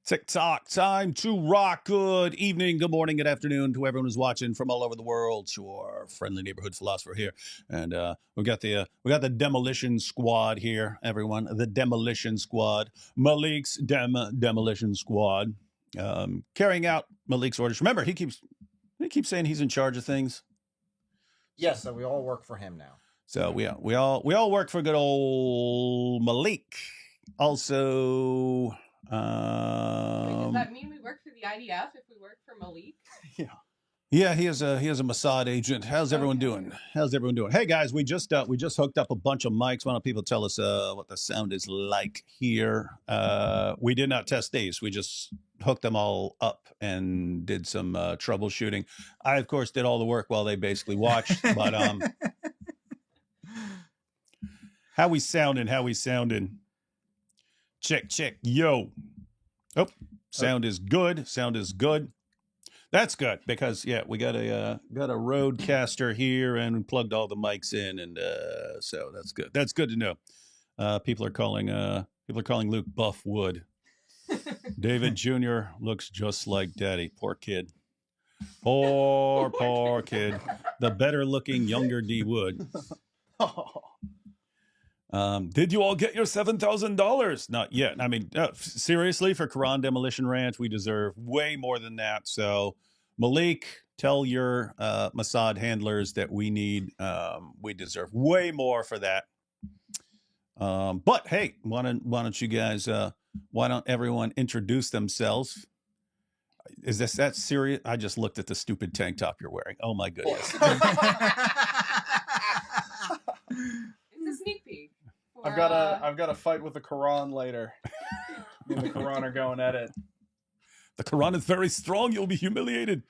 TikTok time to rock. Good evening, good morning, good afternoon to everyone who's watching from all over the world. Your friendly neighborhood philosopher here, and we got the Demolition Squad here. Everyone, the Demolition Squad, Malik's Demolition Squad, carrying out Malik's orders. Remember, he keeps saying he's in charge of things. Yes, so we all work for him now. So we all work for good old Malik. Also. Does that mean we work for the IDF if we work for Malik? Yeah, he is a Mossad agent. How's everyone doing? Hey guys, we just hooked up a bunch of mics. Why don't people tell us what the sound is like here? We did not test these. We just hooked them all up and did some troubleshooting. I of course did all the work while they basically watched. But how we sounding? Check. Yo. Oh, sound is good. That's good because we got a Roadcaster here and we plugged all the mics in, and so that's good. That's good to know. People are calling Luke Buff Wood. David Jr. looks just like Daddy. Poor kid. Poor kid. The better looking younger D Wood. Did you all get your $7,000? Not yet. I mean, seriously, for Quran Demolition Ranch, we deserve way more than that. So, Malik, tell your Mossad handlers that we deserve way more for that. But hey, why don't you guys? Why don't everyone introduce themselves? Is that serious? I just looked at the stupid tank top you're wearing. Oh my goodness. It's a sneak peek. I've got a fight with the Quran later. Me and the Quran are going at it. The Quran is very strong. You'll be humiliated.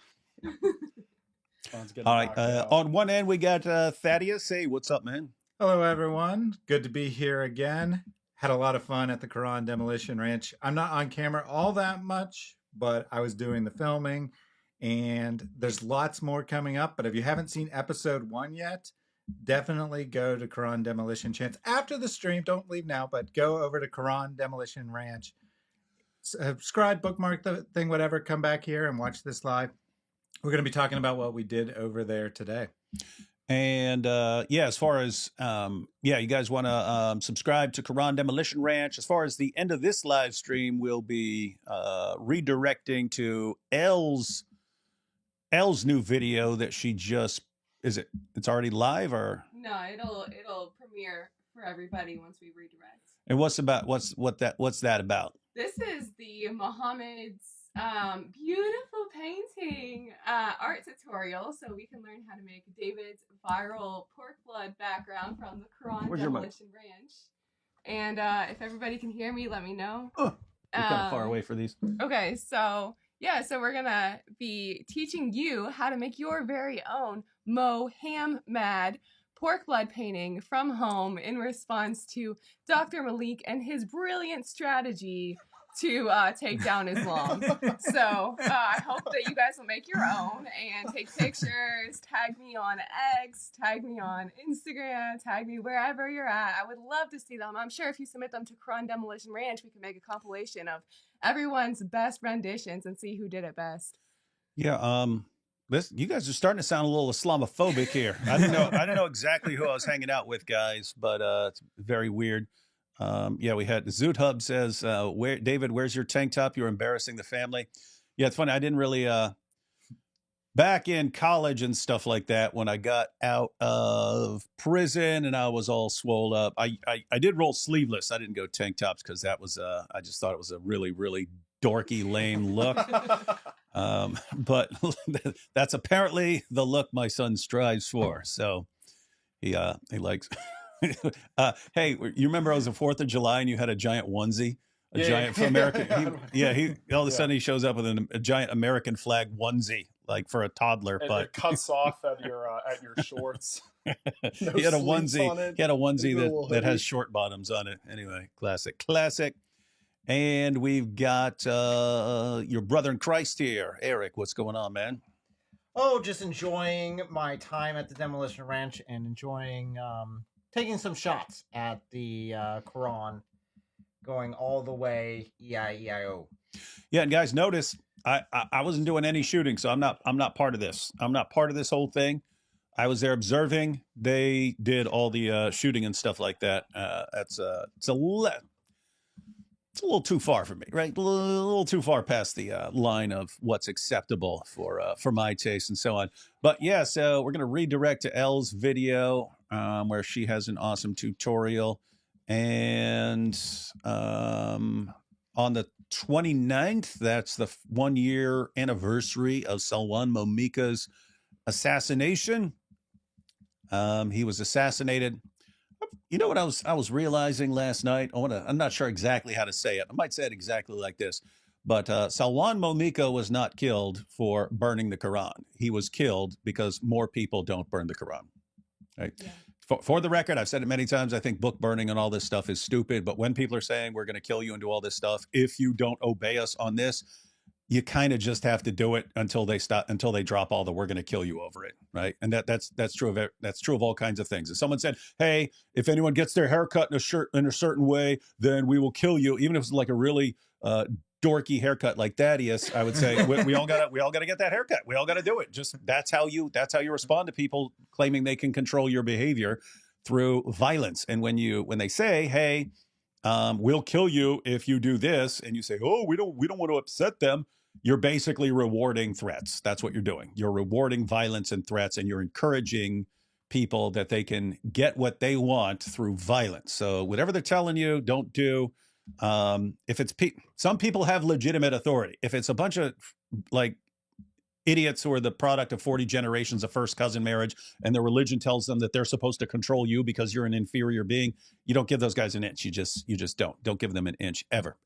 All right. On one end, we got Thaddeus. Hey, what's up, man? Hello, everyone. Good to be here again. Had a lot of fun at the Quran Demolition Ranch. I'm not on camera all that much, but I was doing the filming, and there's lots more coming up. But if you haven't seen episode 1 yet, definitely go to Quran Demolition Chance after the stream. Don't leave now, but go over to Quran Demolition Ranch. Subscribe, bookmark the thing, whatever. Come back here and watch this live. We're going to be talking about what we did over there today. And as far as you guys want to subscribe to Quran Demolition Ranch. As far as the end of this live stream, we'll be redirecting to Elle's new video that she just. It's already live or no? It'll premiere for everybody once we redirect. And what's that about? This is the Muhammad's beautiful painting art tutorial, so we can learn how to make David's viral pork blood background from the Quran Demolition Ranch. And if everybody can hear me, let me know. We're kind of far away for these. Okay, so we're gonna be teaching you how to make your very own Mohammed pork blood painting from home in response to Dr. Malik and his brilliant strategy to take down Islam. So I hope that you guys will make your own and take pictures, tag me on X, tag me on Instagram, tag me wherever you're at. I would love to see them. I'm sure if you submit them to Quran Demolition Ranch, we can make a compilation of everyone's best renditions and see who did it best. Yeah, you guys are starting to sound a little Islamophobic here. I didn't know exactly who I was hanging out with, guys, but it's very weird. We had Zoot Hub says, David, where's your tank top? You're embarrassing the family. Yeah, it's funny. I didn't really back in college and stuff like that when I got out of prison and I was all swole up. I did roll sleeveless. I didn't go tank tops because that was I just thought it was a really, really dorky, lame look. But that's apparently the look my son strives for. So he likes. Hey, you remember it was the 4th of July and you had a giant onesie, giant for American. He all of a sudden he shows up with a giant American flag onesie, like for a toddler, and but it cuts off at your shorts. He had a onesie. He had a onesie that has short bottoms on it. Anyway, classic. And we've got your brother in Christ here, Eric. What's going on, man? Oh, just enjoying my time at the Demolition Ranch and enjoying taking some shots at the Quran, going all the way E-I-E-I-O. Yeah, and guys, notice I wasn't doing any shooting, so I'm not part of this. I'm not part of this whole thing. I was there observing. They did all the shooting and stuff like that. It's a little too far for me, right? A little too far past the line of what's acceptable for my taste and so on. But yeah, so we're gonna redirect to Elle's video where she has an awesome tutorial, and on the 29th, that's the 1 year anniversary of Salwan Momika's assassination. He was assassinated. You know what I was realizing last night? I'm not sure exactly how to say it. I might say it exactly like this. But Salwan Momika was not killed for burning the Quran. He was killed because more people don't burn the Quran. Right? Yeah. For the record, I've said it many times. I think book burning and all this stuff is stupid. But when people are saying we're going to kill you and do all this stuff, if you don't obey us on this, you kind of just have to do it until they drop all the "we're going to kill you" over it, right? And that's true of all kinds of things. If someone said, "Hey, if anyone gets their hair cut in a certain way, then we will kill you," even if it's like a really dorky haircut like Thaddeus, I would say we all got to get that haircut. We all got to do it. Just that's how you respond to people claiming they can control your behavior through violence. And when they say, "Hey, we'll kill you if you do this," and you say, "Oh, we don't want to upset them," you're basically rewarding threats. That's what you're doing. You're rewarding violence and threats, and you're encouraging people that they can get what they want through violence. So whatever they're telling you, don't do. If it's some people have legitimate authority. If it's a bunch of like idiots who are the product of 40 generations of first cousin marriage, and their religion tells them that they're supposed to control you because you're an inferior being, you don't give those guys an inch. You just don't give them an inch ever.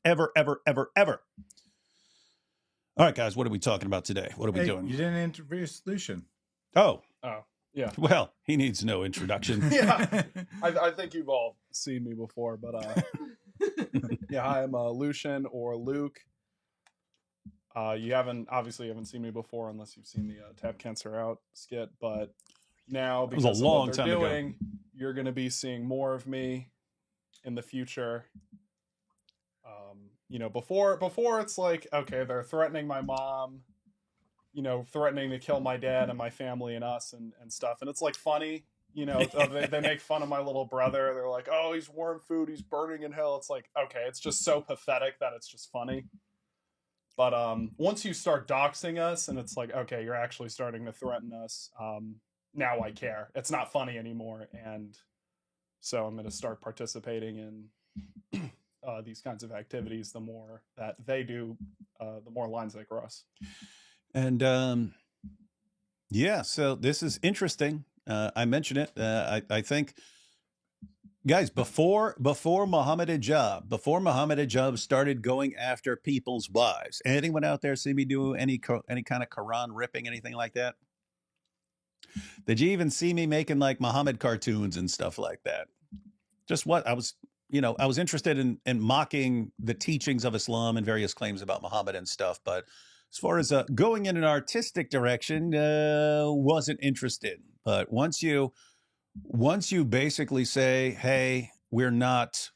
All right, guys, what are we talking about today? What are we doing? You didn't introduce Lucian. Oh, yeah. Well, he needs no introduction. Yeah, I think you've all seen me before, but yeah, I'm Lucian or Luke. You obviously haven't seen me before unless you've seen the Tap Cancer Out skit, but now because of what they're doing, you're going to be seeing more of me in the future. Before it's like, okay, they're threatening my mom, threatening to kill my dad and my family and us and stuff. And it's like funny, they make fun of my little brother. They're like, "Oh, he's worm food. He's burning in hell." It's like, okay, it's just so pathetic that it's just funny. But once you start doxing us and it's like, okay, you're actually starting to threaten us. Now I care. It's not funny anymore. And so I'm going to start participating in these kinds of activities. The more that they do, the more lines they cross. And yeah, so this is interesting. I mentioned it. I think, guys, before Muhammad Hijab started going after people's wives, anyone out there see me do any kind of Quran ripping, anything like that? Did you even see me making like Muhammad cartoons and stuff like that? Just what I was interested in mocking the teachings of Islam and various claims about Muhammad and stuff. But as far as going in an artistic direction, wasn't interested. But once you basically say, "Hey, we're not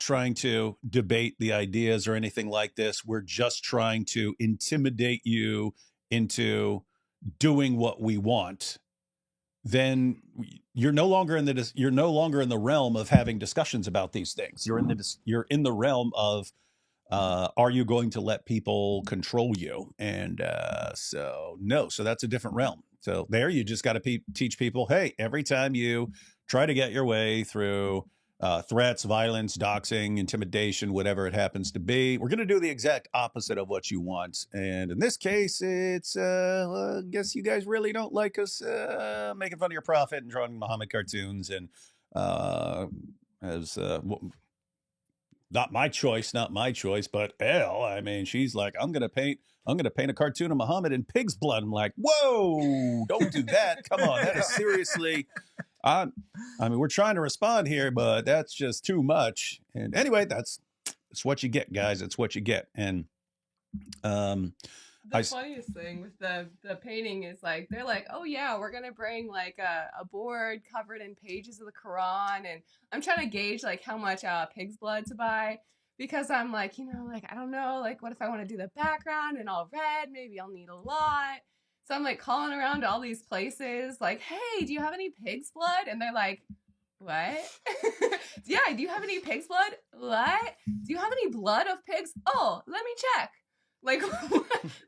trying to debate the ideas or anything like this. We're just trying to intimidate you into doing what we want," then you're no longer in the realm of having discussions about these things. You're in the realm of are you going to let people control you? And so that's a different realm. So there, you just got to teach people, hey, every time you try to get your way through threats, violence, doxing, intimidation, whatever it happens to be, we're going to do the exact opposite of what you want. And in this case, it's I guess you guys really don't like us making fun of your prophet and drawing Muhammad cartoons, and not my choice, but Elle, I mean, she's like, I'm gonna paint a cartoon of Muhammad in pig's blood. I'm like, whoa, don't do that. Come on, that is seriously. I mean, we're trying to respond here, but that's just too much. And anyway, it's what you get, guys. It's what you get. And the funniest thing with the painting is like, they're like, "Oh yeah, we're gonna bring like a board covered in pages of the Quran," and I'm trying to gauge like how much pig's blood to buy. because I'm like, like, I don't know, like, what if I want to do the background and all red? Maybe I'll need a lot. So I'm like calling around to all these places, like, hey, do you have any pig's blood? And they're like, what? Yeah, do you have any pig's blood? What? Do you have any blood of pigs? Oh, let me check. Like,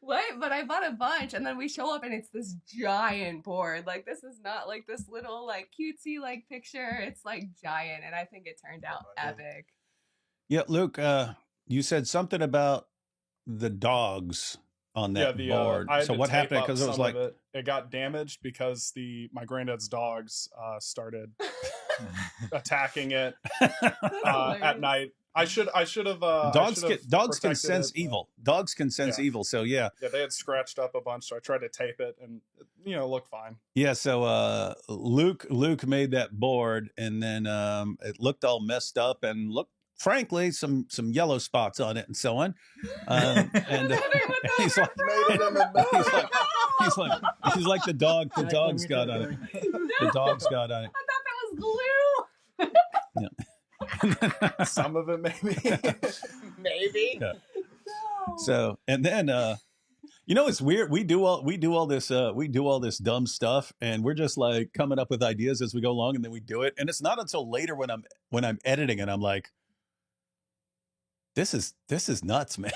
what? But I bought a bunch, and then we show up, and it's this giant board. Like, this is not like this little, like, cutesy, like, picture. It's, like, giant, and I think it turned out epic. Yeah, Luke, you said something about the dogs on that board. So what happened? Because it was like it got damaged because my granddad's dogs started attacking it at night. I should have. Dogs can sense evil. Dogs can sense evil. So yeah, they had scratched up a bunch. So I tried to tape it, and it looked fine. Yeah. So Luke made that board, and then it looked all messed up and looked, frankly, some yellow spots on it and so on. And he's like the dog. The dog's got on it. The dog's got on it. I thought that was glue. Yeah. Some of it maybe. Maybe. Yeah. So, and then it's weird. We do all this dumb stuff, and we're just like coming up with ideas as we go along, and then we do it. And it's not until later when I'm editing and I'm like, this is nuts, man.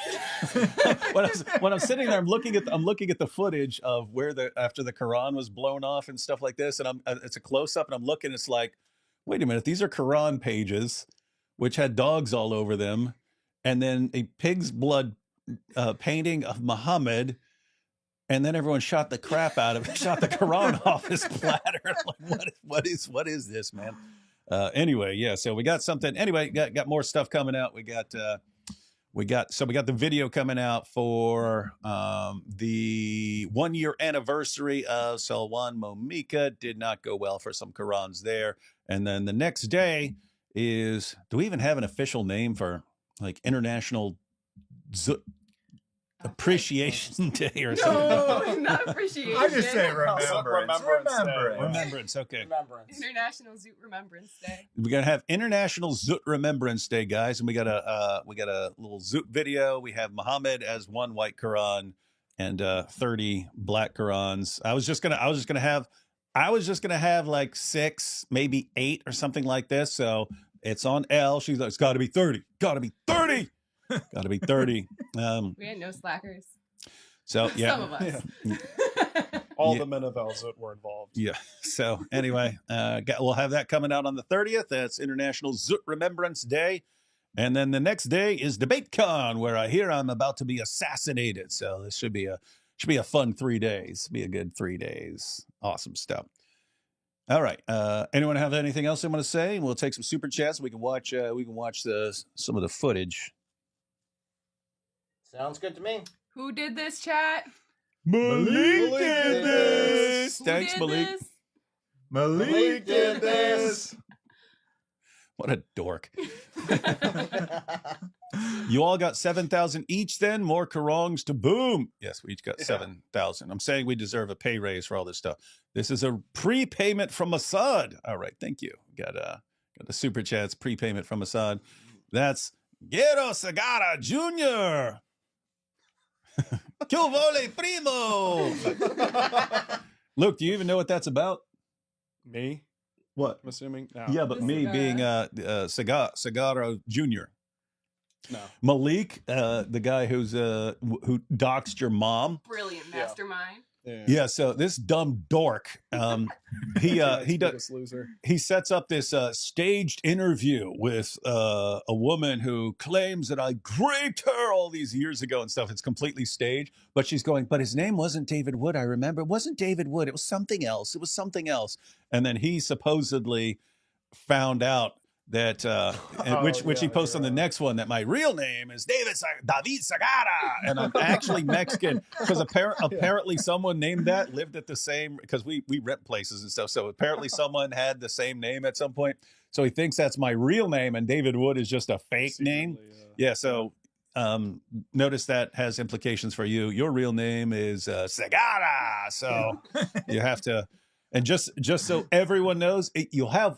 when I'm sitting there, I'm looking at the footage of where after the Quran was blown off and stuff like this, and it's a close up, and I'm looking. It's like, wait a minute, these are Quran pages, which had dogs all over them, and then a pig's blood painting of Muhammad, and then everyone shot the crap out of it, shot the Quran off his platter. Like, what is this, man? Anyway, yeah. So we got something. Anyway, got more stuff coming out. We got the video coming out for the 1 year anniversary of Salwan Momika. Did not go well for some Qurans there. And then the next day is, do we even have an official name for like International Appreciation Day or something? No, not appreciation. I just say remembrance. Remembrance. Okay. Remembrance. International Zoot Remembrance Day. We're gonna have International Zoot Remembrance Day, guys, and we got a little Zoot video. We have Muhammad as one white Quran and 30 black Qurans. I was just gonna have like 6, maybe 8 or something like this. So it's on Elle. She's like, it's got to be 30. Got to be 30. Got to be 30. We had no slackers. So yeah, Some of us. Yeah. All the men of Elle were involved. Yeah. So anyway, we'll have that coming out on the 30th. That's International Zoot Remembrance Day. And then the next day is DebateCon, where I hear I'm about to be assassinated. So this should be a fun 3 days. Be a good 3 days. Awesome stuff. All right. Anyone have anything else they want to say? We'll take some super chats. We can watch some of the footage. Sounds good to me. Who did this, chat? Malik did this. Who Thanks, did Malik. this? Malik did this. What a dork. You all got 7,000 each then? More Karongs to boom. Yes, we each got 7,000. I'm saying we deserve a pay raise for all this stuff. This is a prepayment from Assad. All right, thank you. Got the super chats prepayment from Assad. That's Guero Segara Jr. Que vole primo. Luke, do you even know what that's about? Me? What? I'm assuming. No. Yeah, but me being Segara Jr. No. Malik, the guy who doxed your mom. Brilliant mastermind. Yeah, so this dumb dork, he sets up this staged interview with a woman who claims that I raped her all these years ago and stuff. It's completely staged, but she's going, but his name wasn't David Wood. I remember it wasn't David Wood. It was something else. It was something else. And then he supposedly found out that which he posts on the next one, that my real name is David Sagara, and I'm actually Mexican, because apparently someone named that lived at the same, because we rent places and stuff, so apparently someone had the same name at some point, so he thinks that's my real name, and David Wood is just a fake name. So notice that has implications for you. Your real name is Sagara, so you have to, and just so everyone knows, you'll have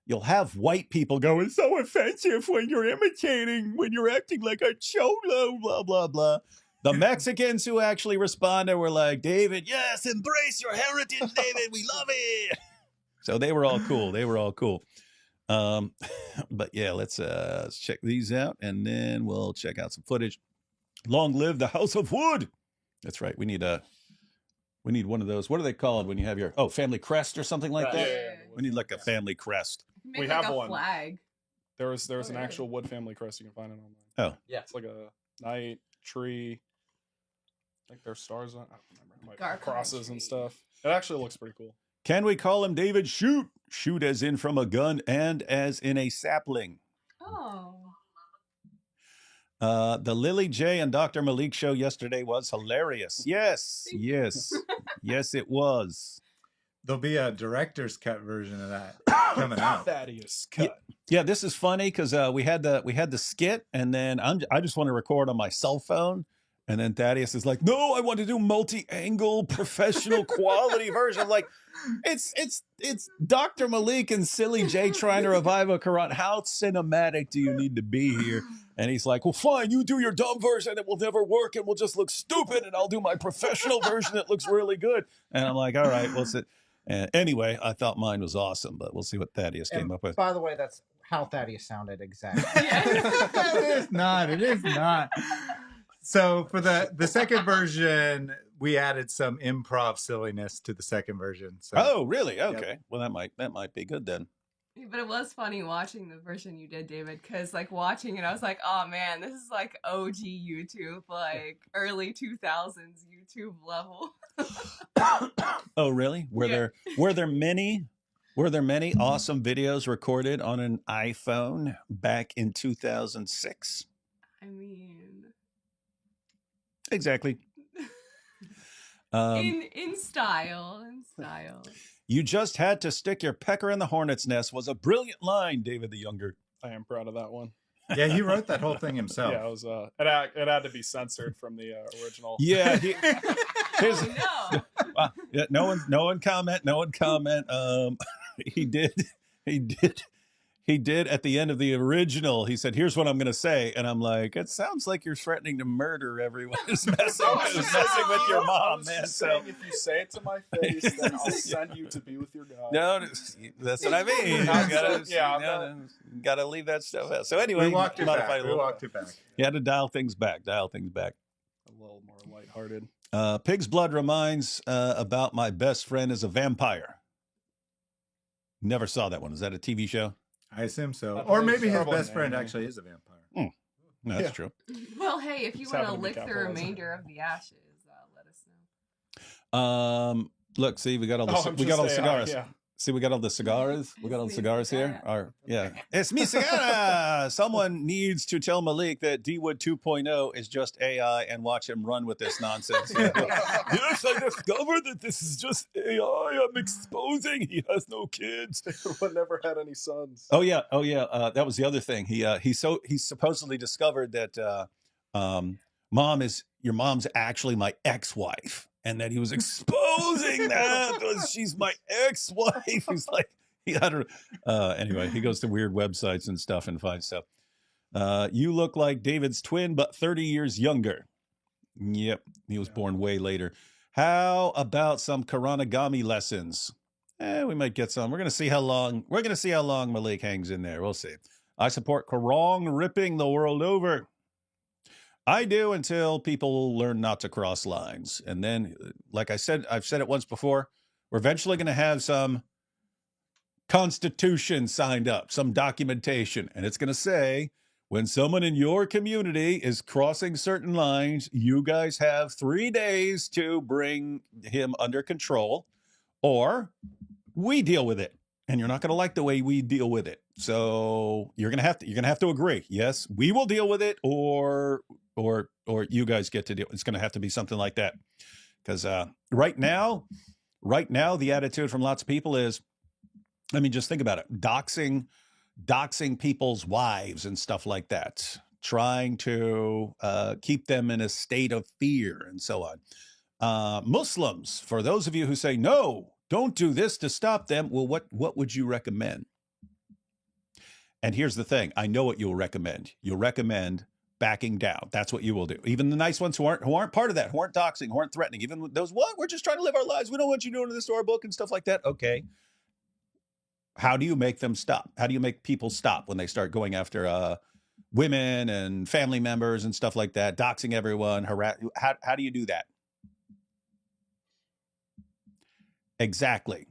you'll have white people go, it's so offensive when you're imitating, when you're acting like a cholo, blah, blah, blah. The Mexicans who actually responded were like, David, yes, embrace your heritage, David. We love it. So they were all cool. They were all cool. But yeah, let's check these out, and then we'll check out some footage. Long live the House of Wood. That's right. We need one of those. What are they called when you have your family crest or something like that? Yeah. We need like a family crest. Make We like have a one. flag. There's an really? actual wood family crest. You can find it online. Oh, Yeah. It's like a knight, tree. I think there's stars on. I don't remember. Like Garfield crosses tree. and stuff. It actually looks pretty cool. can we call him David Shoot? Shoot as in from a gun and as in a sapling. Oh. The Lily J and Dr. Malik show yesterday was hilarious. Yes, yes, yes, it was. There'll be a director's cut version of that coming out. Thaddeus cut. Yeah, this is funny because we had the skit, and then I just want to record on my cell phone, and then Thaddeus is like, "No, I want to do multi-angle, professional quality version." I'm like, it's Dr. Malik and Silly J trying to revive a Quran. How cinematic do you need to be here? And he's like, "Well, fine, you do your dumb version, it will never work, and we'll just look stupid, and I'll do my professional version that looks really good." And I'm like, "All right, we'll sit." Anyway, I thought mine was awesome, but we'll see what Thaddeus came up with. By the way, that's how Thaddeus sounded exactly. It is not. It is not. So for the second version, we added some improv silliness to the second version. So Oh, really? Okay. Well, that might be good then. But it was funny watching the version you did, David, because like watching it, I was like, oh man, this is like OG YouTube, like early 2000s YouTube level. Oh, really? Were there many awesome videos recorded on an iPhone back in 2006? I mean, Exactly. in style. You just had to stick your pecker in the hornet's nest was a brilliant line, David the Younger. I am proud of that one. yeah, he wrote that whole thing himself. Yeah, it was. It had to be censored from the original. Yeah. Here's, Oh, no. yeah, no one comment. He did at the end of the original. He said, "Here's what I'm going to say," and I'm like, "It sounds like you're threatening to murder everyone who's messing with your mom, man." So if you say it to my face, then I'll send you to be with your God. no, that's what I mean. You gotta leave that stuff out. So anyway, we walked it modify back. a little. You had to dial things back. A little more lighthearted. Pig's Blood reminds about my best friend is a vampire. Never saw that one. Is that a TV show? I assume so. I Or believe maybe so. his Probably best friend an actually is a vampire. No, that's Yeah. true. Well, hey, if you Just want to happened to be lick the capitalized. remainder of the ashes, let us know. Look, see, we got all the cigars. Yeah. See, we got all the cigars. We got all the It's cigars mi here. It's me cigar. Someone needs to tell Malik that D-Wood 2.0 is just AI and watch him run with this nonsense. Yes, I discovered that this is just AI. I'm exposing. He has no kids. But never had any sons. Oh yeah. That was the other thing. He supposedly discovered that your mom's actually my ex-wife. And that he was exposing that she's my ex-wife. He's like, anyway, he goes to weird websites and stuff and finds stuff. You look like David's twin, but 30 years younger. Yep, he was born way later. How about some Karanagami lessons? We might get some. We're gonna see how long Malik hangs in there. We'll see. I support Karang ripping the world over. I do until people learn not to cross lines. And then, like I said, I've said it once before, we're eventually going to have some constitution signed up, some documentation. And it's going to say, when someone in your community is crossing certain lines, you guys have 3 days to bring him under control, or we deal with it. And you're not going to like the way we deal with it. So you're going to have to agree. Yes, we will deal with it, or you guys get to deal. It's going to have to be something like that. Because right now, the attitude from lots of people is, I mean, just think about it. Doxing people's wives and stuff like that, trying to keep them in a state of fear and so on. Muslims, for those of you who say, no, don't do this to stop them. Well, what would you recommend? And here's the thing. I know what you'll recommend. You'll recommend backing down. That's what you will do. Even the nice ones who aren't part of that, who aren't doxing, who aren't threatening, even those, what? We're just trying to live our lives. We don't want you doing this to our book and stuff like that. Okay. How do you make them stop? How do you make people stop when they start going after women and family members and stuff like that, doxing everyone, how do you do that? Exactly.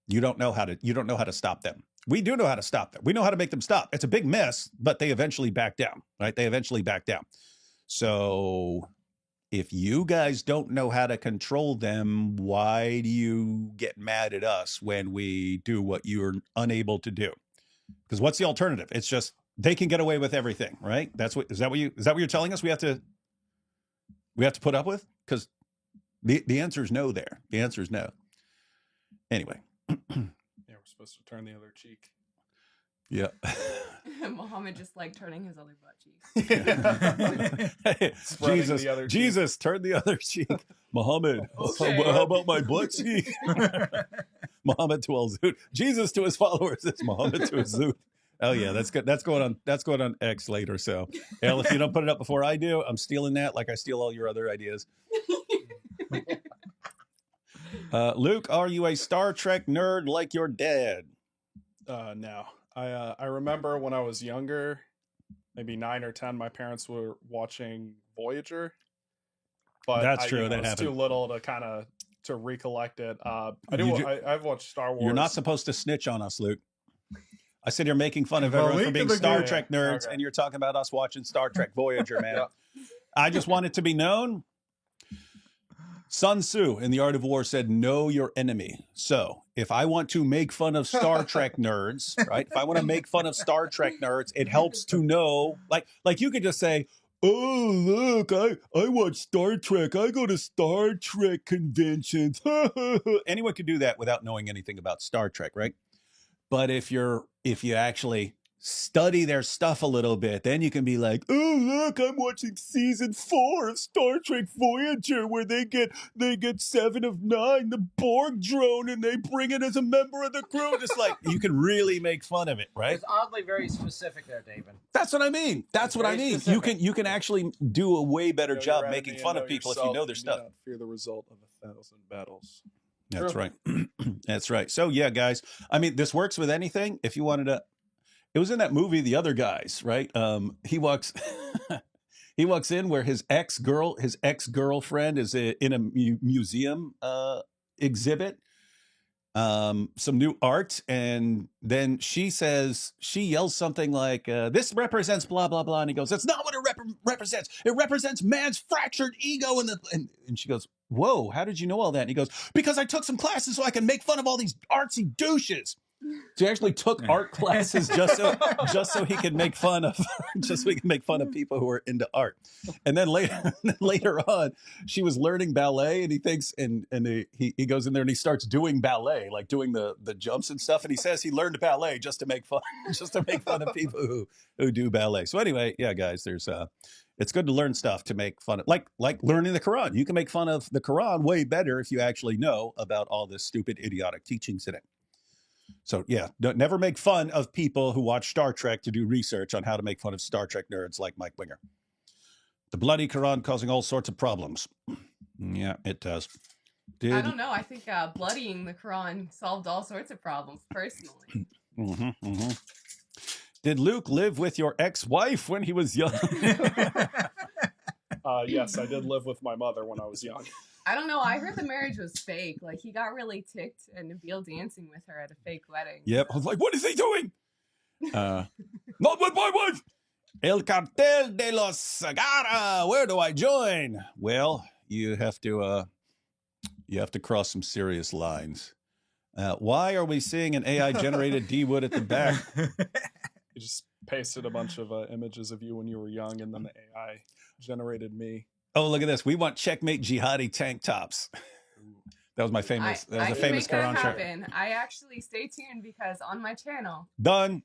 You don't know how to stop them. We do know how to stop them. We know how to make them stop. It's a big mess, but they eventually back down, right? They eventually back down. So if you guys don't know how to control them, why do you get mad at us when we do what you're unable to do? Because what's the alternative? It's just they can get away with everything, right? Is that what you're telling us we have to put up with? Because the answer is no there. The answer is no. Anyway. Yeah, we're supposed to turn the other cheek. Yeah. Muhammad just like turning his other butt cheek. Jesus, turn the other cheek. Muhammad, how about my butt cheek? Muhammad to al Zoot. Jesus to his followers. It's Muhammad to his Zoot. Oh yeah, that's good. That's going on X later. So, Elle, if you don't put it up before I do, I'm stealing that like I steal all your other ideas. Luke, are you a Star Trek nerd like your dad? No. I remember when I was younger, maybe 9 or 10, my parents were watching Voyager. But that's true. That happened. Too little to kind of to recollect it. I've watched Star Wars. You're not supposed to snitch on us, Luke. I sit here making fun of everyone for being Star Trek nerds, and you're talking about us watching Star Trek Voyager, man. Yeah. I just want it to be known. Sun Tzu in The Art of War said, know your enemy. So if I want to make fun of Star Trek nerds, right? If I want to make fun of Star Trek nerds, it helps to know, like you could just say, oh, look, I watch Star Trek. I go to Star Trek conventions. Anyone could do that without knowing anything about Star Trek, right? But if you actually study their stuff a little bit, then you can be like, oh, look, I'm watching season 4 of Star Trek Voyager where they get 7 of 9, the Borg drone, and they bring it as a member of the crew. Just like, you can really make fun of it, right? It's oddly very specific there, David. That's what I mean. That's what I mean. Specific. You can actually do a way better job making fun of people if you know their stuff. Not fear the result of 1,000 battles. That's right. That's right. So yeah, guys, I mean, this works with anything. If you wanted to, it was in that movie, The Other Guys, right? He walks in where his ex-girlfriend is in a museum exhibit, some new art. And then she yells something like, this represents blah, blah, blah. And he goes, that's not what it represents. It represents man's fractured ego. And she goes, whoa, how did you know all that? And he goes, because I took some classes so I can make fun of all these artsy douches. So he actually took art classes just so he could make fun of people who are into art. And then later on, she was learning ballet, and he thinks and he goes in there and he starts doing ballet, like doing the jumps and stuff. And he says he learned ballet just to make fun of people who do ballet. So anyway, yeah, guys, it's good to learn stuff to make fun of, like learning the Quran. You can make fun of the Quran way better if you actually know about all this stupid, idiotic teachings in it. So yeah, never make fun of people who watch Star Trek to do research on how to make fun of Star Trek nerds like Mike Winger. The bloody Quran causing all sorts of problems. Yeah, it does. I don't know. I think bloodying the Quran solved all sorts of problems personally. Did Luke live with your ex-wife when he was young? Yes, I did live with my mother when I was young. I don't know. I heard the marriage was fake. Like, he got really ticked and Nabil dancing with her at a fake wedding. Yep. I was like, what is he doing? Not with my wife. El Cartel de los Sagara. Where do I join? Well, you have to cross some serious lines. Why are we seeing an AI-generated D-Wood at the back? You just pasted a bunch of images of you when you were young, and then the AI generated me. Oh, look at this. We want checkmate jihadi tank tops. That was my famous. That was a famous Quran shirt. I actually stay tuned because on my channel. Done.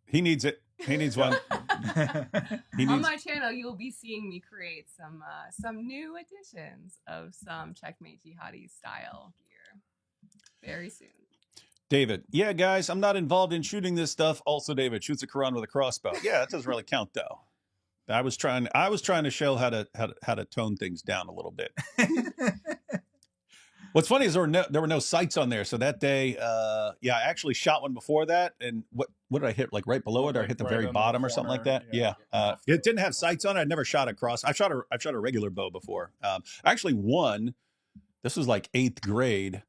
He needs it. He needs one. On my channel, you'll be seeing me create some new editions of some checkmate jihadi style gear very soon. David, yeah, guys, I'm not involved in shooting this stuff. Also, David shoots a Quran with a crossbow. Yeah, that doesn't really count though. I was trying to show how to tone things down a little bit. What's funny is there were no sights on there. So that day, I actually shot one before that. And what did I hit? Like right below it, or I hit the Right very in the bottom or something like that. corner, Yeah. It didn't have sights on it. I'd never shot a cross. I've shot a regular bow before. I actually won. This was like 8th grade.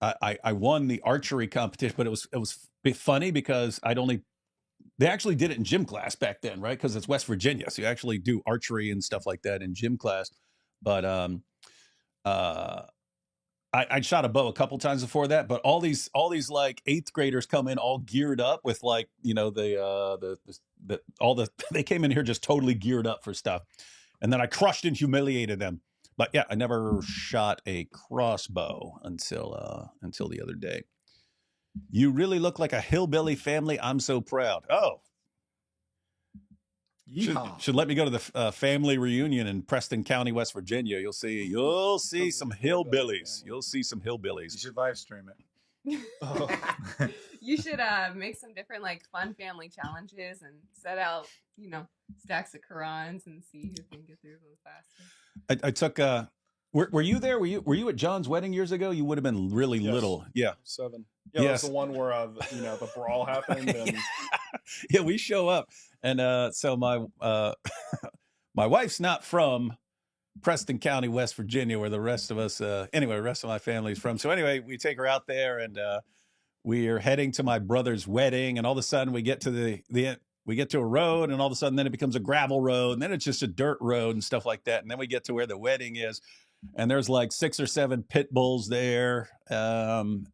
I won the archery competition, but it was funny because they actually did it in gym class back then, right? Because it's West Virginia, so you actually do archery and stuff like that in gym class. But I shot a bow a couple times before that. But all these like 8th graders come in all geared up with like, you know, they came in here just totally geared up for stuff, and then I crushed and humiliated them. But yeah, I never shot a crossbow until the other day. You really look like a hillbilly family. I'm so proud. Oh, should let me go to the family reunion in Preston County, West Virginia. You'll see some hillbillies. You'll see some hillbillies. You should live stream it. Oh. You should make some different like fun family challenges and set out, you know, stacks of Qurans and see who can get through them faster. I took were you there? Were you at John's wedding years ago? You would have been really little. Yeah. 7. Yeah, Yes. that's the one where the brawl happened. And Yeah, we show up, and so my my wife's not from Preston County, West Virginia, where the rest of us the rest of my family's from. So anyway, we take her out there, and we are heading to my brother's wedding, and all of a sudden we get to we get to a road, and all of a sudden then it becomes a gravel road, and then it's just a dirt road and stuff like that. And then we get to where the wedding is, and there's like 6 or 7 pit bulls there. And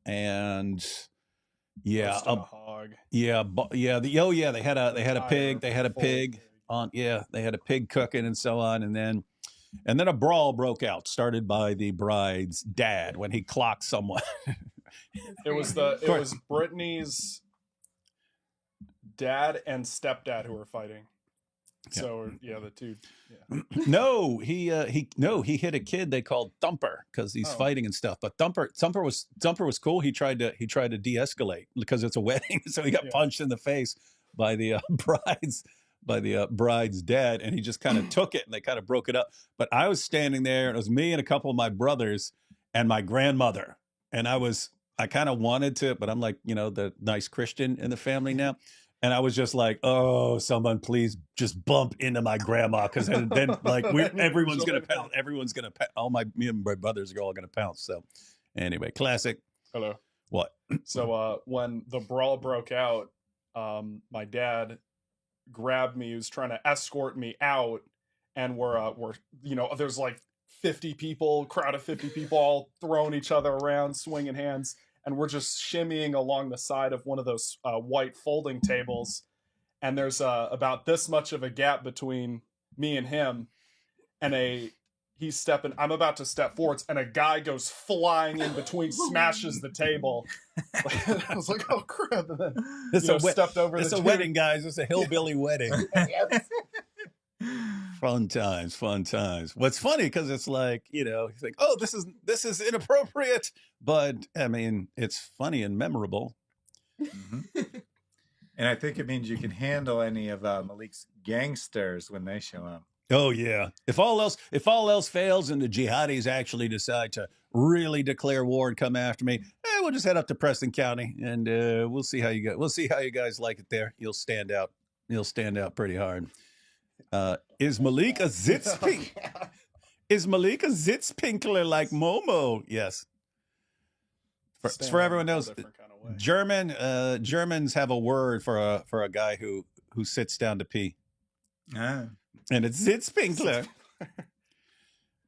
yeah, roast and a hog. they had a pig. They had a pig on. Yeah, they had a pig cooking and so on. And then a brawl broke out, started by the bride's dad when he clocked someone. It was Brittany's dad and stepdad who were fighting. So yeah, the two. Yeah. No, he hit a kid they called Thumper because he's fighting and stuff. But Thumper was cool. He tried to de-escalate because it's a wedding, so he got punched in the face by the bride's dad, and he just kind of took it, and they kind of broke it up. But I was standing there, and it was me and a couple of my brothers and my grandmother, and I kind of wanted to, but I'm like, you know, the nice Christian in the family now. And I was just like, oh, someone please just bump into my grandma. Because then like everyone's going to pounce. Everyone's going to pounce. Me and my brothers are all going to pounce. So anyway, classic. Hello. What? So when the brawl broke out, my dad grabbed me. He was trying to escort me out. And we're there's like 50 people, crowd of 50 people all throwing each other around, swinging hands. And we're just shimmying along the side of one of those white folding tables. And there's about this much of a gap between me and him. And I'm about to step forwards, and a guy goes flying in between, smashes the table. I was like, oh, crap. And then stepped over it's the a wedding, guys. It's a hillbilly wedding. Fun times. What's funny because it's like, you know, he's like, oh, this is inappropriate, but I mean, it's funny and memorable. Mm-hmm. And I think it means you can handle any of Malik's gangsters when they show up. Oh yeah. If all else fails, and the jihadis actually decide to really declare war and come after me, we'll just head up to Preston County, and we'll see how you guys like it there. You'll stand out pretty hard. Is Malik a Zitzpink? Is Malik a Zitzpinkler like Momo? Yes. For everyone knows, Germans have a word for a guy who sits down to pee. Ah. And it's Zitzpinkler.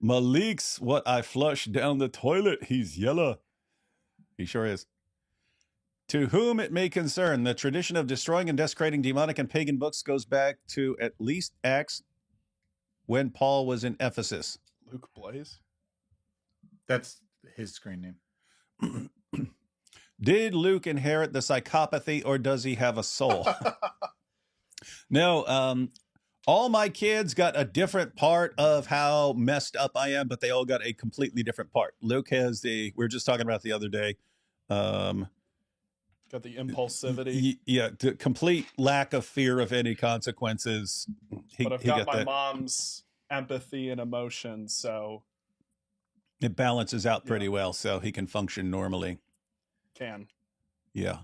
Malik's what I flush down the toilet. He's yellow. He sure is. To whom it may concern, the tradition of destroying and desecrating demonic and pagan books goes back to at least Acts, when Paul was in Ephesus. Luke Blaze? That's his screen name. Did Luke inherit the psychopathy, or does he have a soul? No, all my kids got a different part of how messed up I am, but they all got a completely different part. Luke has we were just talking about the other day. Got the impulsivity. Yeah, the complete lack of fear of any consequences. But I've got my mom's empathy and emotion, so it balances out pretty well, so he can function normally. Yeah.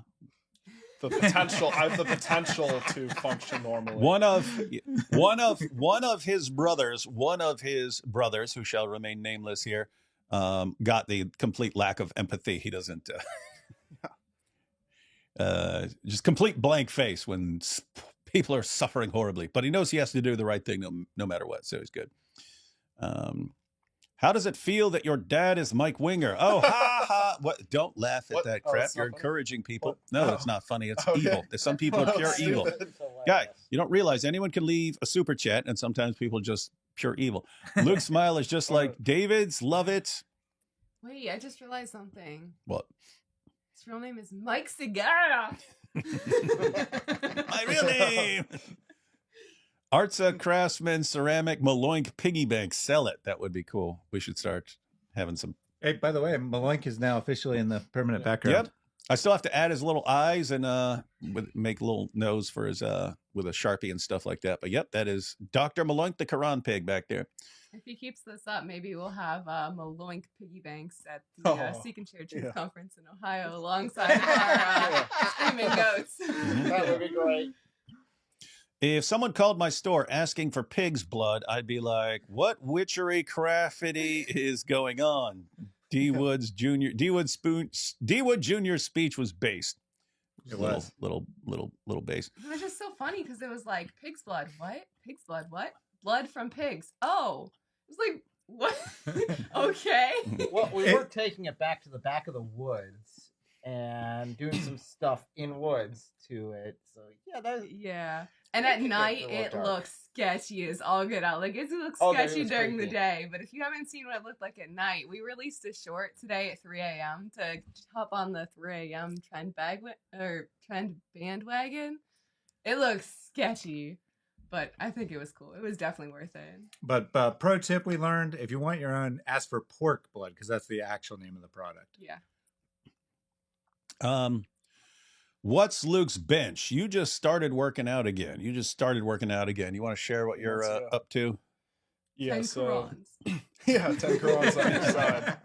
The potential. I have the potential to function normally. One of his brothers, who shall remain nameless here, got the complete lack of empathy. He doesn't. Just complete blank face when people are suffering horribly, but he knows he has to do the right thing no matter what. So he's good. How does it feel that your dad is Mike Winger? Oh, ha ha! What? Don't laugh at that crap. You're encouraging people. No, it's not funny. It's evil. Some people are pure evil. Guy, you don't realize anyone can leave a super chat, and sometimes people are just pure evil. Luke's smile is just like David's. Love it. Wait, I just realized something. What? His real name is Mike Segarra. My real name. Artsa Craftsman Ceramic Maloink Piggy Bank. Sell it. That would be cool. We should start having some. Hey, by the way, Maloink is now officially in the permanent background. Yep. I still have to add his little eyes and make a little nose for his with a Sharpie and stuff like that. But yep, that is Dr. Maloink the Quran pig back there. If he keeps this up, maybe we'll have Maloink piggy banks at the Seek and Share Truth conference in Ohio alongside our screaming goats. That would be great. If someone called my store asking for pig's blood, I'd be like, what witchery craftity is going on? D Wood Jr.'s speech was based. It was little base. It was just so funny because it was like pig's blood. What? Pig's blood? What? Blood from pigs. Oh, it was like what? Okay. Well, we were taking it back to the back of the woods and doing some stuff in woods to it. So yeah. And at night, it looks sketchy as all get out. Like, it looks sketchy during the day. But if you haven't seen what it looked like at night, we released a short today at 3 a.m. to hop on the 3 a.m. trend bandwagon. It looks sketchy, but I think it was cool. It was definitely worth it. But pro tip we learned, if you want your own, ask for pork blood, because that's the actual name of the product. Yeah. What's Luke's bench? You just started working out again. You want to share what you're up to? Yeah, 10 so Qurans. yeah, 10 Qurans on each side.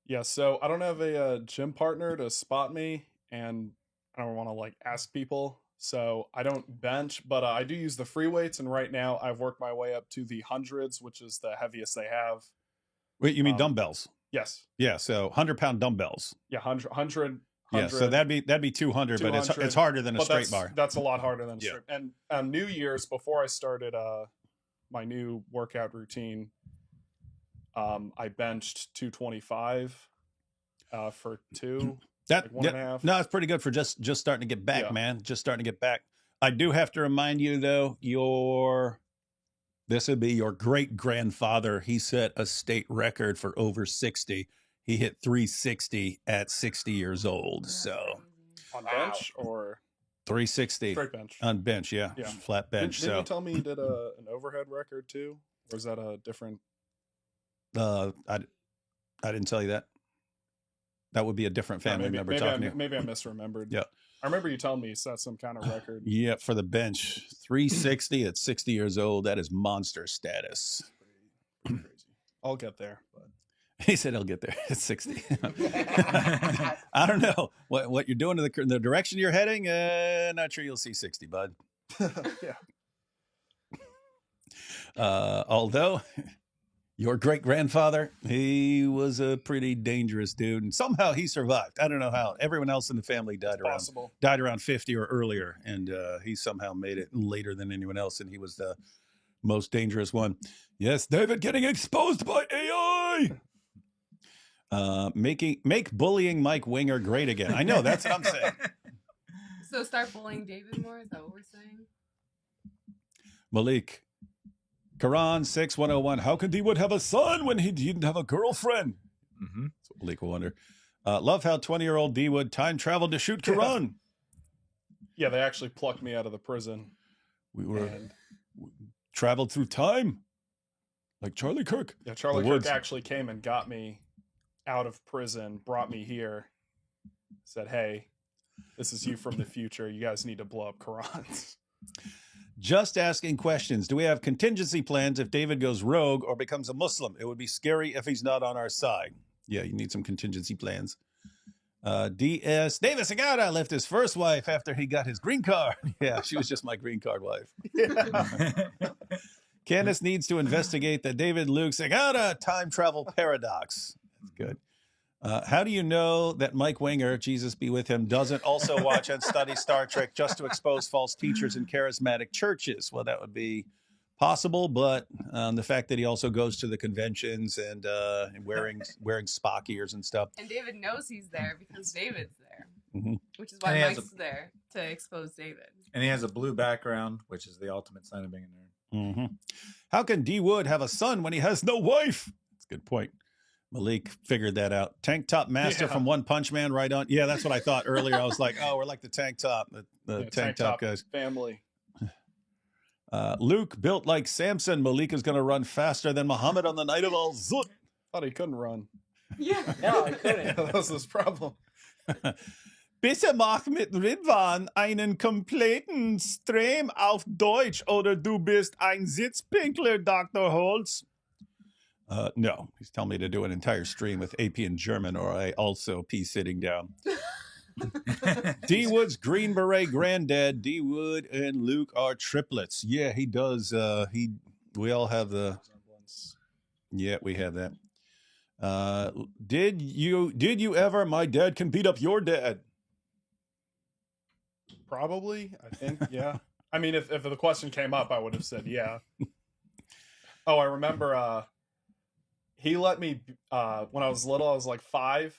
Yeah, so I don't have a gym partner to spot me, and I don't want to like ask people, so I don't bench, but I do use the free weights, and right now I've worked my way up to the hundreds, which is the heaviest they have. Wait, you mean dumbbells? Yes. Yeah, so 100-pound dumbbells. Yeah, 100. Yeah, so that'd be 200, but it's harder than a straight bar. That's a lot harder than a straight. And New Year's, before I started my new workout routine, I benched 225 for two. That like 1.5. No, it's pretty good for just starting to get back, man. Just starting to get back. I do have to remind you though, this would be your great grandfather. He set a state record for over 60. He hit 360 at 60 years old. So on bench or 360 straight bench on bench, yeah. Flat bench. Didn't you tell me you did an overhead record too, or is that a different? I didn't tell you that. That would be a different family member talking to you. Maybe I misremembered. Yeah, I remember you telling me you set some kind of record. Yeah, for the bench, 360 at 60 years old. That is monster status. Pretty crazy. I'll get there. But. He said he'll get there at 60. I don't know what you're doing in the direction you're heading. Not sure you'll see 60, bud. Yeah. Although your great grandfather, he was a pretty dangerous dude, and somehow he survived. I don't know how. Everyone else in the family died around 50 or earlier, and he somehow made it later than anyone else, and he was the most dangerous one. Yes, David, getting exposed by AI. Make bullying Mike Winger great again. I know, that's what I'm saying. So start bullying David more? Is that what we're saying? Malik. Quran 6101. How can D-Wood have a son when he didn't have a girlfriend? Mm-hmm. That's what Malik will wonder. Love how 20-year-old D-Wood time traveled to shoot Quran. Yeah, they actually plucked me out of the prison. We traveled through time. Like Charlie Kirk. Yeah, Charlie Kirk actually came and got me out of prison, brought me here, said, "Hey, this is you from the future. You guys need to blow up Qurans." Just asking questions. Do we have contingency plans if David goes rogue or becomes a Muslim? It would be scary if he's not on our side. Yeah, you need some contingency plans. DS Davis Agata left his first wife after he got his green card. Yeah, she was just my green card wife. Candace needs to investigate the David Luke Agata time travel paradox. That's good. How do you know that Mike Winger, Jesus be with him, doesn't also watch and study Star Trek just to expose false teachers in charismatic churches? Well, that would be possible, but the fact that he also goes to the conventions and wearing Spock ears and stuff. And David knows he's there because David's there, Mhm. which is why And he has Mike's there to expose David. And he has a blue background, which is the ultimate sign of being a nerd. Mm-hmm. How can D Wood have a son when he has no wife? That's a good point. Malik figured that out. Tank Top Master from One Punch Man, right on. Yeah, that's what I thought earlier. I was like, oh, we're like the Tank Top, the Tank Top guys. Family. Luke built like Samson. Malik is going to run faster than Muhammad on the night of Al-Zut. Thought he couldn't run. Yeah. No, I couldn't. That was his problem. Bitte mach mit Ridwan einen kompletten Stream auf Deutsch oder du bist ein Sitzpinkler, Dr. Holtz. No, he's telling me to do an entire stream with AP in German or I also pee sitting down. D Wood's Green Beret granddad. D Wood and Luke are triplets. Yeah, he does. We all have the. Yeah, we have that. Did you ever? My dad can beat up your dad. Probably, I think, yeah. I mean, if the question came up, I would have said yeah. Oh, I remember he let me, when I was little, I was like 5.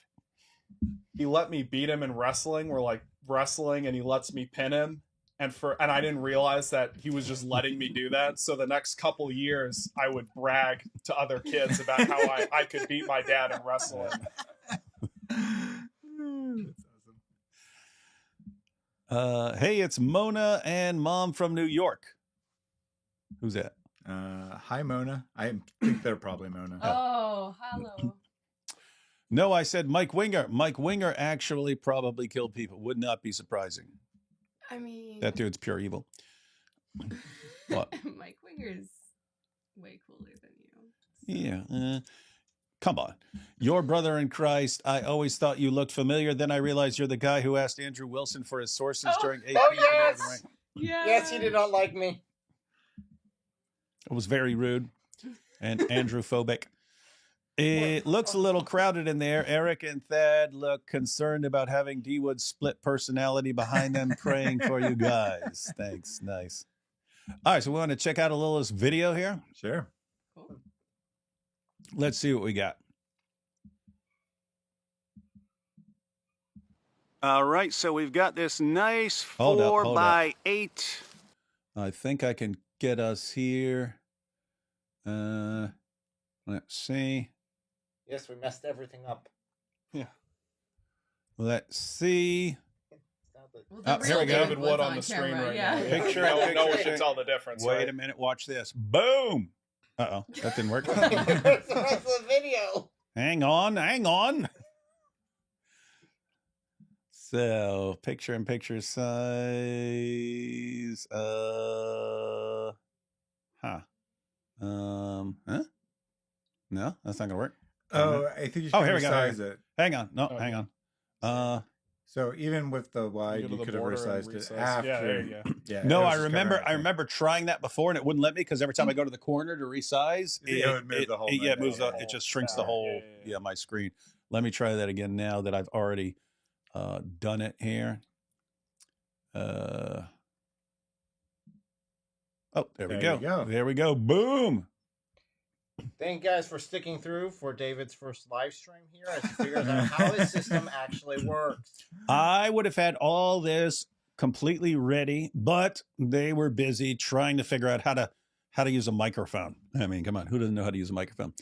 He let me beat him in wrestling. We're like wrestling and he lets me pin him. And I didn't realize that he was just letting me do that. So the next couple years, I would brag to other kids about how I could beat my dad in wrestling. Hey, it's Mona and Mom from New York. Who's that? Hi, Mona. I think they're probably Mona. Oh, hello. No, I said Mike Winger. Mike Winger actually probably killed people. Would not be surprising. I mean, That dude's pure evil. What? Mike Winger's way cooler than you. Yeah. Come on. Your brother in Christ. I always thought you looked familiar. Then I realized you're the guy who asked Andrew Wilson for his sources during AP. Oh, yes. Yeah. Yes, he did not like me. It was very rude and Andrew-phobic. It looks a little crowded in there. Eric and Thad look concerned about having D Wood's split personality behind them praying for you guys. Thanks. Nice. All right, so we want to check out a little of this video here. Sure. Cool. Let's see what we got. All right, so we've got this nice 4x8. I think I can get us here. Let's see. Yes, we messed everything up. Yeah. Let's see. Well, Oh, the here we real go. David Wood on the screen camera, right yeah. now. Picture no, in no one picture. can tell the difference. Wait right? a minute. Watch this. Boom. Uh-oh. That didn't work. Where's the rest of the video? Hang on. So, picture in picture size. Huh? No, that's not gonna work. Oh, I think you should Oh, here we go. resize it. Hang on. No, Oh, hang yeah. on. So even with the You wide, go to you the could have border and resized it resize. after. Yeah, there you go. Yeah, No, it was I just remember. kinda I remember trying that before, and it wouldn't let me because every time I go to the corner to resize, It would move the whole yeah, it thing. moves. It just shrinks the Yeah, whole. yeah. Yeah, my screen. Let me try that again now that I've already done it here. Oh, there we There go. you go. There we go. Boom. Thank you guys for sticking through for David's first live stream here as he figures out how his system actually works. I would have had all this completely ready, but they were busy trying to figure out how to use a microphone. I mean, come on, who doesn't know how to use a microphone?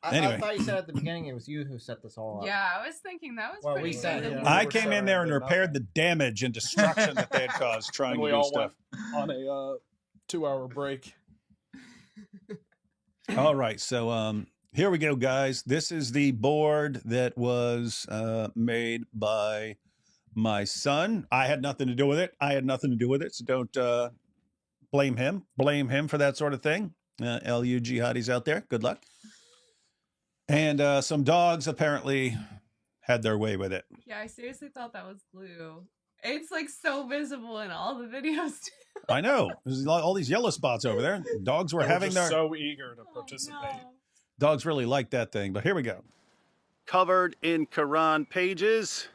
Anyway. I thought you said at the beginning it was you who set this all up. Yeah, I was thinking that was Well, pretty we said good. it. I were came in there and sorry, repaired the damage and destruction that they had caused trying And to we do all stuff. went on a 2-hour break. All right, so here we go, guys. This is the board that was made by my son. I had nothing to do with it. So don't blame him. Blame him for that sort of thing. LU jihadis out there, good luck. And some dogs apparently had their way with it. Yeah, I seriously thought that was glue. It's like so visible in all the videos too. I know. There's all these yellow spots over there. Dogs were They having just their... so eager to participate. No. Dogs really like that thing, but here we go. Covered in Quran pages.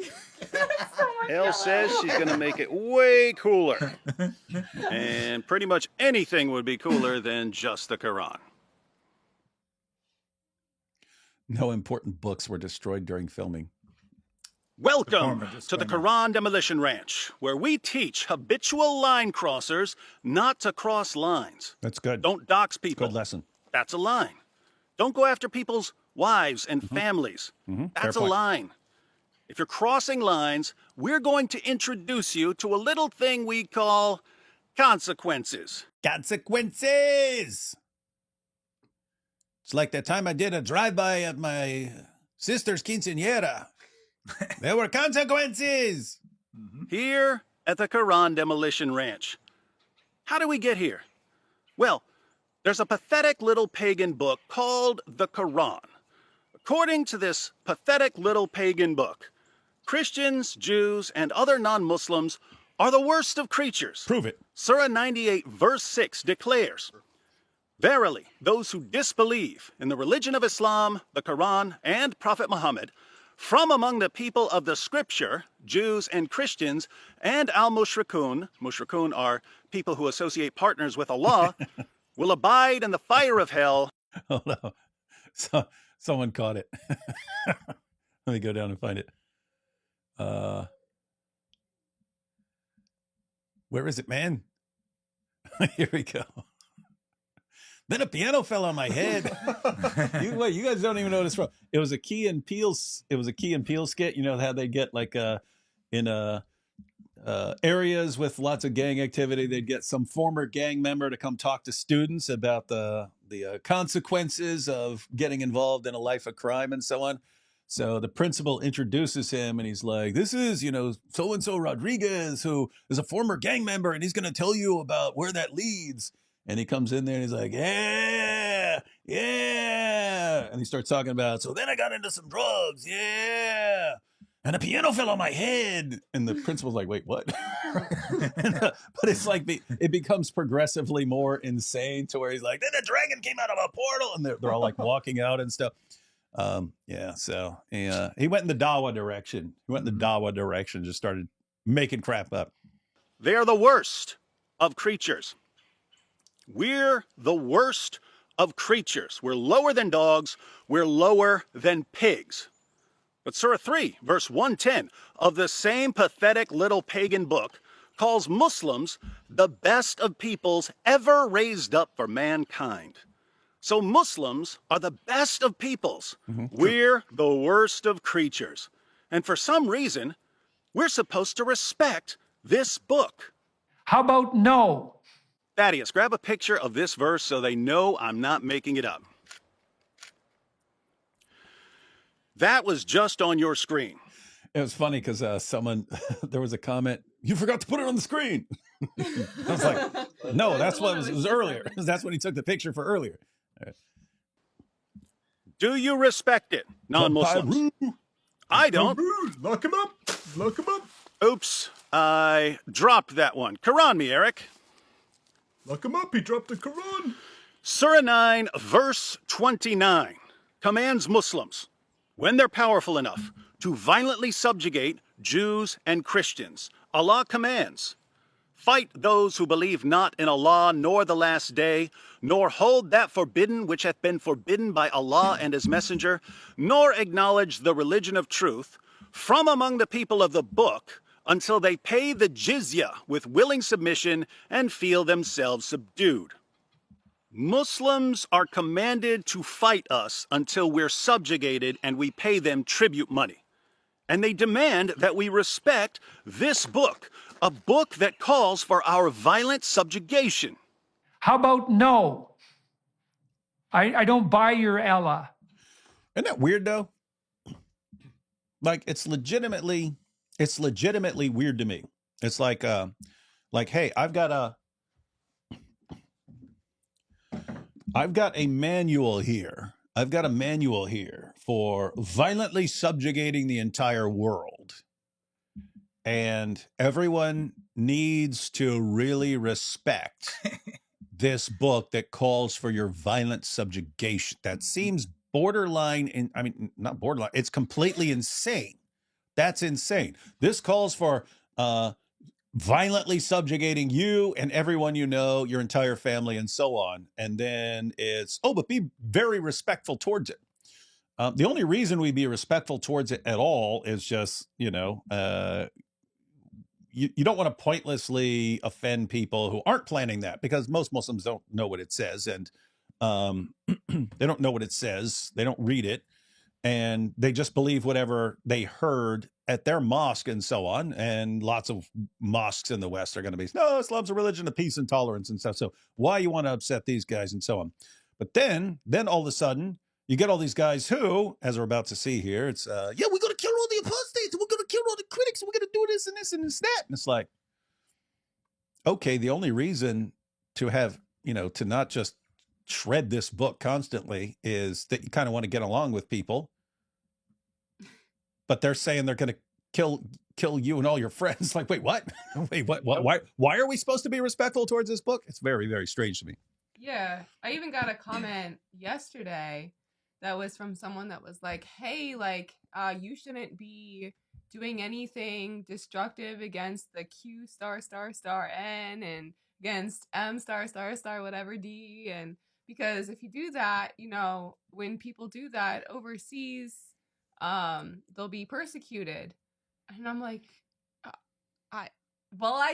So much Elle yellow. says she's going to make it way cooler. And pretty much anything would be cooler than just the Quran. No important books were destroyed during filming. Welcome to the Quran Demolition Ranch, where we teach habitual line crossers not to cross lines. That's good. Don't dox people. Good lesson. That's a line. Don't go after people's wives and families. That's a line. If you're crossing lines, we're going to introduce you to a little thing we call consequences. Consequences! It's like that time I did a drive-by at my sister's quinceañera. There were consequences! Here at the Quran Demolition Ranch. How do we get here? Well, there's a pathetic little pagan book called the Quran. According to this pathetic little pagan book, Christians, Jews, and other non-Muslims are the worst of creatures. Prove it. Surah 98, verse 6 declares, "Verily, those who disbelieve in the religion of Islam, the Quran, and Prophet Muhammad, from among the people of the scripture, Jews and Christians, and al-mushrikun," mushrikun are people who associate partners with Allah, "will abide in the fire of hell." Oh no. Someone caught it. Let me go down and find it. Where is it, man? Here we go. Then a piano fell on my head. You guys don't even know this from. It was a Key and Peele. It was a Key and Peele skit. You know how they get like in areas with lots of gang activity, they'd get some former gang member to come talk to students about the consequences of getting involved in a life of crime and so on. So the principal introduces him and he's like, "This is, so-and-so Rodriguez, who is a former gang member, and he's going to tell you about where that leads." And he comes in there and he's like, "Yeah, yeah." And he starts talking about, "So then I got into some drugs, yeah. And a piano fell on my head." And the principal's like, "Wait, what?" But it's like it becomes progressively more insane to where he's like, "Then a dragon came out of a portal." And they're all like walking out and stuff. So he went in the Dawa direction. Just started making crap up. They are the worst of creatures. We're the worst of creatures. We're lower than dogs. We're lower than pigs. But Surah 3, verse 110 of the same pathetic little pagan book calls Muslims the best of peoples ever raised up for mankind. So Muslims are the best of peoples. We're the worst of creatures. And for some reason, we're supposed to respect this book. How about no? Thaddeus, grab a picture of this verse so they know I'm not making it up. That was just on your screen. It was funny because there was a comment, "You forgot to put it on the screen." I was like, no, that's what it was earlier. That's when he took the picture for earlier. Right. Do you respect it, non-Muslims? I don't. Lock him up. Lock him up. Oops, I dropped that one. Quran me, Eric. Lock him up. He dropped the Quran. Surah 9, verse 29 commands Muslims, when they're powerful enough, to violently subjugate Jews and Christians. Allah commands, "Fight those who believe not in Allah nor the last day, nor hold that forbidden which hath been forbidden by Allah and his messenger, nor acknowledge the religion of truth, from among the people of the book, until they pay the jizya with willing submission and feel themselves subdued." Muslims are commanded to fight us until we're subjugated and we pay them tribute money. And they demand that we respect this book, a book that calls for our violent subjugation. How about no? I don't buy your Ella. Isn't that weird, though? Like, it's legitimately It's legitimately weird to me. It's like, hey, I've got a manual here. I've got a manual here for violently subjugating the entire world. And everyone needs to really respect this book that calls for your violent subjugation. That seems borderline, not borderline, it's completely insane. That's insane. This calls for violently subjugating you and everyone you know, your entire family, and so on. And then it's, but be very respectful towards it. The only reason we be respectful towards it at all is just, you don't want to pointlessly offend people who aren't planning that, because most Muslims don't know what it says, and they don't know what it says. They don't read it, and they just believe whatever they heard at their mosque and so on. And lots of mosques in the West are going to be, no, Islam's a religion of peace and tolerance and stuff. So why you want to upset these guys and so on? But then all of a sudden, you get all these guys who, as we're about to see here, it's, we're going to kill all the apostates, we're going to kill all the critics, we're going to do this and this and this, that. And it's like, okay, the only reason to have, to not just shred this book constantly is that you kind of want to get along with people. But they're saying they're going to kill you and all your friends. Like, wait, what? Wait, what? Why are we supposed to be respectful towards this book? It's very, very strange to me. Yeah, I even got a comment yesterday that was from someone that was like, hey, like, you shouldn't be doing anything destructive against the Q *** N and against M *** whatever D. And because if you do that, when people do that overseas, they'll be persecuted. And I'm like, I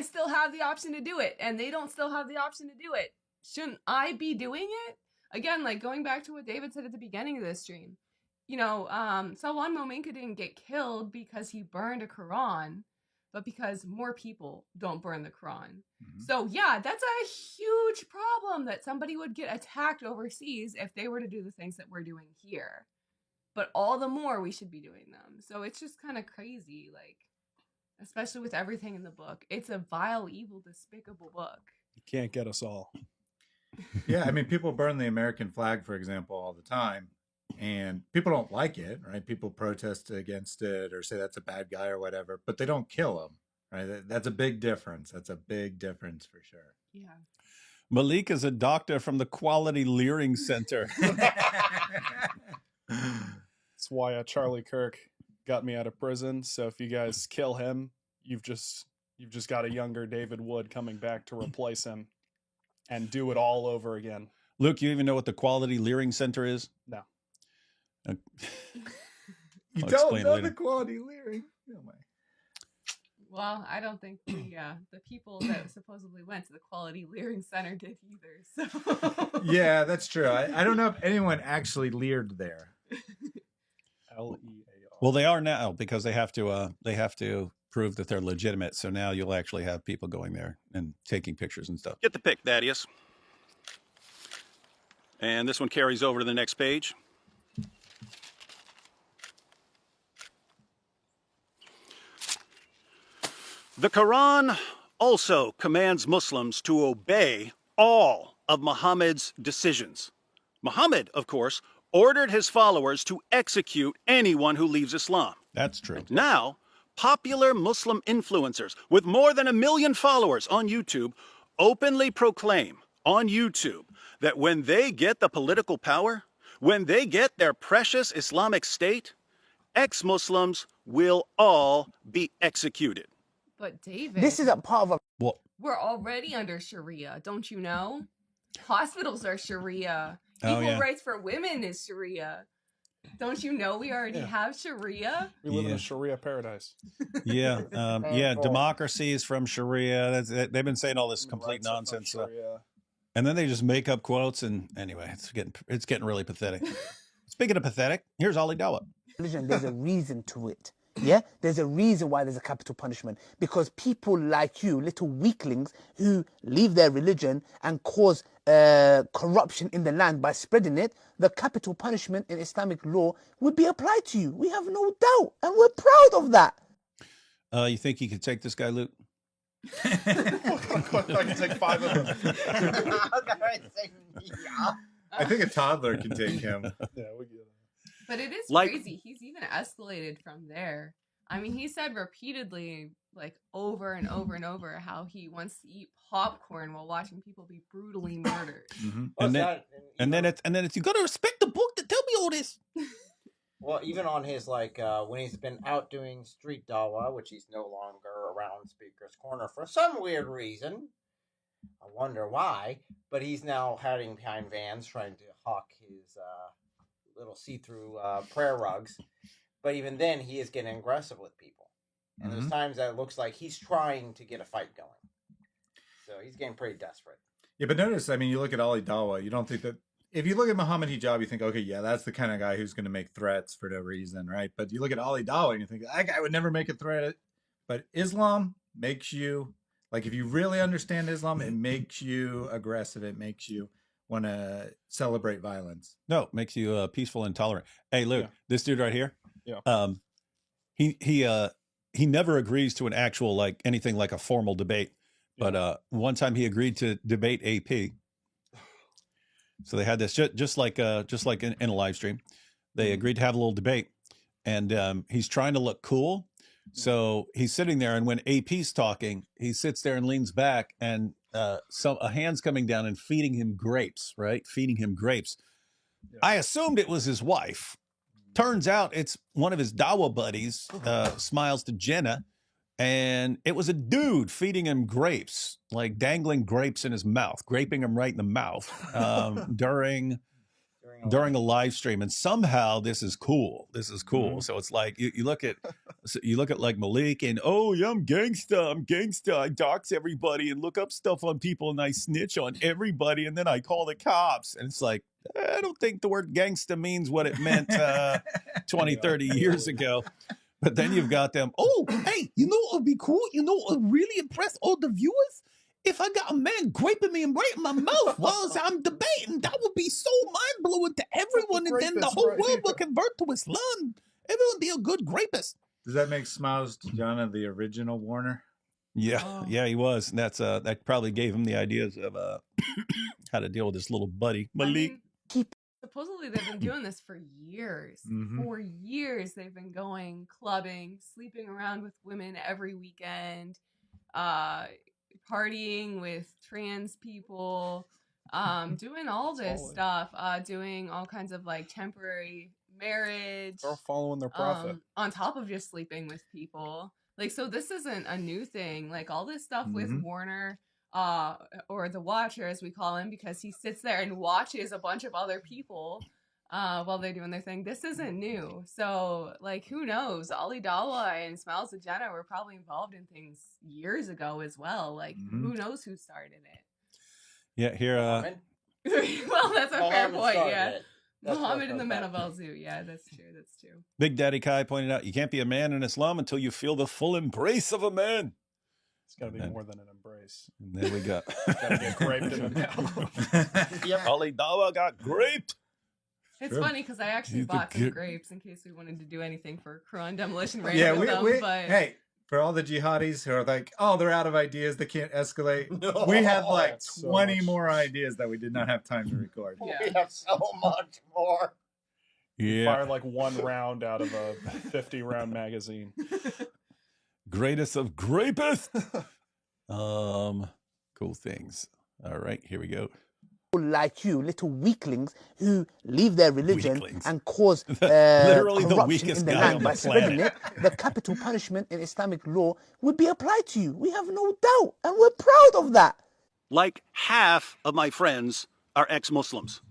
still have the option to do it, and they don't still have the option to do it. Shouldn't I be doing it? Again, like going back to what David said at the beginning of this stream, Salwan Mominka didn't get killed because he burned a Quran, but because more people don't burn the Quran. Mm-hmm. So yeah, that's a huge problem that somebody would get attacked overseas if they were to do the things that we're doing here. But all the more we should be doing them. So it's just kind of crazy, like, especially with everything in the book. It's a vile, evil, despicable book. You can't get us all. Yeah, people burn the American flag, for example, all the time, and people don't like it, right? People protest against it or say that's a bad guy or whatever, but they don't kill him, right? That's a big difference. That's a big difference for sure. Yeah. Malik is a doctor from the Quality Leering Center. That's why Charlie Kirk got me out of prison. So if you guys kill him, you've just got a younger David Wood coming back to replace him and do it all over again. Luke, you even know what the Quality Leering Center is? No. You don't know the Quality Leering? No way. Well, I don't think the people that supposedly went to the Quality Leering Center did either. So yeah, that's true. I don't know if anyone actually leered there. LEAR. Well, they are now, because they have to prove that they're legitimate. So now you'll actually have people going there and taking pictures and stuff. Get the pic, Thaddeus. And this one carries over to the next page. The Quran also commands Muslims to obey all of Muhammad's decisions. Muhammad, of course, ordered his followers to execute anyone who leaves Islam. That's true. Now, popular Muslim influencers with more than 1 million followers on YouTube openly proclaim on YouTube that when they get the political power, when they get their precious Islamic state, ex-Muslims will all be executed. But David, This is a part of a. we're already under Sharia, don't you know? Hospitals are Sharia. Oh, Equal yeah. rights for women is Sharia. Don't you know we already have Sharia? We live in Yeah. a Sharia paradise. Yeah, democracy is from Sharia. They've been saying all this Human complete rights are from nonsense, Sharia. and then they just make up quotes. And anyway, it's getting really pathetic. Speaking of pathetic, here's Ali Dawa. Religion, there's a reason to it. Yeah, there's a reason why there's a capital punishment, because people like you, little weaklings who leave their religion and cause corruption in the land by spreading it, the capital punishment in Islamic law would be applied to you. We have no doubt, and we're proud of that. You think you could take this guy, Luke? I can take 5 of them. I think a toddler can take him. Yeah, we get it. But it is Like- crazy. He's even escalated from there. I mean, he said repeatedly, like over and over and over, how he wants to eat popcorn while watching people be brutally murdered. Mhm. And then it's you got to respect the book to tell me all this. Well, even on his when he's been out doing street dawa, which he's no longer around Speaker's Corner for some weird reason. I wonder why, but he's now hiding behind vans trying to hawk his little see-through prayer rugs. But even then, he is getting aggressive with people, and there's times that it looks like he's trying to get a fight going. So he's getting pretty desperate. Yeah, but notice, I mean, you look at Ali Dawah, you don't think that, if you look at Muhammad Hijab, you think, okay, yeah, that's the kind of guy who's going to make threats for no reason, right? But you look at Ali Dawah and you think, that guy would never make a threat. But Islam makes you, like, if you really understand Islam, it makes you aggressive. It makes you want to celebrate violence. No, it makes you peaceful and tolerant. Hey, Luke, this dude right here. Yeah. He never agrees to an actual anything like a formal debate. But one time he agreed to debate AP. So they had this just like in a live stream. They agreed to have a little debate, and he's trying to look cool. So he's sitting there, and when AP's talking, he sits there and leans back, and a hand's coming down and feeding him grapes, right? Feeding him grapes. Yeah. I assumed it was his wife. Turns out it's one of his Dawa buddies, Smiles to Jenna, and it was a dude feeding him grapes, like dangling grapes in his mouth, graping him right in the mouth during a live stream. And somehow this is cool. This is cool. So it's like you look at like Malik and, oh yeah, I'm gangsta. I dox everybody and look up stuff on people and I snitch on everybody and then I call the cops. And it's like, I don't think the word gangsta means what it meant 20, 30 years ago. But then you've got them, oh, hey, you know what would be cool? You know what would really impress all the viewers? If I got a man graping me and right in my mouth while I'm debating, that would be so mind-blowing to everyone, and then the whole world would convert to Islam. Everyone be a good grapist. Does that make Smiles to Jenna the original Warner? Yeah, yeah, he was. And that's that probably gave him the ideas of how to deal with his little buddy, Malik. I mean, supposedly they've been doing this for years. For years they've been going clubbing, sleeping around with women every weekend, partying with trans people, doing all this stuff, doing all kinds of temporary marriage. They're following their prophet. On top of just sleeping with people. So this isn't a new thing. All this stuff with Warner, or the Watcher as we call him, because he sits there and watches a bunch of other people while they're doing their thing. This isn't new. So who knows? Ali Dawah and Smiles to Jenna were probably involved in things years ago as well. Who knows who started it? Yeah, here. Well, that's a fair point. Yeah. That's Muhammad what and the goes Men back of to. El Zoo. Yeah, that's true. That's true. Big Daddy Kai pointed out, you can't be a man in Islam until you feel the full embrace of a man. It's got to be more than an embrace. And there we go. Got to get graped in the mouth. Yep. Ali Dawah got graped. It's funny because I actually He's the bought some kid. grapes in case we wanted to do anything for Quran Demolition right Yeah, with them, but hey, for all the jihadis who are like, oh, they're out of ideas, they can't escalate. No. We had So 20 much. more ideas that we did not have time to record. Yeah. We have so much more. Yeah. Fire 1 round out of a 50-round magazine. Greatest of grapeth. Cool things. All right, here we go. Like you, little weaklings who leave their religion Weaklings. and cause Literally the corruption weakest in the guy land on by the spreading planet. it, the capital punishment in Islamic law would be applied to you. We have no doubt, and we're proud of that. Like half of my friends are ex-Muslims.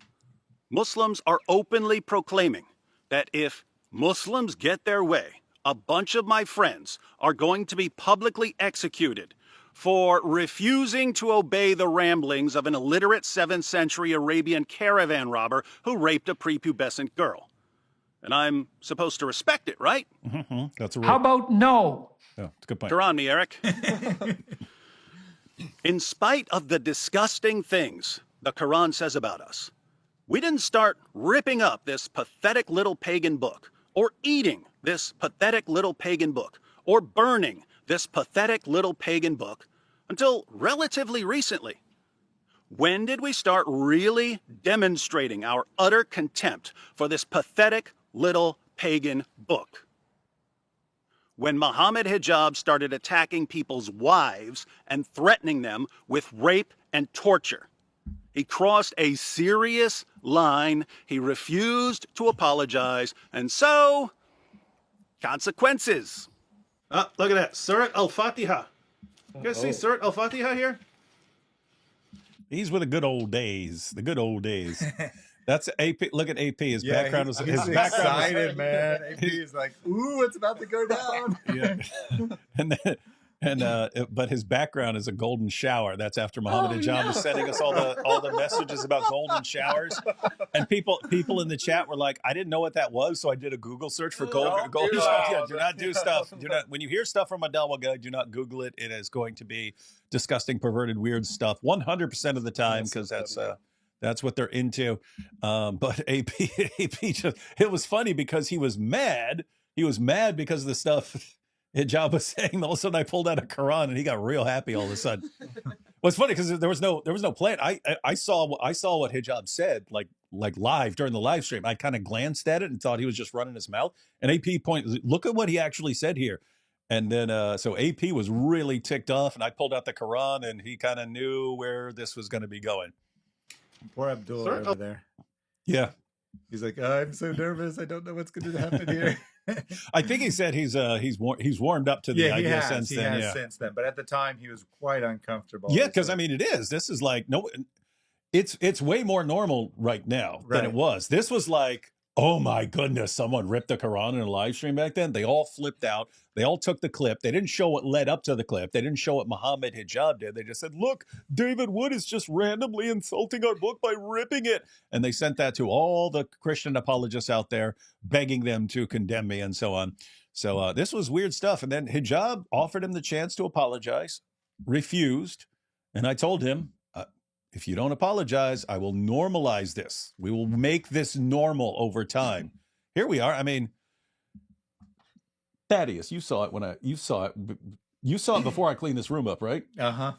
Muslims are openly proclaiming that if Muslims get their way, a bunch of my friends are going to be publicly executed for refusing to obey the ramblings of an illiterate 7th century Arabian caravan robber who raped a prepubescent girl. And I'm supposed to respect it, right? That's a How rule. about no? Oh, it's a good point. You're on me, Eric. In spite of the disgusting things the Quran says about us, we didn't start ripping up this pathetic little pagan book, or eating this pathetic little pagan book, or burning this pathetic little pagan book until relatively recently. When did we start really demonstrating our utter contempt for this pathetic little pagan book? When Muhammad Hijab started attacking people's wives and threatening them with rape and torture. He crossed a serious line. He refused to apologize, and so, consequences. Look at that, Surat al-Fatiha. You guys see Surat al-Fatiha here? He's with the good old days. The good old days. That's AP. Look at AP. His background was he's excited, man. AP is like, ooh, it's about to go down. Yeah. But his background is a golden shower. That's after Muhammad Hijab was sending us all the messages about golden showers. And people in the chat were like, I didn't know what that was, so I did a Google search for golden showers. Yeah, do not do stuff. Do not, when you hear stuff from a Delwa guy, do not Google it. It is going to be disgusting, perverted, weird stuff 100% of the time, because that's what they're into. But AP just, it was funny because he was mad. He was mad because of the stuff Hijab was saying. All of a sudden I pulled out a Quran and he got real happy all of a sudden. Well, it's funny because there was no plan. I saw what Hijab said like live during the live stream. I kind of glanced at it and thought he was just running his mouth. And AP pointed, look at what he actually said here. And then so AP was really ticked off, and I pulled out the Quran, and he kind of knew where this was going to be going. Poor Abdul over there. Yeah. He's like, I'm so nervous. I don't know what's going to happen here. I think he said he's warmed up to the idea since then. Yeah, since then. But at the time, he was quite uncomfortable. Yeah, because I mean, it is. This is like it's way more normal right now than it was. This was like, oh my goodness, someone ripped the Quran in a live stream back then. They all flipped out. They all took the clip. They didn't show what led up to the clip. They didn't show what Muhammad Hijab did. They just said, look, David Wood is just randomly insulting our book by ripping it. And they sent that to all the Christian apologists out there, begging them to condemn me and so on. So this was weird stuff. And then Hijab offered him the chance to apologize, refused. And I told him, if you don't apologize, I will normalize this. We will make this normal over time. Here we are. I mean, Thaddeus, you saw it you saw it before I cleaned this room up, right? Uh-huh.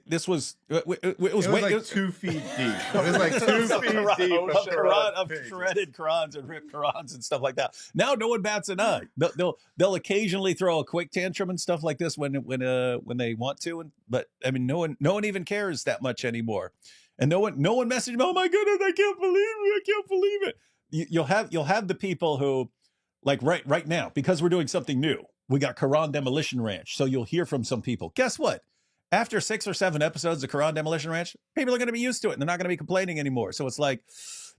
This was it was like 2 feet deep. It was like 2 feet deep of shredded Qurans and ripped Qurans and stuff like that. Now no one bats an eye. They'll occasionally throw a quick tantrum and stuff like this when they want to, but I mean no one even cares that much anymore. And no one messaged me, oh my goodness, I can't believe it. You'll have the people who, like right now, because we're doing something new, we got Quran Demolition Ranch. So you'll hear from some people. Guess what? After 6 or 7 episodes of Quran Demolition Ranch, people are going to be used to it and they're not going to be complaining anymore. So it's like,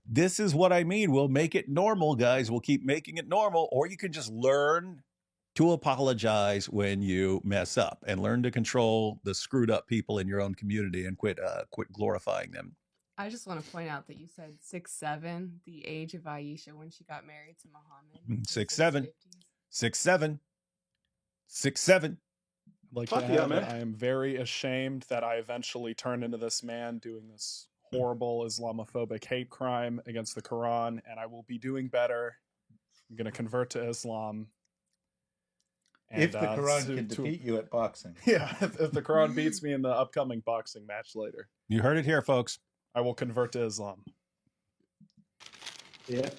this is what I mean. We'll make it normal, guys. We'll keep making it normal. Or you can just learn to apologize when you mess up and learn to control the screwed up people in your own community and quit glorifying them. I just want to point out that you said 6'7", the age of Aisha when she got married to Muhammad. 6'7", 6'7", 6'7". Like to add that I am very ashamed that I eventually turned into this man doing this horrible Islamophobic hate crime against the Quran, and I will be doing better. I'm going to convert to Islam. And, if the Quran can defeat you at boxing. Yeah, if the Quran beats me in the upcoming boxing match later. You heard it here, folks. I will convert to Islam. Yeah.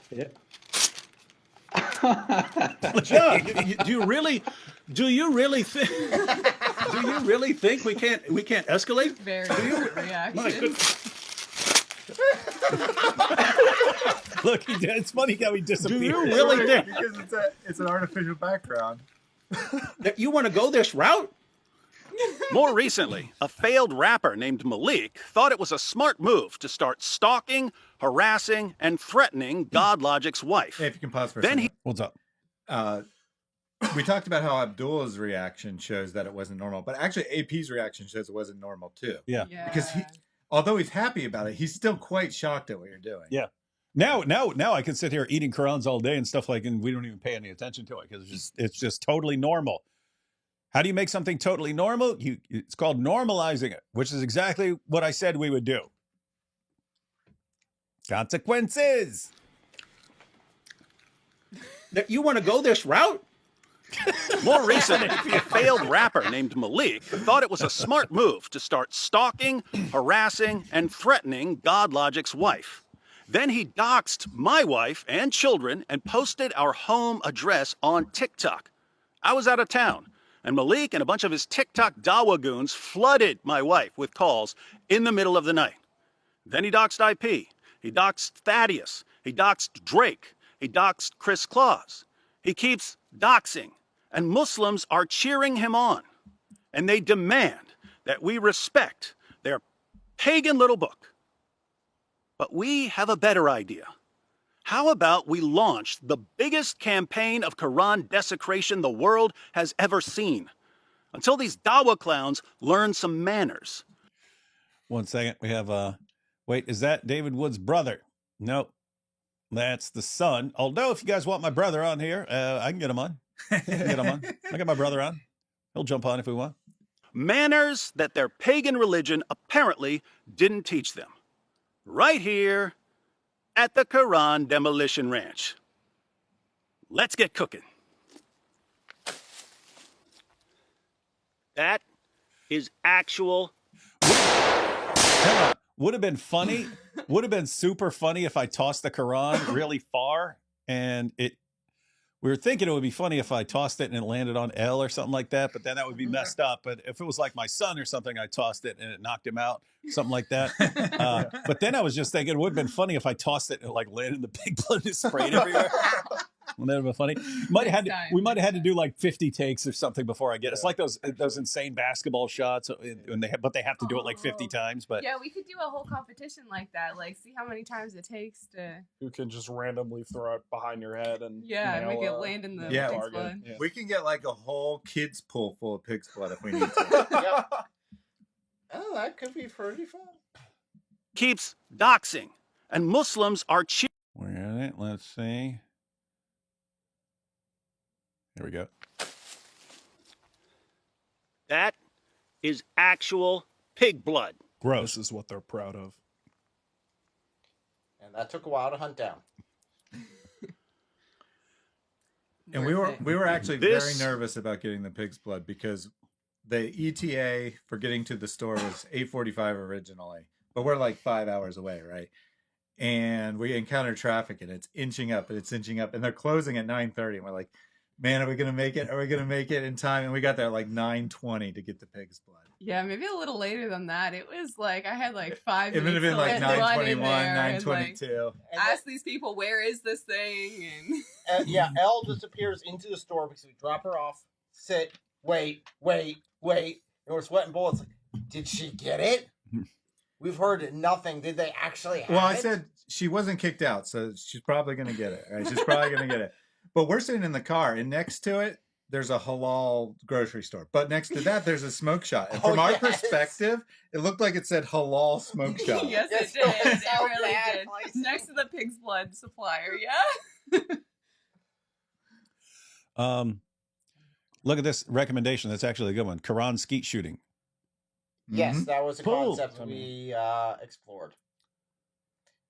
John, do you really think we can't escalate? Very good reaction. My goodness. Look, it's funny how he disappeared. Do you really think? Because it's an artificial background. That you want to go this route? More recently, a failed rapper named Malik thought it was a smart move to start stalking, harassing, and threatening God Logic's wife. Hey, if you can pause for a Then second. What's up? We talked about how Abdul's reaction shows that it wasn't normal, but actually AP's reaction shows it wasn't normal too. Yeah. Because although he's happy about it, he's still quite shocked at what you're doing. Yeah. Now I can sit here eating Qurans all day and stuff and we don't even pay any attention to it because it's just totally normal. How do you make something totally normal? It's called normalizing it, which is exactly what I said we would do. Consequences. That you want to go this route? More recently, a failed rapper named Malik thought it was a smart move to start stalking, harassing, and threatening GodLogic's wife. Then he doxed my wife and children and posted our home address on TikTok. I was out of town, and Malik and a bunch of his TikTok Dawa goons flooded my wife with calls in the middle of the night. Then he doxed IP. He doxed Thaddeus. He doxed Drake. He doxed Chris Claus. He keeps doxing, and Muslims are cheering him on. And they demand that we respect their pagan little book. But we have a better idea. How about we launch the biggest campaign of Quran desecration the world has ever seen? Until these Dawa clowns learn some manners. 1 second. We have, wait, is that David Wood's brother? Nope. That's the son. Although, if you guys want my brother on here, I can get him on. I got my brother on. He'll jump on if we want. Manners that their pagan religion apparently didn't teach them. Right here at the Quran Demolition Ranch. Let's get cooking. That is actual. Would have been funny. Would have been super funny if I tossed the Quran really far, and we were thinking it would be funny if I tossed it and it landed on Elle or something like that, but then that would be messed up. But if it was like my son or something, I tossed it and it knocked him out, something like that. But then I was just thinking it would have been funny if I tossed it and it like landed in the pig blood and sprayed everywhere. Wouldn't that have been funny? We might have had to do like 50 takes or something before I get it. It's like those insane basketball shots, and but they have to do it like 50 times. But yeah, we could do a whole competition like that. Like, see how many times it takes to. You can just randomly throw it behind your head and and make it land in the pig's blood. Yeah. We can get like a whole kids pool full of pig's blood if we need to. Yep. Oh, that could be pretty fun. Keeps doxing, and Muslims are cheering. Where is it? Let's see. Here we go. That is actual pig blood. Gross. This is what they're proud of. And that took a while to hunt down. And we were actually very nervous about getting the pig's blood because the ETA for getting to the store was 8:45 originally, but we're like 5 hours away, right? And we encountered traffic and it's inching up and it's inching up and they're closing at 9:30 and we're like, man, are we going to make it? Are we going to make it in time? And we got there at like 9:20 to get the pig's blood. Yeah, maybe a little later than that. It was like I had like 5 It would have minutes. been like 9:21, and 9:22. ask these people, where is this thing? And yeah, Elle disappears into the store because we drop her off, sit, wait. And we're sweating bullets. Like, did she get it? We've heard nothing. Did they actually have it? Well, I said she wasn't kicked out, so she's probably going to get it. Right? She's probably going to get it. But we're sitting in the car, and next to it, there's a halal grocery store. But next to that, there's a smoke shop. And from our perspective, it looked like it said halal smoke shop. Yes, it did. It really did. Next to the pig's blood supplier, yeah. Look at this recommendation. That's actually a good one. Quran skeet shooting. Yes, that was a Cool. concept we explored.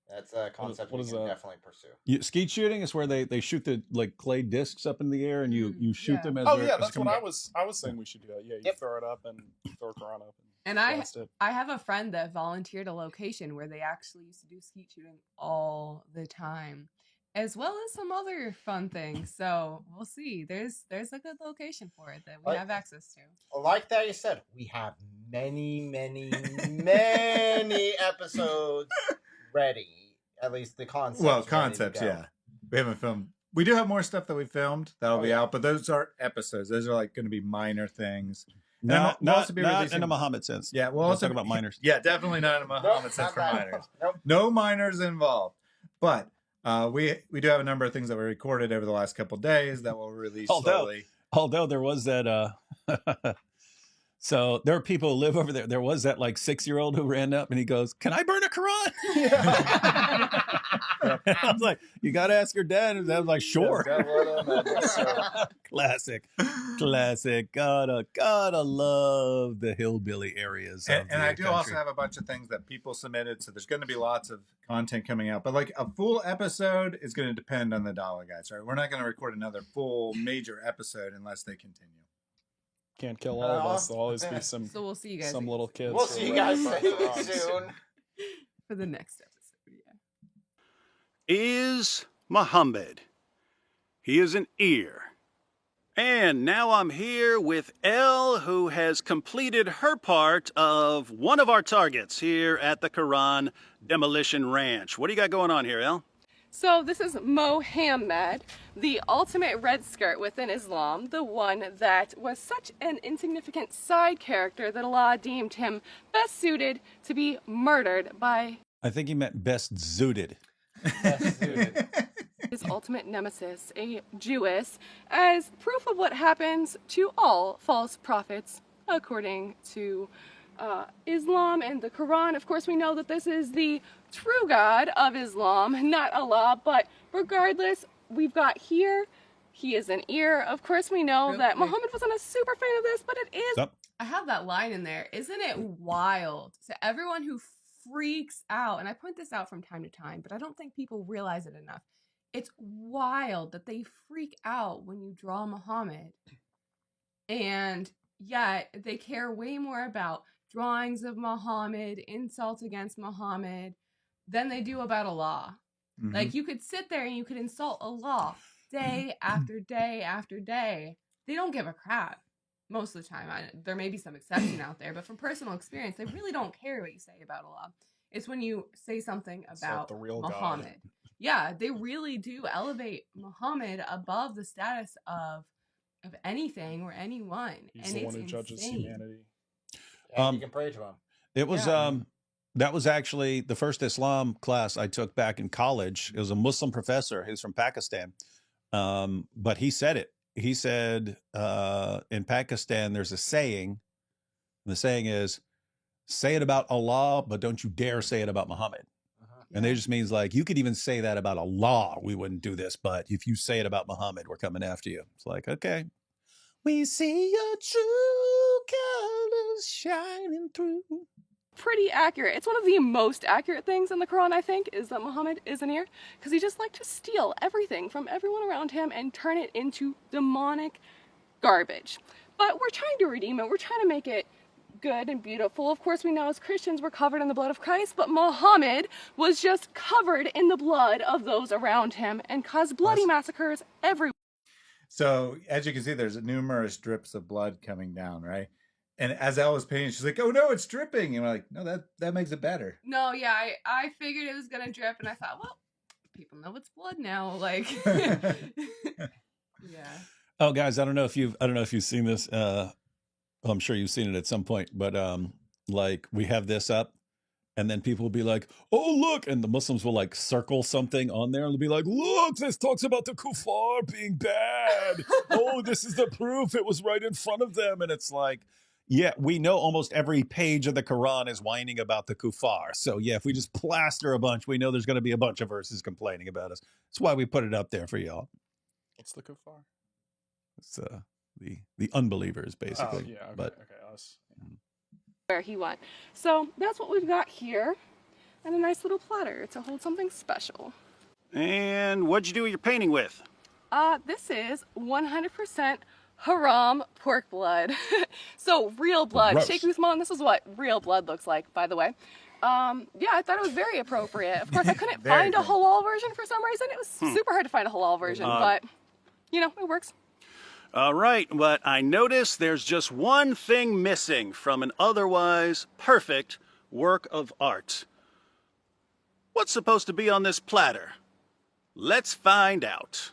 That's a concept we can definitely pursue. Skeet shooting is where they shoot the like clay discs up in the air and you shoot them as that's what I was saying we should do that. Yeah, you throw it up and throw Quran up. And I have a friend that volunteered a location where they actually used to do skeet shooting all the time, as well as some other fun things. So we'll see. There's a good location for it that we have access to. Like that you said, we have many episodes ready. At least the concepts. Well, concepts, yeah. We haven't filmed. We do have more stuff that we filmed that'll be out, but those aren't episodes. Those are like going to be minor things. Not in a Muhammad sense. Yeah, we'll also talk about minors. Yeah, definitely not in a Muhammad sense for minors. Nope. No minors involved. But we do have a number of things that were recorded over the last couple of days that we'll release slowly. Although there was that So there are people who live over there. There was that like 6-year-old who ran up and he goes, "Can I burn a Quran?" I was like, "You got to ask your dad." And I was like, "Sure." Classic. Gotta love the hillbilly areas. And I do also have a bunch of things that people submitted, so there's going to be lots of content coming out. But like a full episode is going to depend on the Dollar Guys, right? We're not going to record another full major episode unless they continue. Can't kill all of us. There'll always be some. So we'll see you guys. Some little kids. We'll see you guys soon. For the next episode, yeah. Is Muhammad. He is an ear. And now I'm here with Elle, who has completed her part of one of our targets here at the Quran Demolition Ranch. What do you got going on here, Elle? So this is Mohammed, the ultimate red skirt within Islam, the one that was such an insignificant side character that Allah deemed him best suited to be murdered by I think he meant best zooted. his ultimate nemesis, a Jewess, as proof of what happens to all false prophets according to Islam and the Quran. Of course, we know that this is the true God of Islam, not Allah, but regardless, we've got here, he is an ear. Of course, we know that Muhammad wasn't a super fan of this, but it is. Stop. I have that line in there. Isn't it wild? To everyone who freaks out, and I point this out from time to time, but I don't think people realize it enough. It's wild that they freak out when you draw Muhammad, and yet they care way more about drawings of Muhammad, insults against Muhammad, than they do about Allah. Mm-hmm. Like, you could sit there and you could insult Allah day after day after day. They don't give a crap most of the time. There may be some exception out there, but from personal experience, they really don't care what you say about Allah. It's when you say something about the real Muhammad. God. Yeah, they really do elevate Muhammad above the status of anything or anyone. He's and the it's one who judges insane. humanity. And you can pray to him. It was that was actually the first Islam class I took back in college. It was a Muslim professor. He was from Pakistan. But he said it. He said in Pakistan there's a saying. And the saying is, say it about Allah, but don't you dare say it about Muhammad. And it just means like, you could even say that about Allah. We wouldn't do this, but if you say it about Muhammad, we're coming after you. It's like, okay. We see your true colors shining through. Pretty accurate. It's one of the most accurate things in the Quran, I think, is that Muhammad is an ear, because he just liked to steal everything from everyone around him and turn it into demonic garbage. But we're trying to redeem it. We're trying to make it good and beautiful. Of course, we know as Christians we're covered in the blood of Christ, but Muhammad was just covered in the blood of those around him and caused bloody massacres everywhere. So as you can see, there's numerous drips of blood coming down, right? And as Elle was painting, she's like, "Oh no, it's dripping!" And we're like, "No, that makes it better." No, yeah, I figured it was gonna drip, and I thought, well, people know it's blood now. Like, yeah. Oh, guys, I don't know if you've seen this. I'm sure you've seen it at some point, but like we have this up, and then people will be like, "Oh, look," and the Muslims will like circle something on there, and they'll be like, "Look, this talks about the kuffar being bad. Oh, this is the proof. It was right in front of them," and it's like. Yeah, we know almost every page of the Quran is whining about the kuffar. So yeah, if we just plaster a bunch, we know there's going to be a bunch of verses complaining about us. That's why we put it up there for y'all. What's the kuffar? It's the unbelievers, basically. Oh, yeah, okay, but okay, us. Where he went. So that's what we've got here, and a nice little platter to hold something special. And what'd you do your painting with? This is 100% haram pork blood. So real blood. Gross. Sheikh Uthman, this is what real blood looks like, by the way. Yeah, I thought it was very appropriate. Of course, I couldn't find a halal version for some reason. It was super hard to find a halal version, but, you know, it works. All right, but I noticed there's just one thing missing from an otherwise perfect work of art. What's supposed to be on this platter? Let's find out.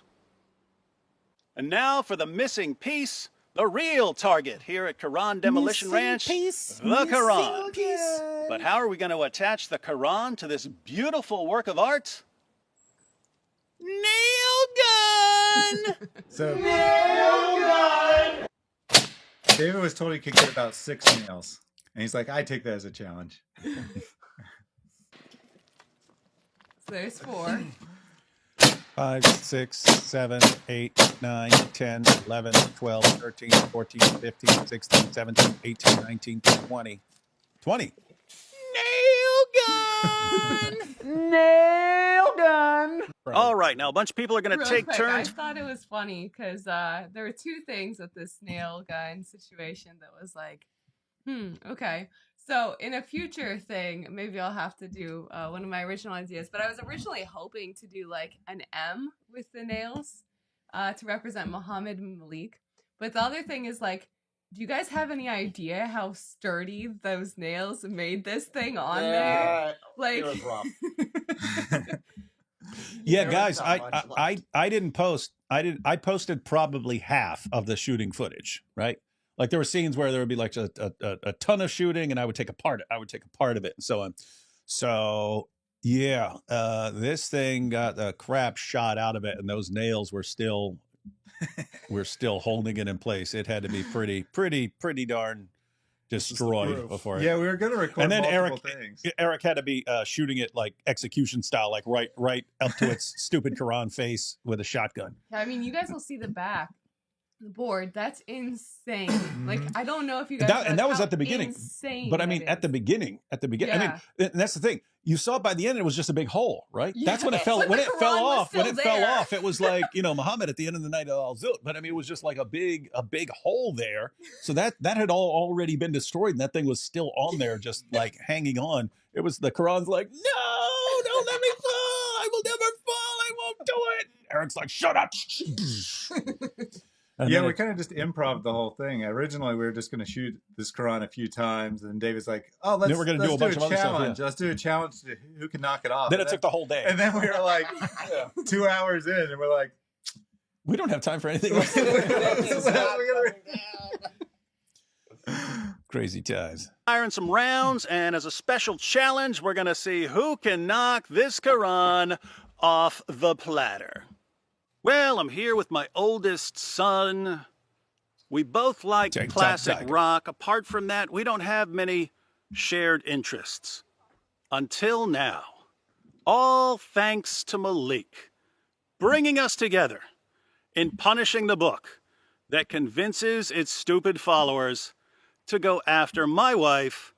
And now for the missing piece, the real target here at Quran Demolition Ranch, the Quran. But how are we going to attach the Quran to this beautiful work of art? Nail gun! So David was told he could get about 6 nails, and he's like, I take that as a challenge. So there's 4. 5, 6, 7, 8, 9, 10, 11, 12, 13, 14, 15, 16, 17, 18, 19, 20. 20. Nail gun. All right, now a bunch of people are going to Real take quick, turns. I thought it was funny because there were 2 things with this nail gun situation that was like, okay. So in a future thing, maybe I'll have to do one of my original ideas. But I was originally hoping to do like an M with the nails to represent Muhammad and Malik. But the other thing is like, do you guys have any idea how sturdy those nails made this thing on there? Like, it was rough. Yeah, There was guys, not much I didn't post. I posted probably half of the shooting footage, right? Like there were scenes where there would be like a ton of shooting, and I would take a part of it, and so on. So yeah, this thing got the crap shot out of it, and those nails were still holding it in place. It had to be pretty darn destroyed before. Yeah, we were going to record And then multiple things. Eric had to be shooting it like execution style, like right up to its stupid Quran face with a shotgun. I mean, you guys will see the back. The board, that's insane. Like, I don't know if you guys That was how at the beginning. insane But I that mean, at the is. beginning. I Yeah. mean, and that's the thing. You saw by the end, it was just a big hole, right? That's when it Yeah, fell. but When the it fell Quran was off, when it still fell there. off, it was like Muhammad at the end of the night of Al Zut. But I mean, it was just like a big hole there. So that had already been destroyed, and that thing was still on there, just like hanging on. It was the Quran's like, no, don't let me fall. I will never fall. I won't do it. Eric's like, shut up. And Yeah, then we kind of just improv the whole thing. Originally, we were just going to shoot this Quran a few times, and David's like, "Oh, let's we're gonna do a bunch of other stuff, challenge. Let's do a challenge to who can knock it off." Then And it took the whole day. and then we were like 2 hours in, and we're like, We don't have time for anything else. Crazy times. Firing some rounds, and as a special challenge, we're going to see who can knock this Quran off the platter. Well, I'm here with my oldest son. We both like Tank Top classic Tiger. rock. Apart from that, we don't have many shared interests. Until now. All thanks to Malik, bringing us together in punishing the book that convinces its stupid followers to go after my wife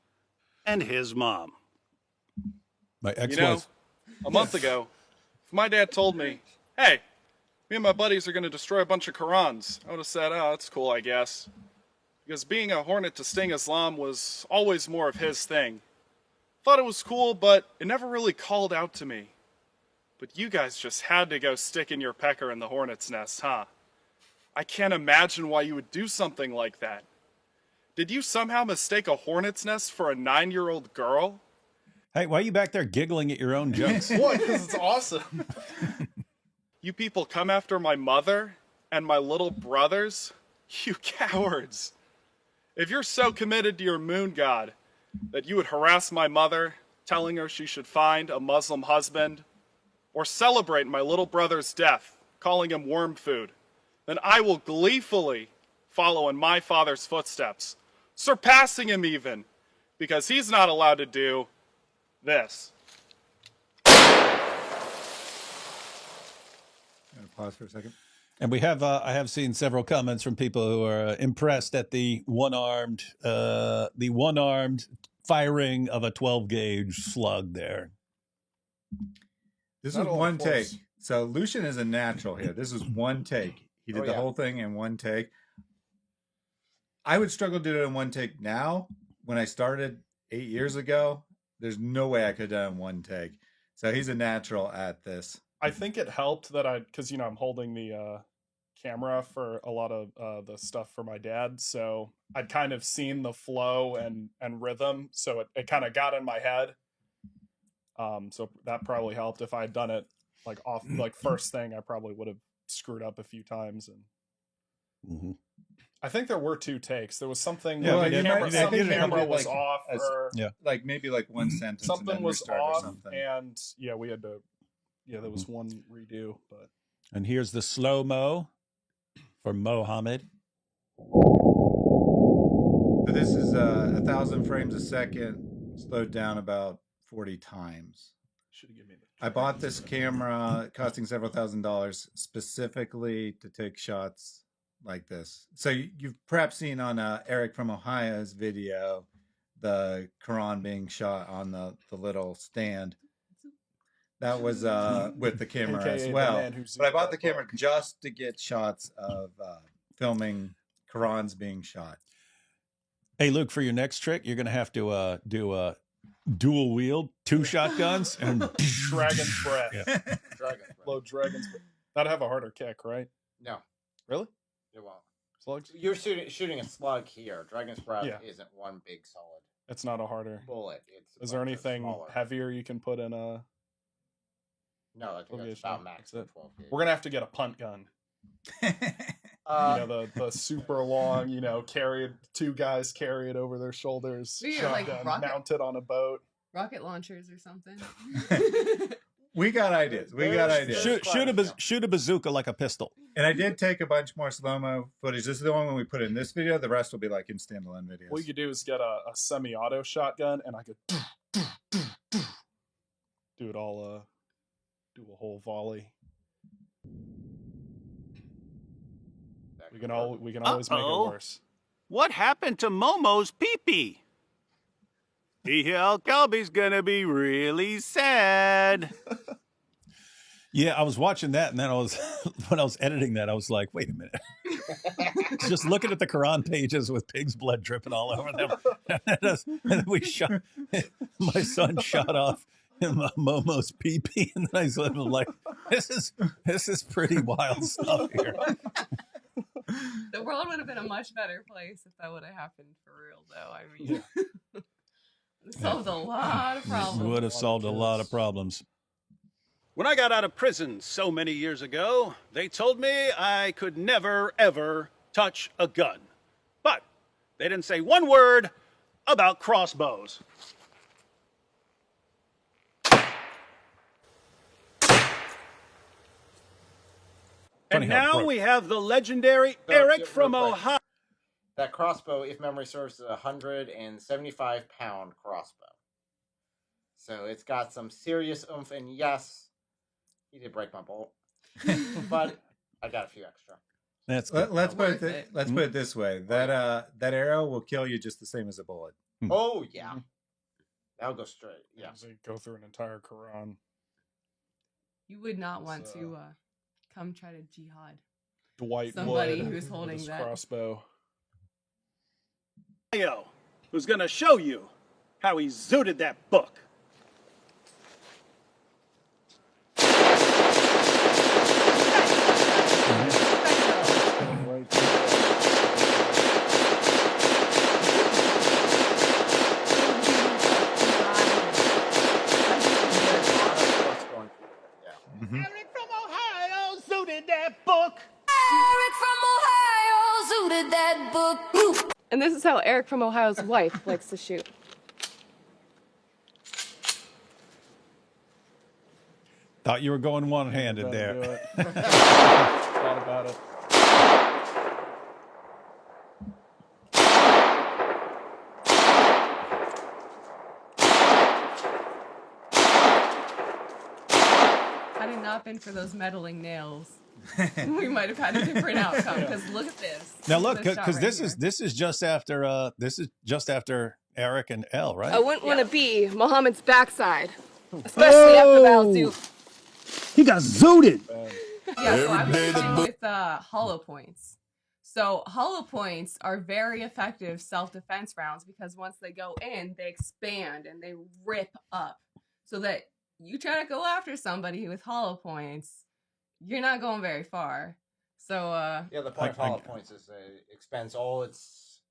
and his mom. My ex You know, was. a month ago, if my dad told me, hey, me and my buddies are going to destroy a bunch of Qurans, I would have said, oh, that's cool, I guess. Because being a hornet to sting Islam was always more of his thing. Thought it was cool, but it never really called out to me. But you guys just had to go sticking your pecker in the hornet's nest, huh? I can't imagine why you would do something like that. Did you somehow mistake a hornet's nest for a 9-year-old girl? Hey, why are you back there giggling at your own jokes? What? Because it's awesome. You people come after my mother and my little brothers? You cowards. If you're so committed to your moon god that you would harass my mother, telling her she should find a Muslim husband, or celebrate my little brother's death, calling him worm food, then I will gleefully follow in my father's footsteps, surpassing him even, because he's not allowed to do this. Pause for a second. And we have, I have seen several comments from people who are impressed at the one-armed firing of a 12-gauge slug there. This Not was all one force. take. So Lucian is a natural here. This was one take. He did Oh, the yeah. whole thing in one take. I would struggle to do it in one take now. When I started 8 years ago, there's no way I could have done it in one take. So he's a natural at this. I think it helped that because I'm holding the camera for a lot of the stuff for my dad, so I'd kind of seen the flow and rhythm, so it kind of got in my head. So that probably helped. If I had done it like first thing, I probably would have screwed up a few times. And Mm-hmm. I think there were 2 takes. There was something Yeah, where you the might- camera, I some think camera maybe, was like, off, as- or Like maybe like one sentence. and something then was restart or off, something. and yeah, we had to. Yeah, there was one redo, but. And here's the slow-mo for Mohammed. But this is 1,000 frames a second, slowed down about 40 times. Should have given me the. I bought this camera costing several $1,000s specifically to take shots like this. So you've perhaps seen on Eric from Ohio's video the Quran being shot on the little stand. That was with the camera AKA as the well. man who But I zoomed bought that the camera book. just to get shots of filming Qurans being shot. Hey, Luke, for your next trick, you're going to have to do a dual wield, 2 shotguns, and Dragon's breath. Yeah. Dragon's breath. Blow dragon's breath. That'd have a harder kick, right? No, Really? it won't. Slugs? You're shooting a slug here. Dragon's breath Yeah. isn't one big solid It's not a harder. bullet. It's Is there a bunch of anything smaller. heavier you can put in a? No, I think Okay, that's sure. about max That's it. for 12 gauge. We're gonna have to get a punt gun. Uh, You know, the super long, carry it, 2 guys carry it over their shoulders, Yeah, like shotgun rocket- mounted on a boat. Rocket launchers or something. We got ideas. We got There's- ideas. shoot a bazooka like a pistol. And I did take a bunch more slow-mo footage. This is the only one we put in this video. The rest will be like in standalone videos. What you could do is get a semi-auto shotgun, and I could do it all. Do a whole volley. that We could can work. always make it Uh-oh. worse. What happened to Momo's pee-pee? D.L. Kelby's gonna be really sad. Yeah, I was watching that, and then when I was editing that, I was like, wait a minute. Just looking at the Quran pages with pig's blood dripping all over them. And we shot, my son shot off Momo's pee-pee, and then I was like, this is pretty wild stuff here. The world would have been a much better place if that would have happened for real, though. I mean, it solved a lot of problems. Would have solved a lot of problems. When I got out of prison so many years ago, they told me I could never, ever touch a gun. But they didn't say one word about crossbows. Funny And how it now broke. we have the legendary So, Eric real from quick. Ohio. That crossbow, if memory serves, is a 175-pound crossbow. So it's got some serious oomph, and yes, he did break my bolt, but I got a few extra. That's Let's put Worth it. let's put it this way: that arrow will kill you just the same as a bullet. Oh yeah, that'll go straight. Yeah, So you go through an entire Quran. You would not want So- to come try to jihad. Dwight Somebody Wood who's with holding his that. crossbow. Who's gonna show you how he zooted that book. Right. yeah. Eric from Ohio zooted that book. Eric from Ohio zooted that book. And this is how Eric from Ohio's wife likes to shoot. Thought you were going one-handed Better do there. it. Thought about it. Had it not been for those meddling nails, we might have had a different outcome. Because look at this. Now look, This shot because right this is just after Eric and Elle, right? I wouldn't want to be Muhammad's backside, especially after the Al-Zoot. He got zooted. Yeah, so I was shooting with hollow points. So hollow points are very effective self-defense rounds because once they go in, they expand and they rip up. So that you try to go after somebody with hollow points, you're not going very far. So Yeah, the point of hollow points is it expends all its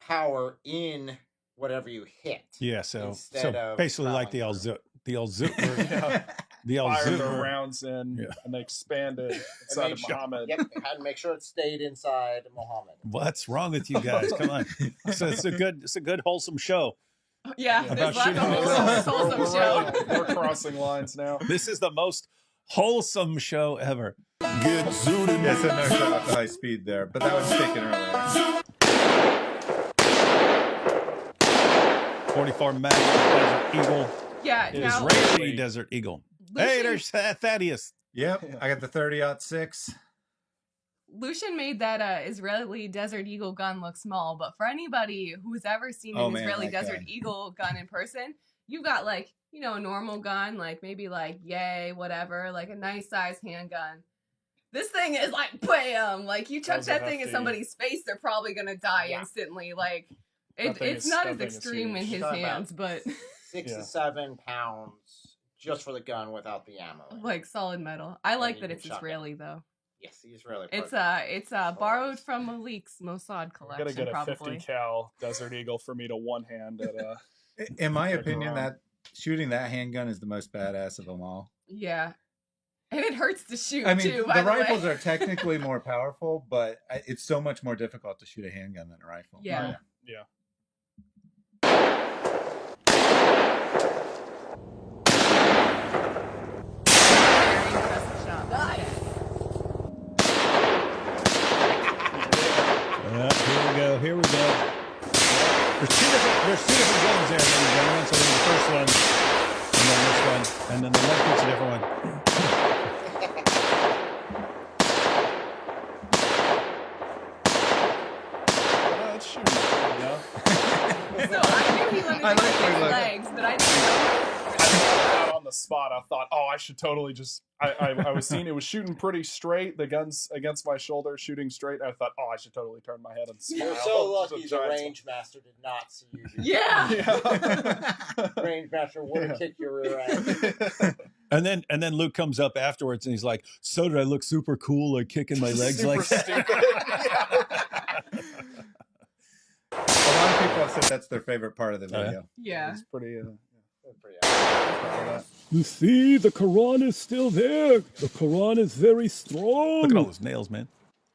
power in whatever you hit. Yeah, so Instead of basically like the traveling El-Zoot. The El-Zoot. Yeah. The Fired El-Zoot. their rounds in, Yeah. and they expanded And inside made of sure- Muhammad. Yep, they had to make sure it stayed inside Muhammad. What's wrong with you guys? Come on. So it's a good wholesome show. yeah, About there's lots shooting of the wholesome We're show. really- we're crossing lines now. This is the most wholesome show ever. Yes, I know shot off the high speed there, but that was taken earlier. 44 Mag Desert Eagle. Yeah, now Israeli Desert Eagle. Hey, there's Thaddeus. Yep, I got the 30-06. Lucian made that Israeli Desert Eagle gun look small, but for anybody who's ever seen Oh, an man, Israeli that Desert gun. Eagle gun in person, you've got like, you know, a normal gun, like maybe like yay, whatever, like a nice size handgun. This thing is like bam! Like you chuck Those are that thing in hefty. somebody's face, they're probably gonna die Yeah. instantly. Like That thing it's is- not that as thing is extreme in huge. his Talking about- hands, but 6 Yeah. to 7 pounds just for the gun without the ammo. in it. like solid metal. I like you that can it's chuck it. Israeli though. Yes, the Israeli. It's part. borrowed from Malik's Mossad I gotta collection, get a probably. 50 cal Desert Eagle for me to one hand at In my Check opinion, around. that shooting that handgun is the most badass of them all. Yeah. And it hurts to shoot, I mean, too, by the the rifles way. are technically more powerful, but it's so much more difficult to shoot a handgun than a rifle. Yeah. yeah. Very impressive shot. Nice. Here we go. There's two different guns there, ladies and gentlemen. So there's the first one, and then this one, and then the left one's a different one. Well, it's shooting. Yeah. So I knew he wanted to I like get where his you look. legs, but I didn't know. Out on the spot, I thought, oh, I should totally just. I was seeing it was shooting pretty straight. The gun's against my shoulder, shooting straight. I thought, oh, I should totally turn my head and smile. You're so Just a lucky the giant range master did not see you. Yeah. Yeah. Range master would have Yeah. kicked your rear end. And then Luke comes up afterwards and he's like, "So did I look super cool, like kicking my legs Super like stupid. A lot of people have said that's their favorte part of the Oh, yeah? video. Yeah. It's pretty. You see, the Quran is still there. The Quran is very strong. Look at all those nails, man."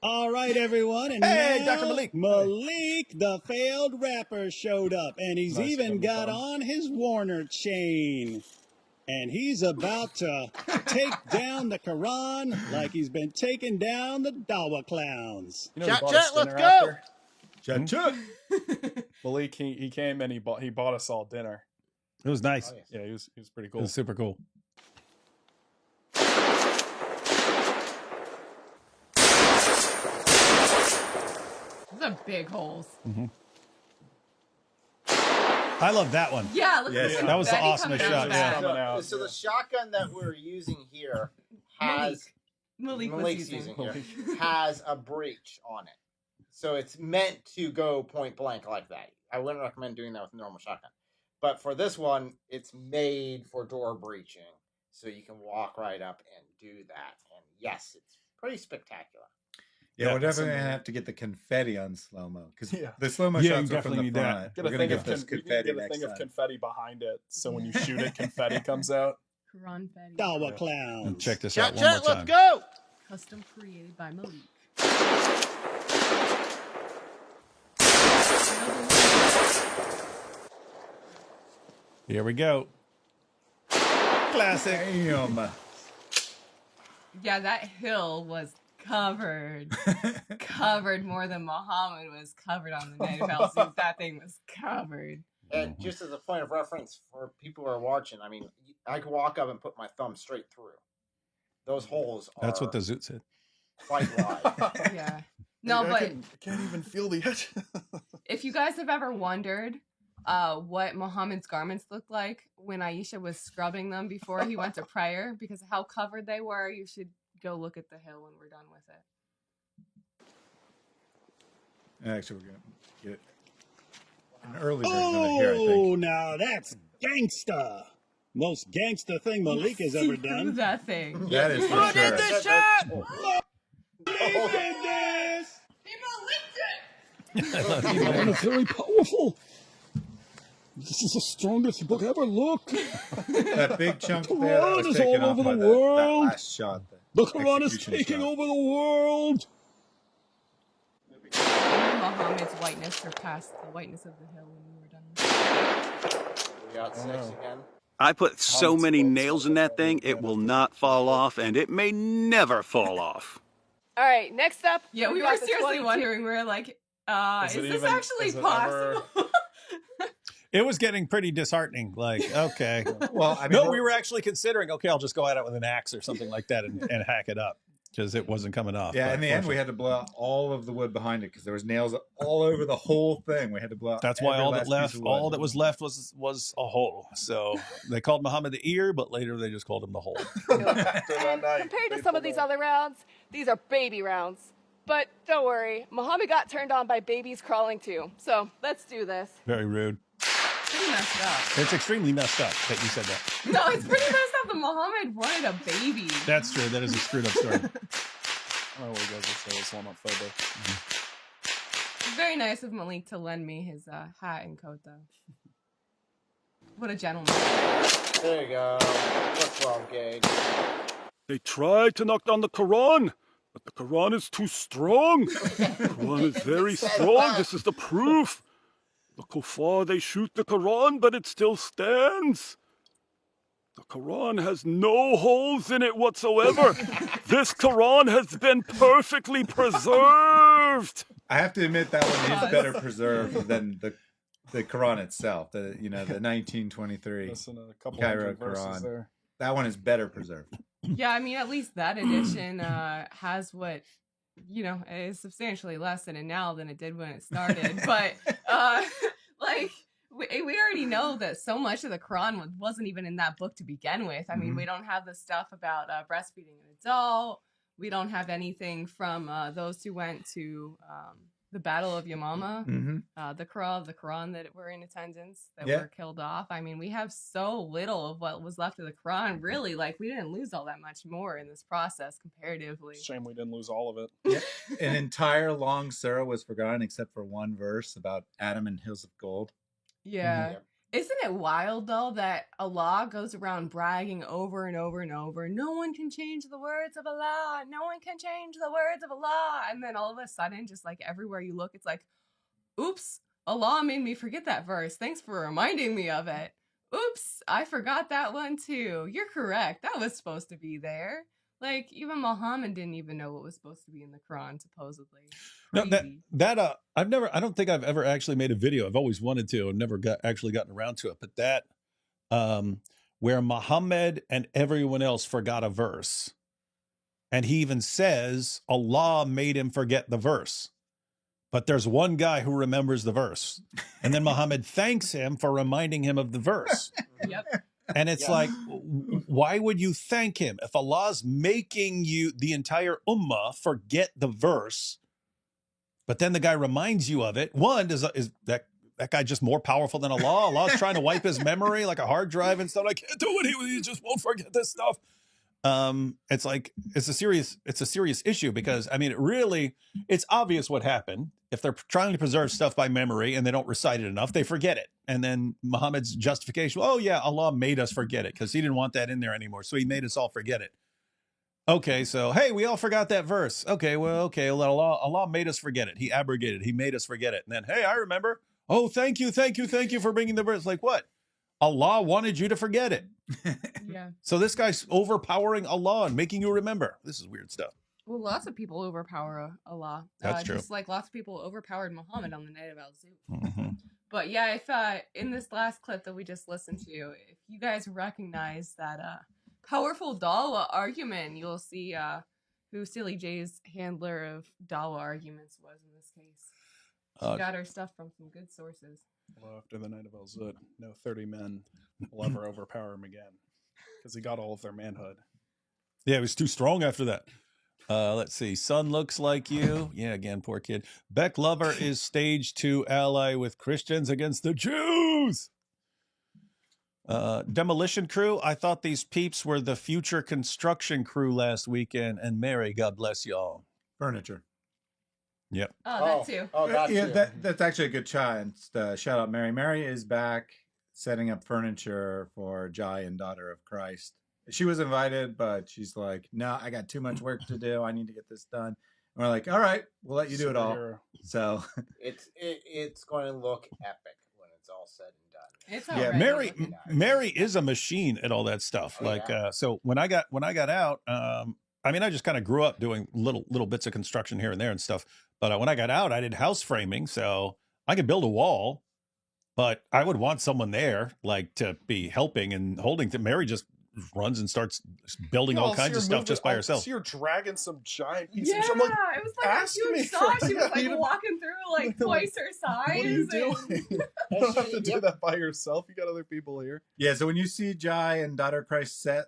All right, everyone. And Hey, now Dr. Malik. Malik, the failed rapper, showed up, and he's Nice even coming got from. on his Warner chain. And he's about to take down the Quran like he's been taking down the Dawa clowns. You know, Chat, he bought chat, us let's dinner go. after? Chut, chut. Malik, he came and he bought us all dinner. It was nice. Oh, yes. Yeah, he was pretty It cool. was super cool. Those are big holes. I love that one. Yeah, look Yes. at That was the Betty awesomest coming shot, out of that. Coming out, So yeah. the shotgun that we're using here has Malik was Malik's using. using here has a breech on it, so it's meant to go point blank like that. I wouldn't recommend doing that with a normal shotgun, but for this one, it's made for door breaching, so you can walk right up and do that. And yes, it's pretty spectacular. Yeah, Yeah, we're definitely some- gonna have to get the confetti on slow mo because Yeah. the slow mo Yeah, you shots are from definitely the need that. front. Get We're a gonna thing get of this we need to confetti get a next thing of time. confetti behind it, so when you shoot it, confetti comes out. Quran Betty. Dawa And clowns. check this Chat, out one more chat, time. let's go. Custom created by Malik. Here we go. Classic. Damn. Yeah, that hill was covered more than Muhammad was covered on the night of Hell's. That thing was covered. And just as a point of reference for people who are watching, I mean, I could walk up and put my thumb straight through. Those holes are That's what the Zoot said. quite wide. Yeah. No, I but can't even feel the edge. if you guys have ever wondered what Muhammad's garments looked like when Aisha was scrubbing them before he went to prayer because of how covered they were, you should go look at the hill when we're done with it. Actually, we're gonna get an early version of it here, I think. Now that's gangsta. Most gangsta thing Malik has ever See through done. that thing. That is for Who did sure. this shit? Quran is very powerful. This is the strongest book ever. Look, That big chunk The there that Quran was is taken all off over by the that world. last shot. the Quran is execution taking shot. over the world. Muhammad's whiteness surpassed the whiteness of the hill when we were done with it. We got 6 again. I put so Hans many spoke nails so in that well, thing, it will not fall off, and it may never fall off. All right, next up. Yeah, we got were the seriously 22. wondering. We were like, is Is it this even- actually is it possible? It was getting pretty disheartening. Like, okay. Well, I mean, No, we were actually considering, okay, I'll just go at it with an axe or something like that and hack it up because it wasn't coming off. yeah. But In the end, we had to blow out all of the wood behind it because there was nails all over the whole thing. We had to blow out. that's why every all last that piece left, of wood. all that was left was a hole. So they called Muhammad the ear, but later they just called him the hole. After that night, Compared to they some of pulled these out. other rounds, these are baby rounds. But don't worry, Muhammad got turned on by babies crawling too. So let's do this. Very rude. Pretty messed up. It's extremely messed up that you said that. No, it's pretty messed up that Muhammad wanted a baby. That's true. That is a screwed up story. I don't know what you guys are so Islamophobic. It's very nice of Malik to lend me his hat and coat, though. What a gentleman. There you go. What's wrong, Gage? They tried to knock down the Quran, but the Quran is too strong. The Quran is very strong. This is the proof. The kuffar, they shoot the Quran, but it still stands. The Quran has no holes in it whatsoever. This Quran has been perfectly preserved. I have to admit that one is better preserved than the Quran itself. The 1923 Listen, a couple Cairo hundred verses Quran. there. That one is better preserved. Yeah, I mean, at least that edition has what, is substantially less in it now than it did when it started. But, we already know that so much of the Quran wasn't even in that book to begin with. I mean, we don't have the stuff about breastfeeding an adult. We don't have anything from those who went to the Battle of Yamama, the Quran that were in attendance that were killed off. I mean, we have so little of what was left of the Quran. Really, we didn't lose all that much more in this process comparatively. Shame we didn't lose all of it. Yeah. An entire long surah was forgotten except for one verse about Adam and hills of gold. Yeah. Isn't it wild, though, that Allah goes around bragging over and over and over, no one can change the words of Allah, no one can change the words of Allah, and then all of a sudden, just everywhere you look, it's like, oops, Allah made me forget that verse. Thanks for reminding me of it. Oops, I forgot that one too. You're correct. That was supposed to be there. Even Muhammad didn't even know what was supposed to be in the Quran, supposedly. No, Crazy. I don't think I've ever actually made a video. I've always wanted to. I've never gotten around to it. But that, where Muhammad and everyone else forgot a verse, and he even says Allah made him forget the verse, but there's one guy who remembers the verse, and then Muhammad thanks him for reminding him of the verse. Yep. And it's why would you thank him if Allah's making you the entire ummah forget the verse? But then the guy reminds you of it. One, is that guy just more powerful than Allah? Allah's trying to wipe his memory like a hard drive and stuff. I can't do it. He just won't forget this stuff. It's a serious issue because it's obvious what happened. If they're trying to preserve stuff by memory and they don't recite it enough, they forget it. And then Muhammad's justification, oh yeah, Allah made us forget it because he didn't want that in there anymore. So he made us all forget it. Okay, so, hey, we all forgot that verse. Okay, well, Allah made us forget it. He abrogated it. He made us forget it. And then, hey, I remember. Oh, thank you for bringing the verse. Like what? Allah wanted you to forget it. Yeah. So this guy's overpowering Allah and making you remember. This is weird stuff. Well, lots of people overpower Allah. That's true. Just like lots of people overpowered Muhammad on the night of Al-Zut. Mm-hmm. But yeah, if in this last clip that we just listened to, if you guys recognize that powerful Dawa argument, you'll see who Silly J's handler of Dawa arguments was in this case. She got her stuff from some good sources. Well, after the night of El-Zut, no 30 men will ever overpower him again because he got all of their manhood. Yeah, he was too strong after that. Let's see. Son looks like you. Yeah, again, poor kid. Beck Lover is stage 2 ally with Christians against the Jews. Demolition crew. I thought these peeps were the future construction crew last weekend. And Mary, God bless y'all. Furniture. Yep. Oh, that too. Oh, that Yeah, too. that's actually a good chance. Shout out Mary. Mary is back setting up furniture for Jai and Daughter of Christ. She was invited, but she's like, no, I got too much work to do. I need to get this done. And we're like, all right, we'll let you do it all. So it's going to look epic when it's all said and done. It's Yeah, already Mary is a machine at all that stuff. Oh, So when I got out, I just kind of grew up doing little bits of construction here and there and stuff. But when I got out, I did house framing, so I could build a wall. but I would want someone there, like to be helping and holding. Mary just runs and starts building all kinds of stuff just by herself. So you're dragging some giant piece of Yeah, I'm like, it was like a ask me huge for- saw. She was Yeah, like you don't- walking through like twice her size. What are you and- doing? You don't have to do that by yourself. You got other people here. Yeah, so when you see Jai and Daughter Christ set,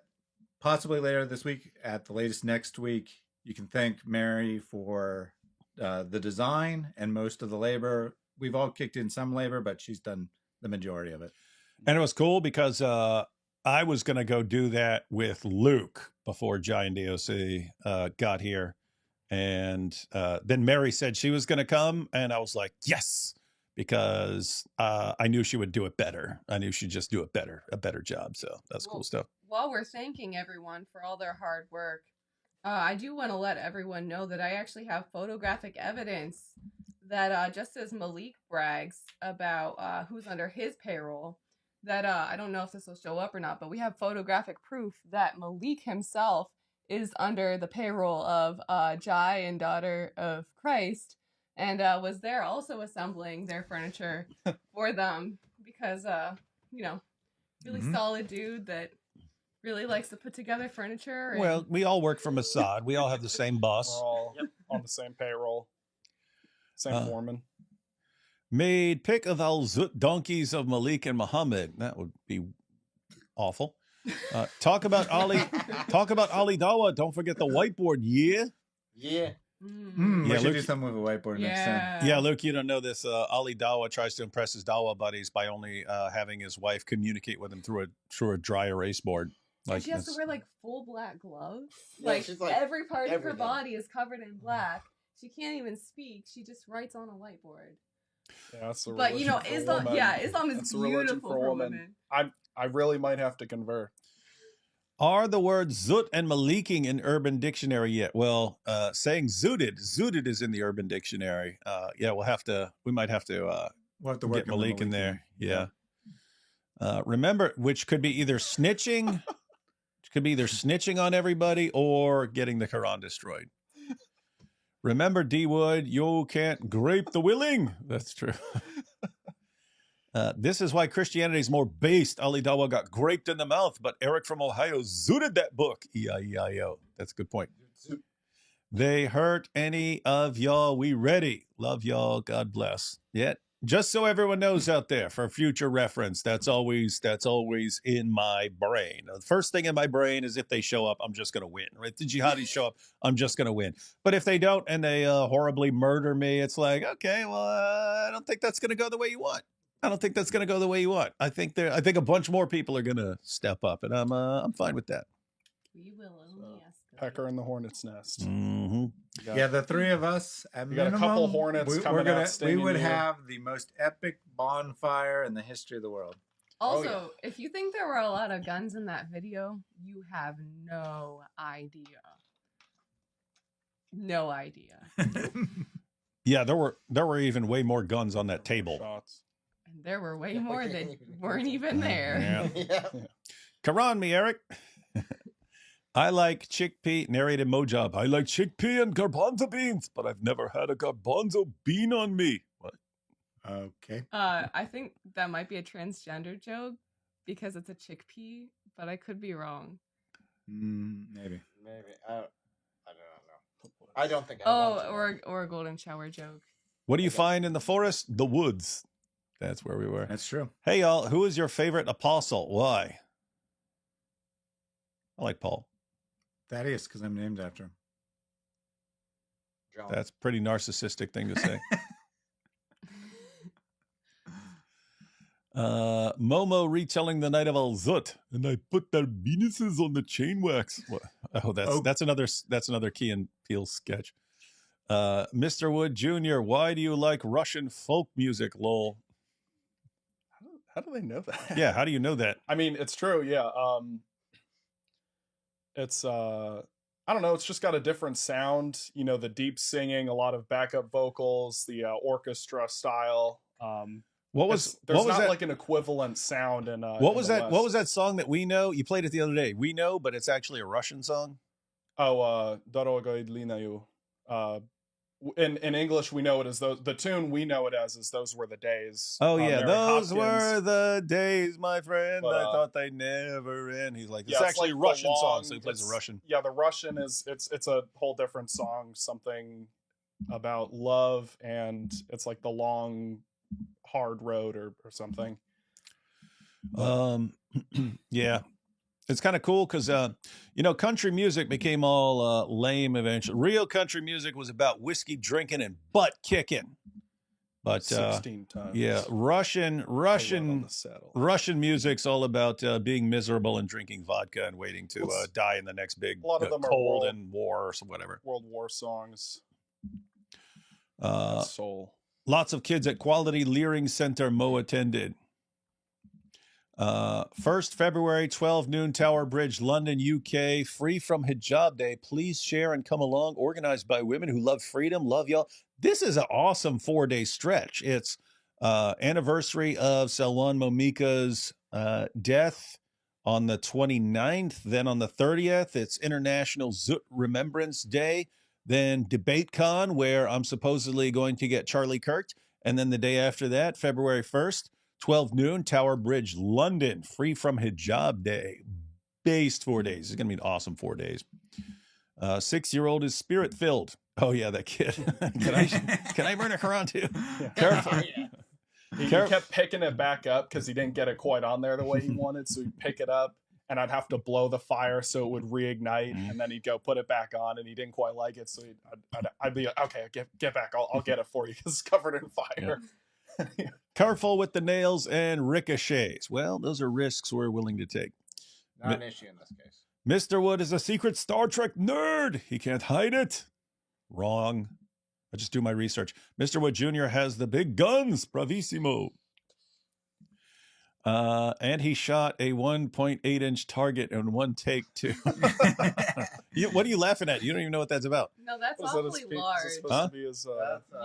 possibly later this week, at the latest next week, you can thank Mary for the design and most of the labor. We've all kicked in some labor, but she's done the majority of it. And it was cool because I was going to go do that with Luke before Jai and DOC got here. And then Mary said she was going to come. And I was like, yes, because I knew she would do it better. I knew she'd just do it better, a better job. So that's cool stuff. While we're thanking everyone for all their hard work, I do want to let everyone know that I actually have photographic evidence that just as Malik brags about who's under his payroll, that I don't know if this will show up or not, but we have photographic proof that Malik himself is under the payroll of Jai and Daughter of Christ, and was there also assembling their furniture for them because, really solid dude that really likes to put together furniture. And... Well, we all work for Mossad. We all have the same We're boss. all on the same payroll, same foreman. Made pick of al zut donkeys of Malik and Muhammad. That would be awful. Talk about Ali Dawa. Don't forget the whiteboard. Yeah. Yeah. We Yeah, should do Luke- something with a whiteboard next time. Yeah, Luke, you don't know this. Ali Dawa tries to impress his Dawa buddies by only having his wife communicate with him through a dry erase board. And she has to wear like full black gloves. Yeah, Like, she's, like, every part of her everything. body is covered in black. She can't even speak. She just writes on a whiteboard. Yeah, that's a But you know, religion for Islam. women. Yeah, Islam is That's a religion beautiful for for women. women. I really might have to convert. Are the words zut and maliking in Urban Dictionary yet? Well, saying zooted is in the Urban Dictionary. Yeah, we might have to We'll have to work get on the Malik in Malik there. thing. Yeah. Remember, which could be either snitching, on everybody or getting the Quran destroyed. Remember, D Wood, you can't grape the willing. That's true. This is why Christianity is more based. Ali Dawa got graped in the mouth, but Eric from Ohio zooted that book. E-I-E-I-O. That's a good point. They hurt any of y'all. We ready. Love y'all. God bless. Yeah. Just so everyone knows out there for future reference, that's always in my brain. The first thing in my brain is if they show up, I'm just going to win. Right? If the jihadis show up, I'm just going to win. But if they don't and they horribly murder me, it's like, okay, well, I don't think that's going to go the way you want. I think a bunch more people are going to step up, and I'm fine with that. We will only ask. Pecker in the hornet's nest. Mm-hmm. Yeah, the three of us at You got a minimum, couple hornets coming out we stinging would you. have the most epic bonfire in the history of the world. Also, if you think there were a lot of guns in that video, you have no idea. No idea. Yeah, there were even way more guns on that table. Shots. And there were way more that weren't even there. Yeah. Yeah. Quran me, Eric. I like chickpea, narrated Mojab. I like chickpea and garbanzo beans, but I've never had a garbanzo bean on me. What? Okay. I think that might be a transgender joke because it's a chickpea, but I could be wrong. Maybe. Maybe. I don't know. I don't think I want to. Or a golden shower joke. What do you find in the forest? The woods. That's where we were. That's true. Hey, y'all, who is your favorite apostle? Why? I like Paul. Thaddeus, because I'm named after him. John. That's a pretty narcissistic thing to say. Momo retelling the night of Al Zut, and I put their penises on the chain wax. What? Oh, that's another Key and Peele sketch. Mr. Wood Jr., why do you like Russian folk music, lol? How do they know that? Yeah, how do you know that? I mean, it's true. Yeah. It's I don't know. It's just got a different sound. You know, the deep singing, a lot of backup vocals, the orchestra style. There's not that? like an equivalent sound in What was in the that? West. What was that song that we know? You played it the other day. We know, but it's actually a Russian song. Oh, Dorogo Idlinayu. in English we know it as those. The tune we know it as is "Those Were the Days." Oh yeah, Mary those Hopkins. were the days, my friend. But, I thought they'd never end. He's like, it's yeah, actually like a Russian the song, long- so he plays a it's- Russian. Yeah, the Russian is it's a whole different song, something about love, and it's like the long, hard road or something. Yeah, it's kind of cool because country music became all lame eventually. Real country music was about whiskey drinking and butt kicking. But 16 times. yeah, Russian music's all about being miserable and drinking vodka and waiting to die in the next big A lot of them are cold and war or whatever. World War songs. Soul. Lots of kids at Quality Leering Center Mo attended. 1st February, 12 noon, Tower Bridge, London, UK. Free from Hijab Day. Please share and come along. Organized by women who love freedom. Love y'all. This is an awesome 4-day stretch. It's anniversary of Salwan Momika's death on the 29th. Then on the 30th, it's International Zut Remembrance Day. Then Debate Con, where I'm supposedly going to get Charlie Kirk. And then the day after that, February 1st, 12 noon, Tower Bridge, London. Free from Hijab Day. Based 4 days. It's going to be an awesome 4 days. 6-year-old is spirit-filled. Oh, yeah, that kid. Can I burn a Quran too? Yeah. Careful. He kept picking it back up because he didn't get it quite on there the way he wanted. So he'd pick it up, and I'd have to blow the fire so it would reignite, and then he'd go put it back on, and he didn't quite like it. So I'd be like, okay, get back. I'll get it for you because it's covered in fire. Yeah. Careful with the nails and ricochets. Well, those are risks we're willing to take. Not an issue in this case. Mr. Wood is a secret Star Trek nerd. He can't hide it. Wrong. I just do my research. Mr. Wood Jr. has the big guns. Bravissimo. And he shot a 1.8-inch target in one take, too. What are you laughing at? You don't even know what that's about. No, that's Was that awfully supposed large. to be his,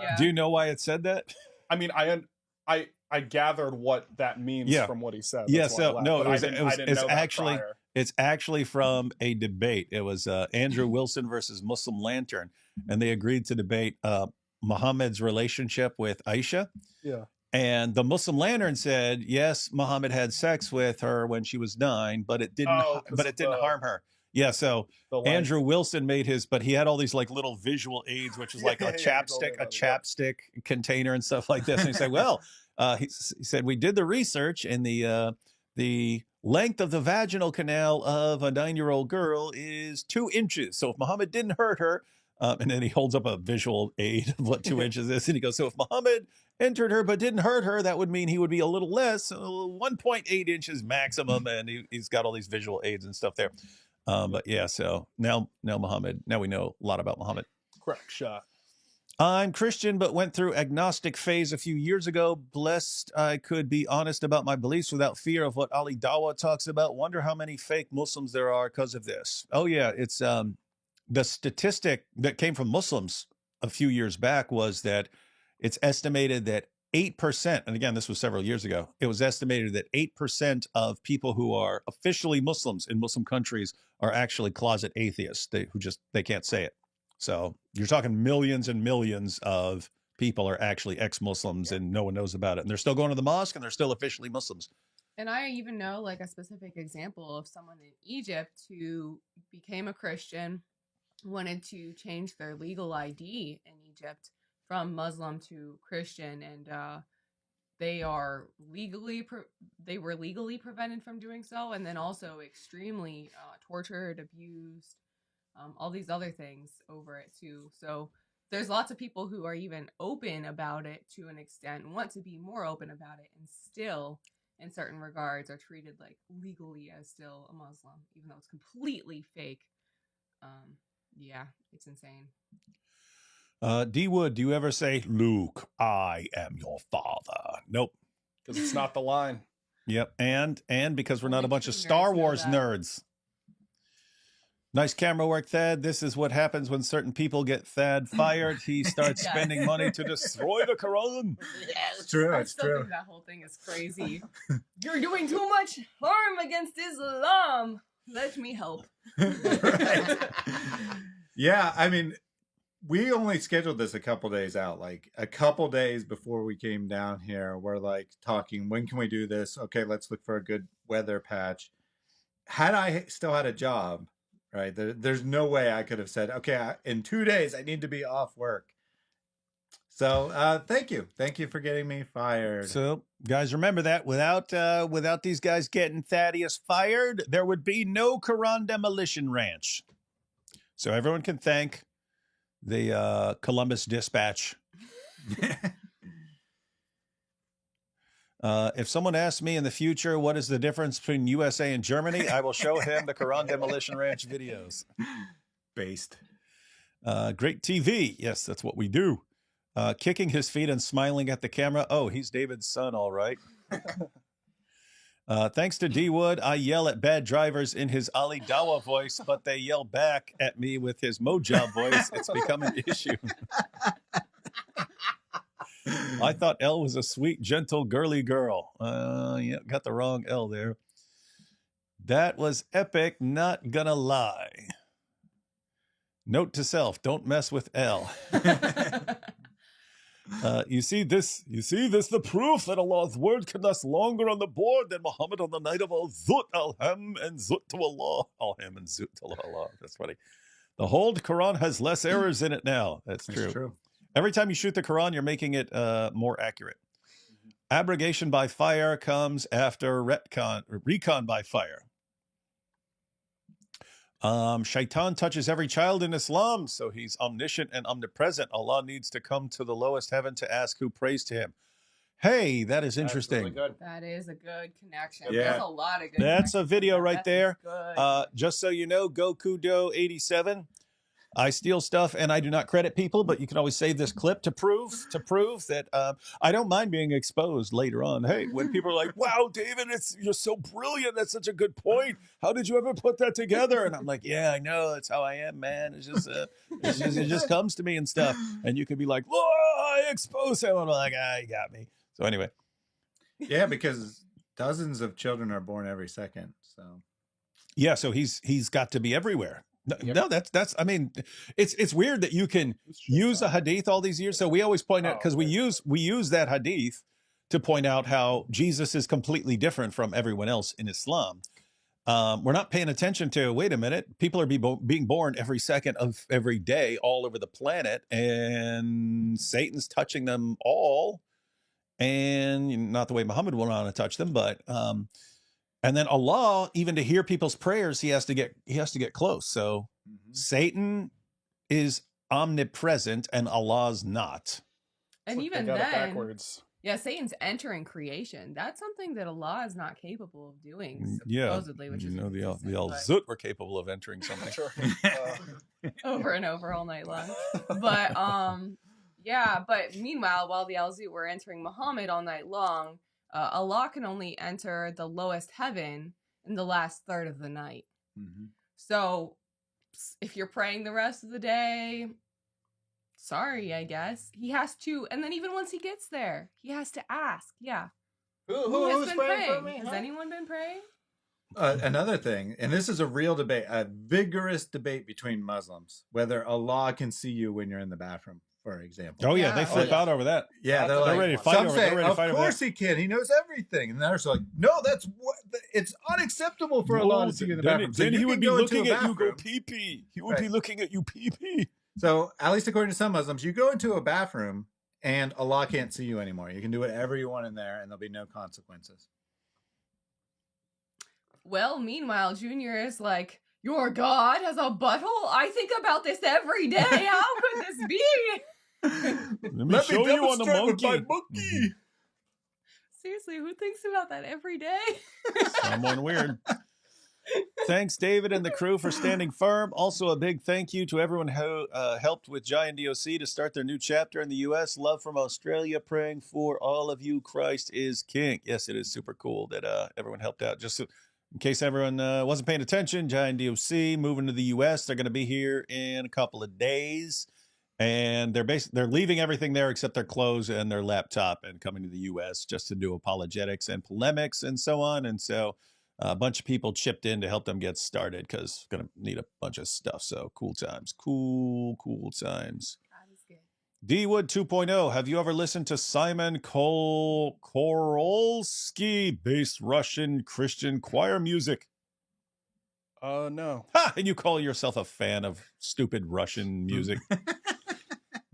Yeah. Do you know why it said that? I mean, I gathered what that means from what he said. Yeah, That's why I so laughed, no, but I didn't know that prior. It's actually from a debate. It was Andrew Wilson versus Muslim Lantern, and they agreed to debate Muhammad's relationship with Aisha. Yeah. And the Muslim Lantern said, yes, Muhammad had sex with her when she was 9, but it didn't harm her. Yeah, so Andrew Wilson made his, but he had all these like little visual aids, which is like a chapstick container and stuff like this. And he said, well, he said, we did the research, and the length of the vaginal canal of a 9-year-old girl is 2 inches. So if Muhammad didn't hurt her, and then he holds up a visual aid of what 2 inches is, and he goes, so if Muhammad entered her but didn't hurt her, that would mean he would be a little less, so 1.8 inches maximum, and he's got all these visual aids and stuff there. But yeah, so now Muhammad, now we know a lot about Muhammad. Crack shot. I'm Christian, but went through agnostic phase a few years ago. Blessed I could be honest about my beliefs without fear of what Ali Dawah talks about. Wonder how many fake Muslims there are because of this. Oh yeah, it's the statistic that came from Muslims a few years back was that it's estimated that 8%, and again, this was several years ago, it was estimated that 8% of people who are officially Muslims in Muslim countries are actually closet atheists they can't say it. So you're talking millions and millions of people are actually ex-Muslims and no one knows about it. And they're still going to the mosque and they're still officially Muslims. And I even know like a specific example of someone in Egypt who became a Christian, wanted to change their legal ID in Egypt from Muslim to Christian, and they were legally prevented from doing so, and then also extremely tortured, abused, all these other things over it too. So there's lots of people who are even open about it to an extent, want to be more open about it, and still in certain regards are treated like legally as still a Muslim, even though it's completely fake. Yeah, it's insane. D Wood, do you ever say, Luke, I am your father? Nope. Because it's not the line. Yep. And because we're not a bunch of Star Wars nerds. Nice camera work, Thad. This is what happens when certain people get Thad fired. He starts spending money to destroy the Quran. Yes. It's true. I It's still true. think that whole thing is crazy. You're doing too much harm against Islam. Let me help. Yeah, I mean, we only scheduled this a couple days out, like a couple days before we came down here. We're like talking, when can we do this? Okay, let's look for a good weather patch. Had I still had a job, right, there's no way I could have said, okay, in 2 days I need to be off work. So thank you for getting me fired. So guys, remember that without these guys getting Thaddeus fired, there would be no Quran Demolition Ranch. So everyone can thank the Columbus Dispatch. If someone asks me in the future what is the difference between USA and Germany, I will show him the Quran Demolition Ranch videos. Based. Great TV. Yes, that's what we do. Kicking his feet and smiling at the camera. Oh, he's David's son, all right. Thanks to D Wood, I yell at bad drivers in his Ali Dawa voice, but they yell back at me with his Mojab voice. It's become an issue. I thought Elle was a sweet, gentle, girly girl. Yeah, got the wrong Elle there. That was epic, not gonna lie. Note to self, don't mess with Elle. You see this, the proof that Allah's word can last longer on the board than Muhammad on the night of Al-Zut, Al-Ham, and Zut to Allah. Al-Ham and Zut to Allah. That's funny. The whole Quran has less errors in it now. That's true. Every time you shoot the Quran, you're making it more accurate. Abrogation by fire comes after recon by fire. Shaitan touches every child in Islam, so he's omniscient and omnipresent. Allah needs to come to the lowest heaven to ask who prays to him. Hey, that is interesting. That's really good. That is a good connection. Yeah. There's a lot of good That's a video right there. Good. Just so you know, Goku Do 87. I steal stuff and I do not credit people, but you can always save this clip to prove that I don't mind being exposed later on. Hey, when people are like, "Wow, David, you're so brilliant. That's such a good point. How did you ever put that together?" And I'm like, "Yeah, I know. That's how I am, man. It's just it just comes to me and stuff." And you can be like, "Oh, I exposed him." I'm like, "You got me." So anyway, yeah, because dozens of children are born every second. So yeah, so he's got to be everywhere. No, that's. I mean, it's weird that you can use a hadith all these years. So we always point out, because we use that hadith to point out how Jesus is completely different from everyone else in Islam. We're not paying attention to, wait a minute, people are being born every second of every day all over the planet, and Satan's touching them all, and not the way Muhammad will want to touch them, but. And then Allah, even to hear people's prayers, he has to get close. So Satan is omnipresent and Allah's not. And even got it then, backwards. Yeah, Satan's entering creation. That's something that Allah is not capable of doing, Yeah, supposedly, which is the interesting, Al-Zut were capable of entering something. over and over all night long. But yeah, but meanwhile, while the Al-Zut were entering Muhammad all night long, Allah can only enter the lowest heaven in the last third of the night. So if you're praying the rest of the day, sorry, I guess. He has to, and then even once he gets there, he has to ask, who's been praying for me? Has anyone been praying? Another thing, and this is a real debate, a vigorous debate between Muslims, whether Allah can see you when you're in the bathroom. For example. Oh yeah, they flip out over that. Yeah, they're like, ready to fight over that. Of course he can. He knows everything. And others are like, no, it's unacceptable for Allah to see you in the bathroom. Then he would be looking at you go pee pee. He would be looking at you pee pee. So at least according to some Muslims, you go into a bathroom and Allah can't see you anymore. You can do whatever you want in there, and there'll be no consequences. Well, meanwhile, Junior is like, your God has a butthole? I think about this every day. How could this be? Let me show you on the monkey. Seriously, who thinks about that every day? Someone weird. Thanks, David and the crew, for standing firm. Also, a big thank you to everyone who helped with Giant DOC to start their new chapter in the U.S. Love from Australia. Praying for all of you. Christ is King. Yes, it is super cool that everyone helped out. Just in case everyone wasn't paying attention, Giant DOC moving to the U.S. They're going to be here in a couple of days. And they're leaving everything there except their clothes and their laptop and coming to the U.S. just to do apologetics and polemics and so on. And so A bunch of people chipped in to help them get started because going to need a bunch of stuff. So cool times. Cool times. God is good. D-Wood 2.0. Have you ever listened to Simon Korolsky-based Russian Christian choir music? No. Ha! And you call yourself a fan of stupid Russian music?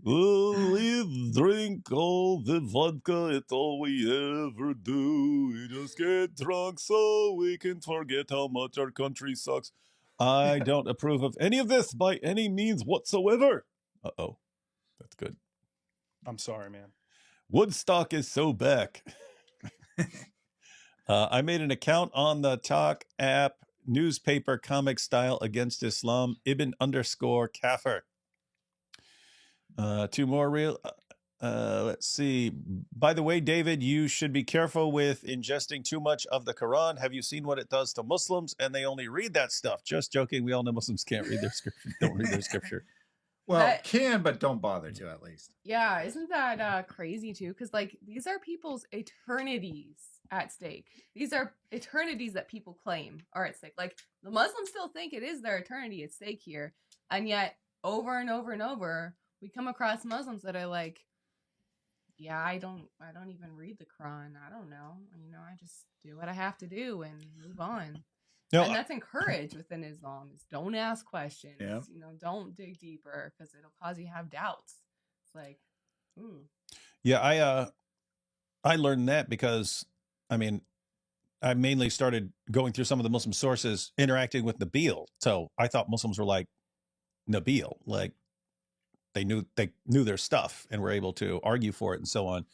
We drink all the vodka, it's all we ever do. We just get drunk so we can forget how much our country sucks. I don't approve of any of this by any means whatsoever. Uh-oh. That's good. I'm sorry, man. Woodstock is so back. I made an account on the Talk app, newspaper comic style against Islam, Ibn_Kafir. Two more real. Let's see. By the way, David, you should be careful with ingesting too much of the Quran. Have you seen what it does to Muslims? And they only read that stuff. Just joking. We all know Muslims can't read their scripture. Don't read their scripture. Well, can, but don't bother to, at least. Yeah, isn't that crazy too? Because like these are people's eternities at stake. These are eternities that people claim are at stake. Like the Muslims still think it is their eternity at stake here, and yet over and over and over, we come across Muslims that are like, yeah, I don't even read the Quran. I don't know. You know, I just do what I have to do and move on. No, and that's encouraged within Islam is don't ask questions. Yeah. You know, don't dig deeper because it'll cause you to have doubts. It's like, Yeah, I learned that because, I mean, I mainly started going through some of the Muslim sources, interacting with Nabil. So I thought Muslims were like Nabil, like they knew their stuff and were able to argue for it and so on.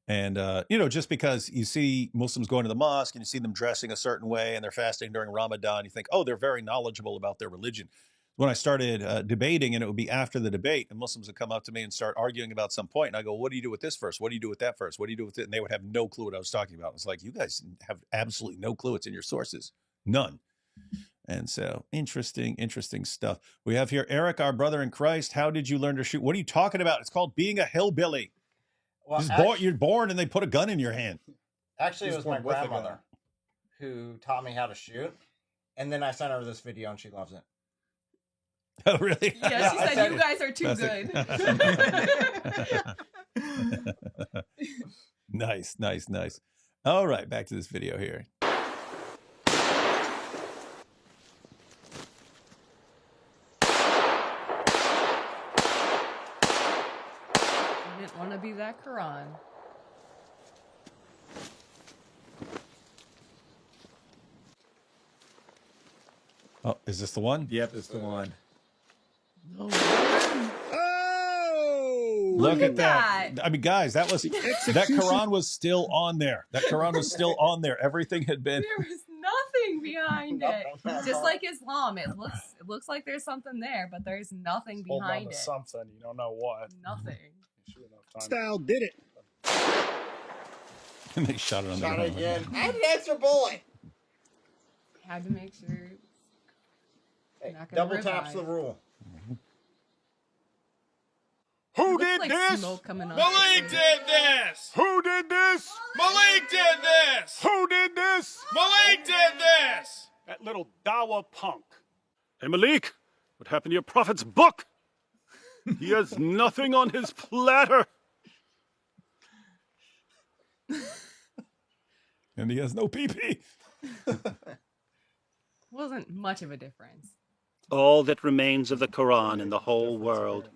And, you know, just because you see Muslims going to the mosque and you see them dressing a certain way and they're fasting during Ramadan, you think, oh, they're very knowledgeable about their religion. When I started debating, and it would be after the debate, and Muslims would come up to me and start arguing about some point, and I go, what do you do with this verse? What do you do with that verse? What do you do with it? And they would have no clue what I was talking about. It's like, you guys have absolutely no clue. It's in your sources. None. And so interesting stuff. We have here Eric, our brother in Christ. How did you learn to shoot? What are you talking about? It's called being a hillbilly. Well, You're born and they put a gun in your hand. Actually, it was my grandmother who taught me how to shoot. And then I sent her this video and she loves it. Oh, really? Yeah, she said you guys are too good. Nice. All right, back to this video here. I didn't want to be that Quran. Oh, is this the one? Yep, it's the one. Oh! Look at that. I mean, guys, that Quran was still on there. That Quran was still on there. Everything had been. There was nothing behind it. Just like Islam, it looks like there's something there, but there's nothing behind it. Something, you don't know what. Nothing. Style did it. And they shot it on the ground. Again. I had an extra bullet. Had to make sure. Hey, double taps the rule. Who did this? Malik did this. Who did this? Malik did this. Who did this? Malik did this. That little Dawa punk. Hey, Malik, what happened to your prophet's book? He has nothing on his platter. And he has no PP. Wasn't much of a difference. All that remains of the Quran in the whole world.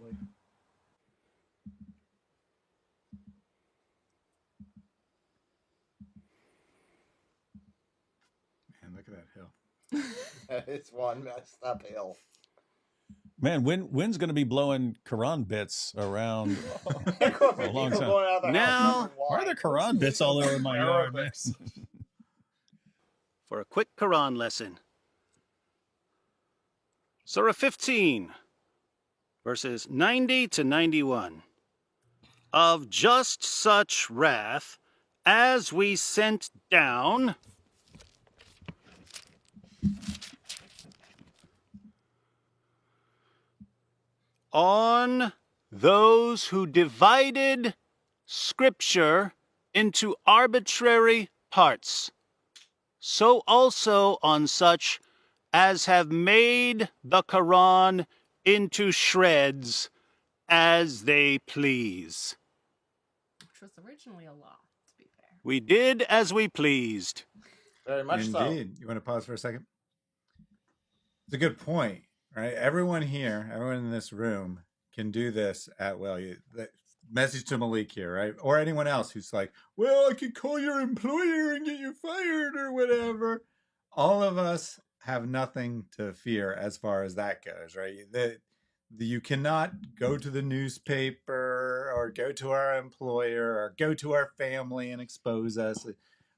Man, look at that hill. It's one messed up hill. Man, wind's going to be blowing Quran bits around for a long time. Now, why are there Quran bits all over my yard, man? For a quick Quran lesson. Surah 15, verses 90 to 91. Of just such wrath as we sent down on those who divided Scripture into arbitrary parts so also on such as have made the Quran into shreds as they please. Which was originally a law, to be fair. We did as we pleased. Very much so. Indeed. You want to pause for a second? It's a good point, right? Everyone here, everyone in this room can do this at will. Message to Malik here, right? Or anyone else who's like, well, I could call your employer and get you fired or whatever. All of us have nothing to fear as far as that goes, right? You cannot go to the newspaper or go to our employer or go to our family and expose us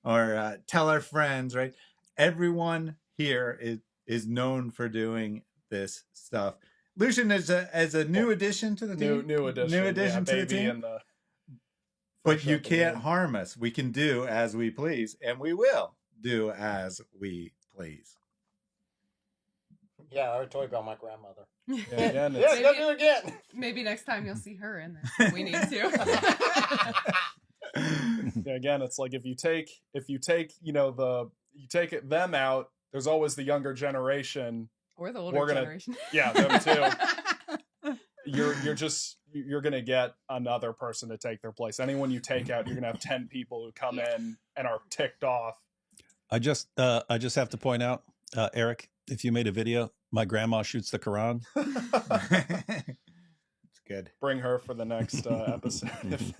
or tell our friends, right? Everyone here is known for doing this stuff. Lucian is a new addition to the team. New addition to the team. But you can't harm us. We can do as we please, and we will do as we please. Yeah, I already told you about my grandmother. Yeah, go do it again. Maybe next time you'll see her in this. We need to. Yeah, again, it's like if you take them out, there's always the younger generation. Or the older generation. Yeah, them too. You're gonna get another person to take their place. Anyone you take out, you're gonna have 10 people who come in and are ticked off. I just have to point out, Eric, if you made a video, my grandma shoots the Quran. It's good. Bring her for the next episode.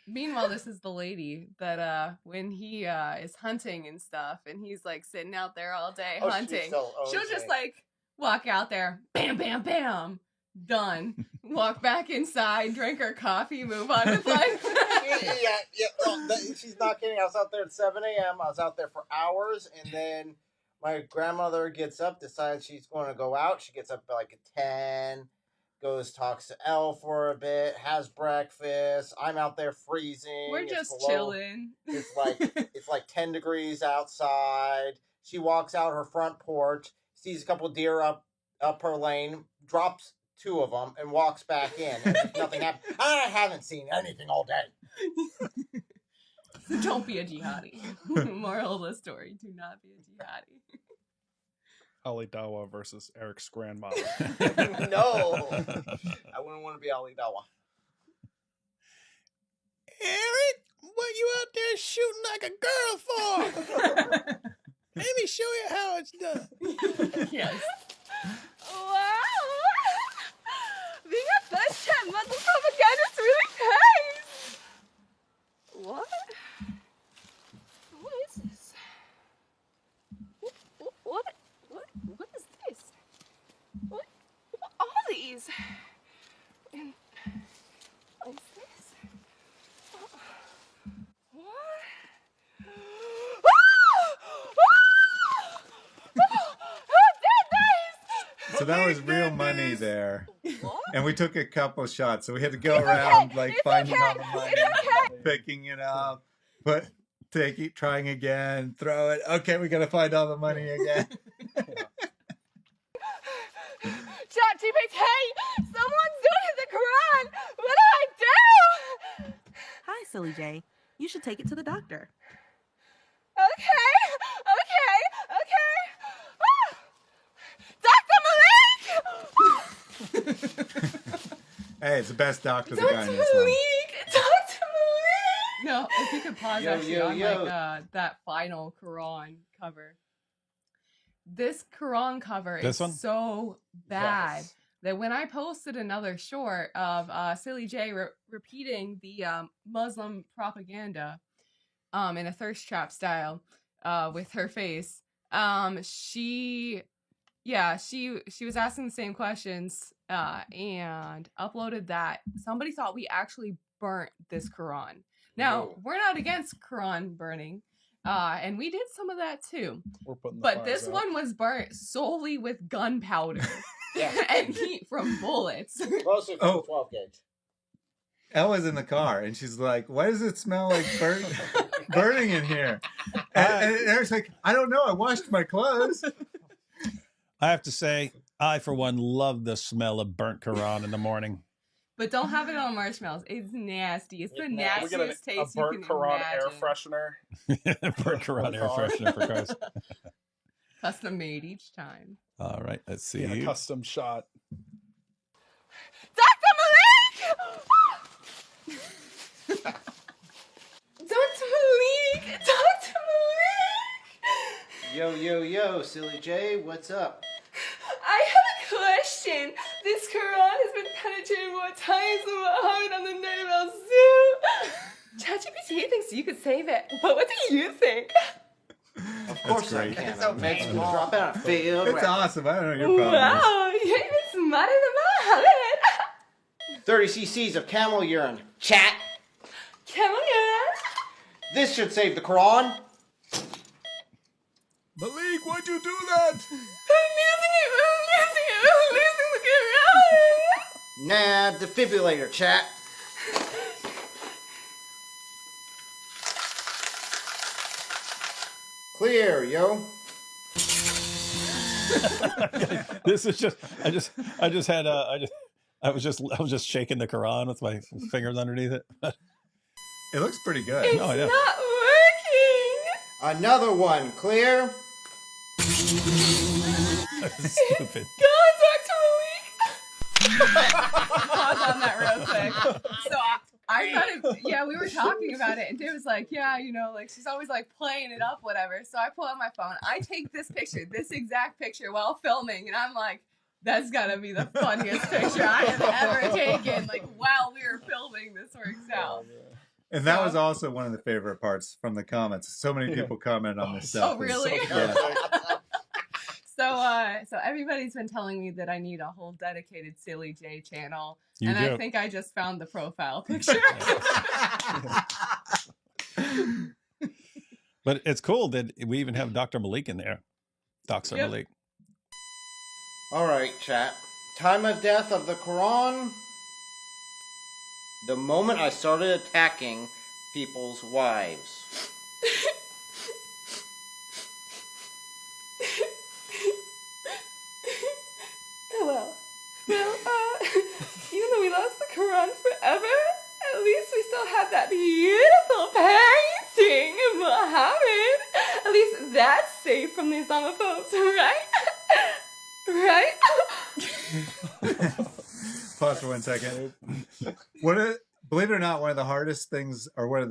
Meanwhile, this is the lady that when he is hunting and stuff, and he's like sitting out there all day hunting, she'll just like walk out there, bam, bam, bam, done. Walk back inside, drink her coffee, move on with life. She's not kidding. I was out there at 7 a.m. I was out there for hours, and then my grandmother gets up, decides she's going to go out. She gets up like at 10. Goes, talks to Elle for a bit, has breakfast. I'm out there freezing. We're just chilling. It's like 10 degrees outside. She walks out her front porch, sees a couple deer up her lane, drops 2 of them, and walks back in. And nothing happened. I haven't seen anything all day. So don't be a jihadi. Moral of the story: do not be a jihadi. Ali Dawa versus Eric's grandmother. No, I wouldn't want to be Ali Dawa. Eric, what you out there shooting like a girl for? Let me show you how it's done. Yes. Wow! Being a first-time Muslim propagandist really pays! What? What is this? What is this? What are these? And what is this? What? So that was real money there. What? And we took a couple shots. So we had to go around finding all the money, picking it up, trying again, throw it. Okay, we got to find all the money again. ChatGPT, someone's doing the Quran. What do I do? Hi, Silly J. You should take it to the doctor. Okay. Dr. Malik! Hey, it's the best doctor Dr. guy in this one. Dr. Malik! No, if you could pause actually on like that final Quran cover. This Quran cover is so bad that when I posted another short of Silly J repeating the Muslim propaganda in a thirst trap style with her face, she was asking the same questions and uploaded that. Somebody thought we actually burnt this Quran. Now, we're not against Quran burning. And we did some of that too. But this one was burnt solely with gunpowder and heat from bullets. Mostly from 12 gauge. Elle was in the car and she's like, why does it smell like burning in here? And Eric's like, I don't know. I washed my clothes. I have to say, I, for one, love the smell of burnt Quran in the morning. But don't have it on marshmallows. It's nasty. It's the We nastiest get a taste you burnt can Quran imagine. air freshener. Burnt Quran air freshener for cars. Custom made each time. All right, let's see. Yeah, custom shot. Dr. Malik! Dr. Malik! Dr. Malik! Yo, Silly J, what's up? I have a question. This Quran has been penetrated more times than Muhammad on the night of El Zoo. ChatGPT thinks you could save it, but what do you think? Of course I great. can. It makes me drop out of field. It's awesome. I don't know your problem. Wow, you're even smarter than Muhammad. 30 cc's of camel urine. Chat. Camel urine? This should save the Quran. Malik, why'd you do that? I'm losing the Quran. Nah, defibrillator, chat. Clear, yo. This is just. I was just shaking the Quran with my fingers underneath it. It looks pretty good. It's No, I know. not working. Another one. Clear. Stupid. God, Dr. Malik. Pause on that real quick. So I thought we were talking about it, and Dave was like, yeah, like she's always like playing it up, whatever. So I pull out my phone. I take this exact picture while filming, and I'm like, that's gotta be the funniest picture I have ever taken. Like, while we were filming, this works out. And that was also one of the favorite parts from the comments. So many people comment on this stuff. Oh, really? Yeah. So everybody's been telling me that I need a whole dedicated Silly J channel, You and do. I think I just found the profile picture. But it's cool that we even have Dr. Malik in there. Dr. Yep. Malik. All right, chat. Time of death of the Quran. The moment I started attacking people's wives. Well, even though we lost the Quran forever, at least we still have that beautiful painting of Muhammad. At least that's safe from the Islamophobes, right? Right? Pause for 1 second. Believe it or not, one of the hardest things, or one of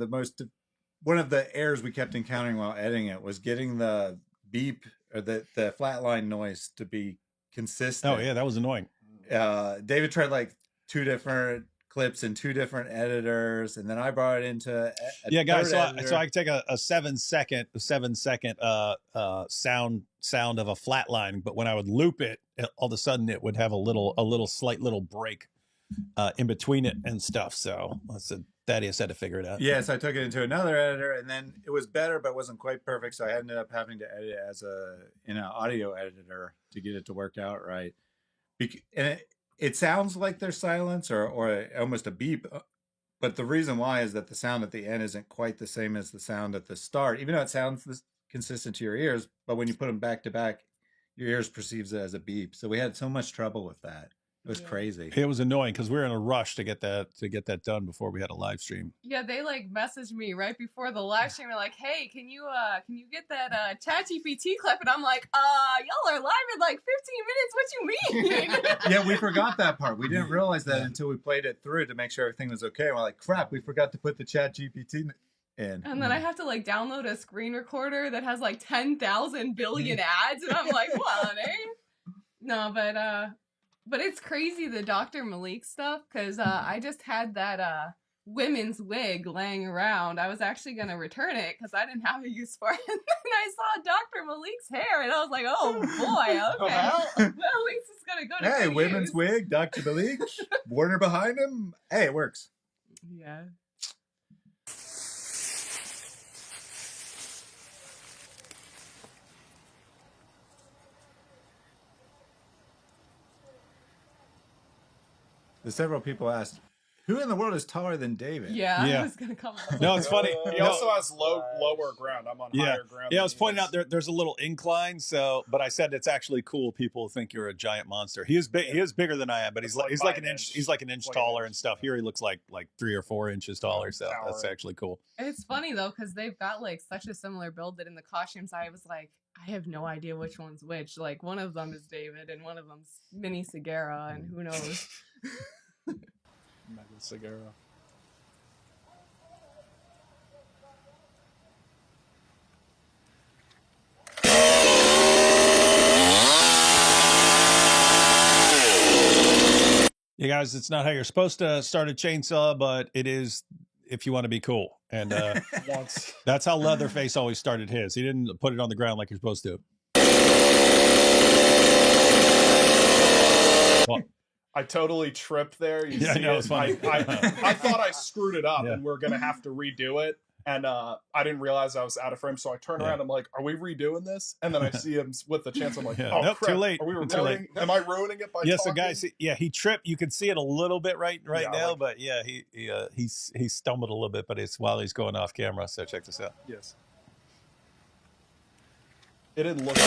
the errors we kept encountering while editing it was getting the beep or the flatline noise to be consistent. Oh yeah, that was annoying. David tried like 2 different clips in 2 different editors, and then I brought it into Yeah, guys. third So I take a 7 second sound of a flat line, but when I would loop it, all of a sudden it would have a slight little break in between it and stuff. So Thaddeus had to figure it out. Yeah, so I took it into another editor, and then it was better, but it wasn't quite perfect. So I ended up having to edit it in an audio editor to get it to work out right. And it sounds like there's silence or almost a beep, but the reason why is that the sound at the end isn't quite the same as the sound at the start, even though it sounds consistent to your ears. But when you put them back to back, your ears perceives it as a beep. So we had so much trouble with that. It was crazy. It was annoying because we were in a rush to get that done before we had a live stream. Yeah, they like messaged me right before the live stream. They're like, "Hey, can you get that ChatGPT clip?" And I'm like, y'all are live in like 15 minutes. What you mean?" Yeah, we forgot that part. We didn't realize that until we played it through to make sure everything was okay. We're like, crap, we forgot to put the ChatGPT in. And then I have to like download a screen recorder that has like 10,000 billion ads, and I'm like, "What, eh?" No, but it's crazy, the Dr. Malik stuff, because I just had that women's wig laying around. I was actually going to return it because I didn't have a use for it. And then I saw Dr. Malik's hair, and I was like, oh, boy, okay. Well, at least it's going to go to Hey, good women's use. wig, Dr. Malik, Warner behind him. Hey, it works. Yeah. Several people asked, Who in the world is taller than David? Yeah, Yeah. I was gonna come. No, it's funny. He No. also has lower ground. I'm on higher ground. Yeah, I was pointing out there's a little incline. But I said it's actually cool. People think you're a giant monster. He is big. He is bigger than I am, but he's like an inch. He's like an inch taller and stuff. Here he looks like 3 or 4 inches taller. So that's actually cool. It's funny though because they've got like such a similar build that in the costumes I was like, I have no idea which one's which. Like one of them is David and one of them's Mini Segura, and who knows. Mega Segura. You guys, it's not how you're supposed to start a chainsaw, but it is if you want to be cool. And that's how Leatherface always started his. He didn't put it on the ground like you're supposed to. Well, I totally tripped there. You Yeah, see no, it. it's funny. I thought I screwed it up Yeah. and we're going to have to redo it. And I didn't realize I was out of frame. So I turn around. I'm like, are we redoing this? And then I see him with the chance. I'm like, Yeah. oh, Nope, crap. too late. Are we Too late. ruining? Am I ruining it by Yeah, talking? so guys, he tripped. You can see it a little bit right Yeah, now, like- but yeah, he stumbled a little bit, but it's while he's going off camera. So check this out. Yes. It didn't look.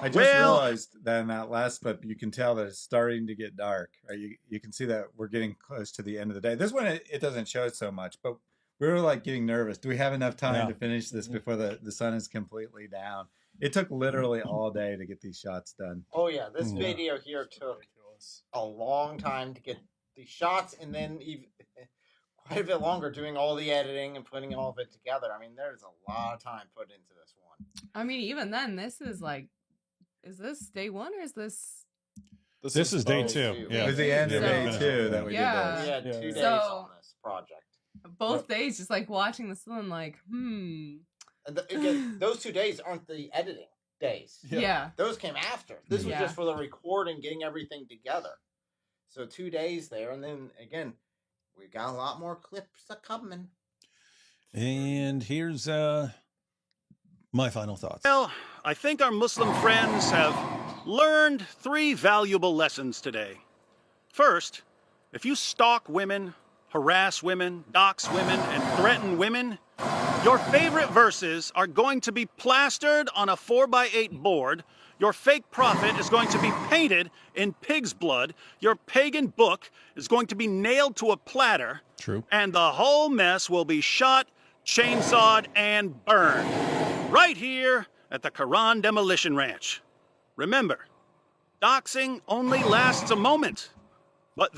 I just realized that in that last clip, you can tell that it's starting to get dark. Right? You can see that we're getting close to the end of the day. This one, it doesn't show it so much, but we were like getting nervous. Do we have enough time to finish this before the sun is completely down? It took literally all day to get these shots done. Oh yeah, this video here took a long time to get the shots, and then even quite a bit longer doing all the editing and putting all of it together. I mean, there's a lot of time put into this one. I mean, even then, this is like, is this day one or is this? This is day 2. Yeah, It was the end of day 2 that we We had 2 days on this project. Both days, just like watching this one, like, And again, those 2 days aren't the editing days. Yeah. Those came after. This was just for the recording, getting everything together. So 2 days there, and then again, we got a lot more clips coming. And here's my final thoughts. Well, I think our Muslim friends have learned 3 valuable lessons today. First, if you stalk women, harass women, dox women, and threaten women, your favorite verses are going to be plastered on a 4x8 board, your fake prophet is going to be painted in pig's blood, your pagan book is going to be nailed to a platter, True. and the whole mess will be shot, chainsawed, and burned. Right here at the Quran Demolition Ranch. Remember, doxing only lasts a moment, but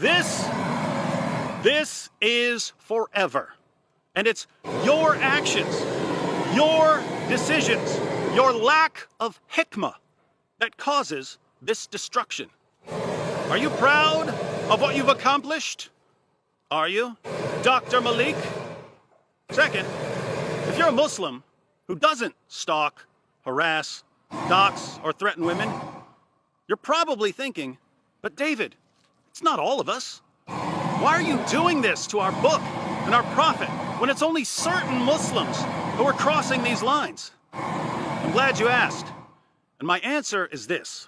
this is forever. And it's your actions, your decisions, your lack of hikmah that causes this destruction. Are you proud of what you've accomplished? Are you, Dr. Malik? Second, if you're a Muslim who doesn't stalk, harass, dox, or threaten women, you're probably thinking, but David, it's not all of us. Why are you doing this to our book and our prophet when it's only certain Muslims who are crossing these lines? I'm glad you asked. And my answer is this.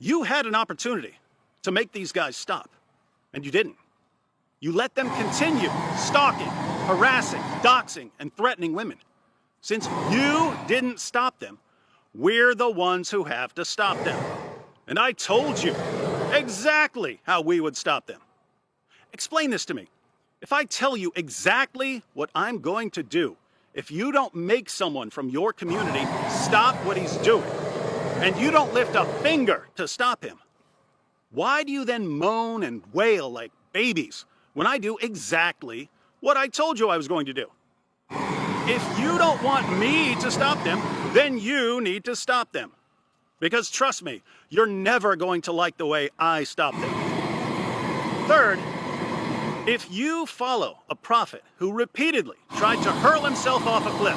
You had an opportunity to make these guys stop, and you didn't. You let them continue stalking, harassing, doxing, and threatening women. Since you didn't stop them, we're the ones who have to stop them. And I told you exactly how we would stop them. Explain this to me. If I tell you exactly what I'm going to do, if you don't make someone from your community stop what he's doing, and you don't lift a finger to stop him, why do you then moan and wail like babies when I do exactly what I told you I was going to do? If you don't want me to stop them, then you need to stop them. Because trust me, you're never going to like the way I stop them. Third, if you follow a prophet who repeatedly tried to hurl himself off a cliff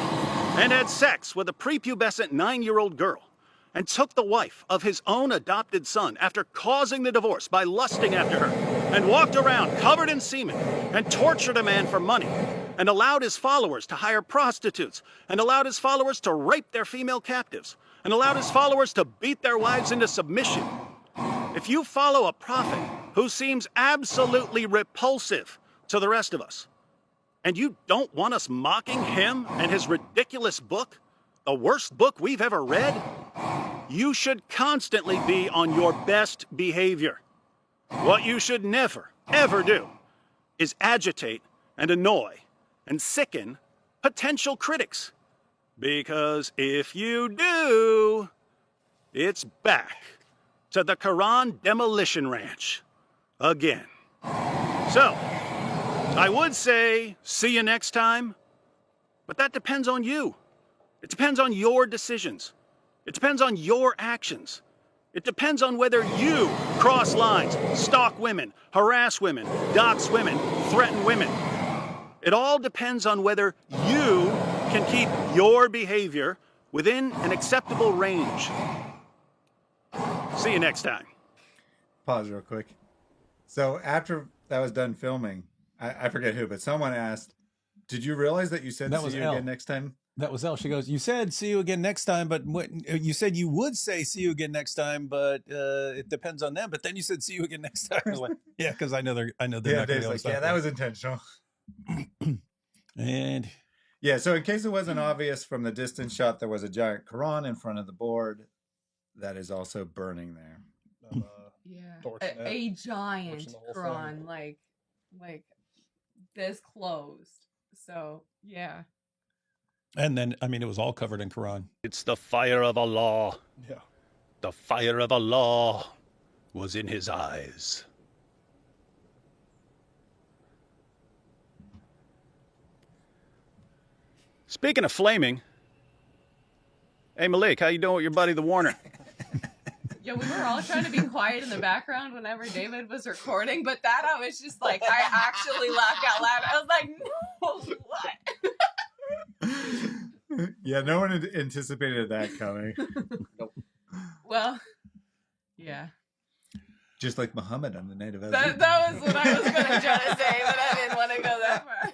and had sex with a prepubescent 9-year-old girl and took the wife of his own adopted son after causing the divorce by lusting after her and walked around covered in semen and tortured a man for money and allowed his followers to hire prostitutes and allowed his followers to rape their female captives and allowed his followers to beat their wives into submission, if you follow a prophet who seems absolutely repulsive to the rest of us, and you don't want us mocking him and his ridiculous book, the worst book we've ever read, you should constantly be on your best behavior. What you should never, ever do is agitate and annoy and sicken potential critics. Because if you do, it's back to the Quran Demolition Ranch again. So, I would say see you next time, but that depends on you. It depends on your decisions. It depends on your actions. It depends on whether you cross lines, stalk women, harass women, dox women, threaten women. It all depends on whether you can keep your behavior within an acceptable range. See you next time. Pause real quick. So after that was done filming, I forget who, but someone asked, did you realize that you said That see was you Elle. again next time? That was Elle. She goes, you said see you again next time, but you said you would say see you again next time, but it depends on them. But then you said see you again next time. I was like, yeah, because I know they're Yeah, not going Dave's to like, yeah, that was intentional. And yeah, so in case it wasn't obvious from the distance shot, there was a giant Quran in front of the board that is also burning there. Yeah, a giant Quran, like this closed. So yeah. And then, I mean, it was all covered in Quran. It's the fire of Allah. Yeah. The fire of Allah was in his eyes. Speaking of flaming, hey Malik, how you doing with your buddy the Warner? Yeah, we were all trying to be quiet in the background whenever David was recording, but that I was just like, I actually laughed out loud. I was like, no, what? Yeah, no one had anticipated that coming. Well, yeah. Just like Muhammad on the night of That was what I was going to try to say, but I didn't want to go that far.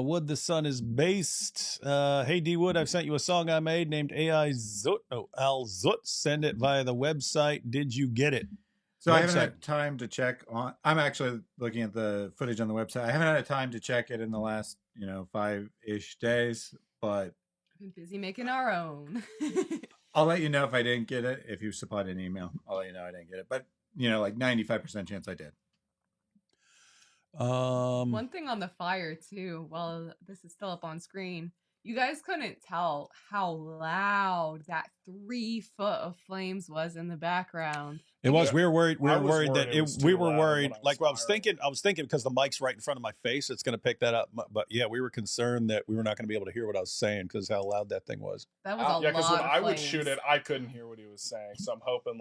Wood the Sun is based. Hey D Wood, I've sent you a song I made named AI Zut. Oh, Al Zut. Send it via the website. Did you get it? So I haven't had time to check on. I'm actually looking at the footage on the website. I haven't had time to check it in the last 5-ish days, but I've been busy making our own. I'll let you know if I didn't get it. If you supplied an email, I'll let you know I didn't get it. But like 95% chance I did. One thing on the fire too, while this is still up on screen, you guys couldn't tell how loud that 3 foot of flames was in the background. It was. We were worried. We were worried that we were loud worried. when I Like I was thinking because the mic's right in front of my face, it's going to pick that up. But yeah, we were concerned that we were not going to be able to hear what I was saying because how loud that thing was. That was a yeah, because lot when of I would flames. shoot it, I couldn't hear what he was saying. So I'm hoping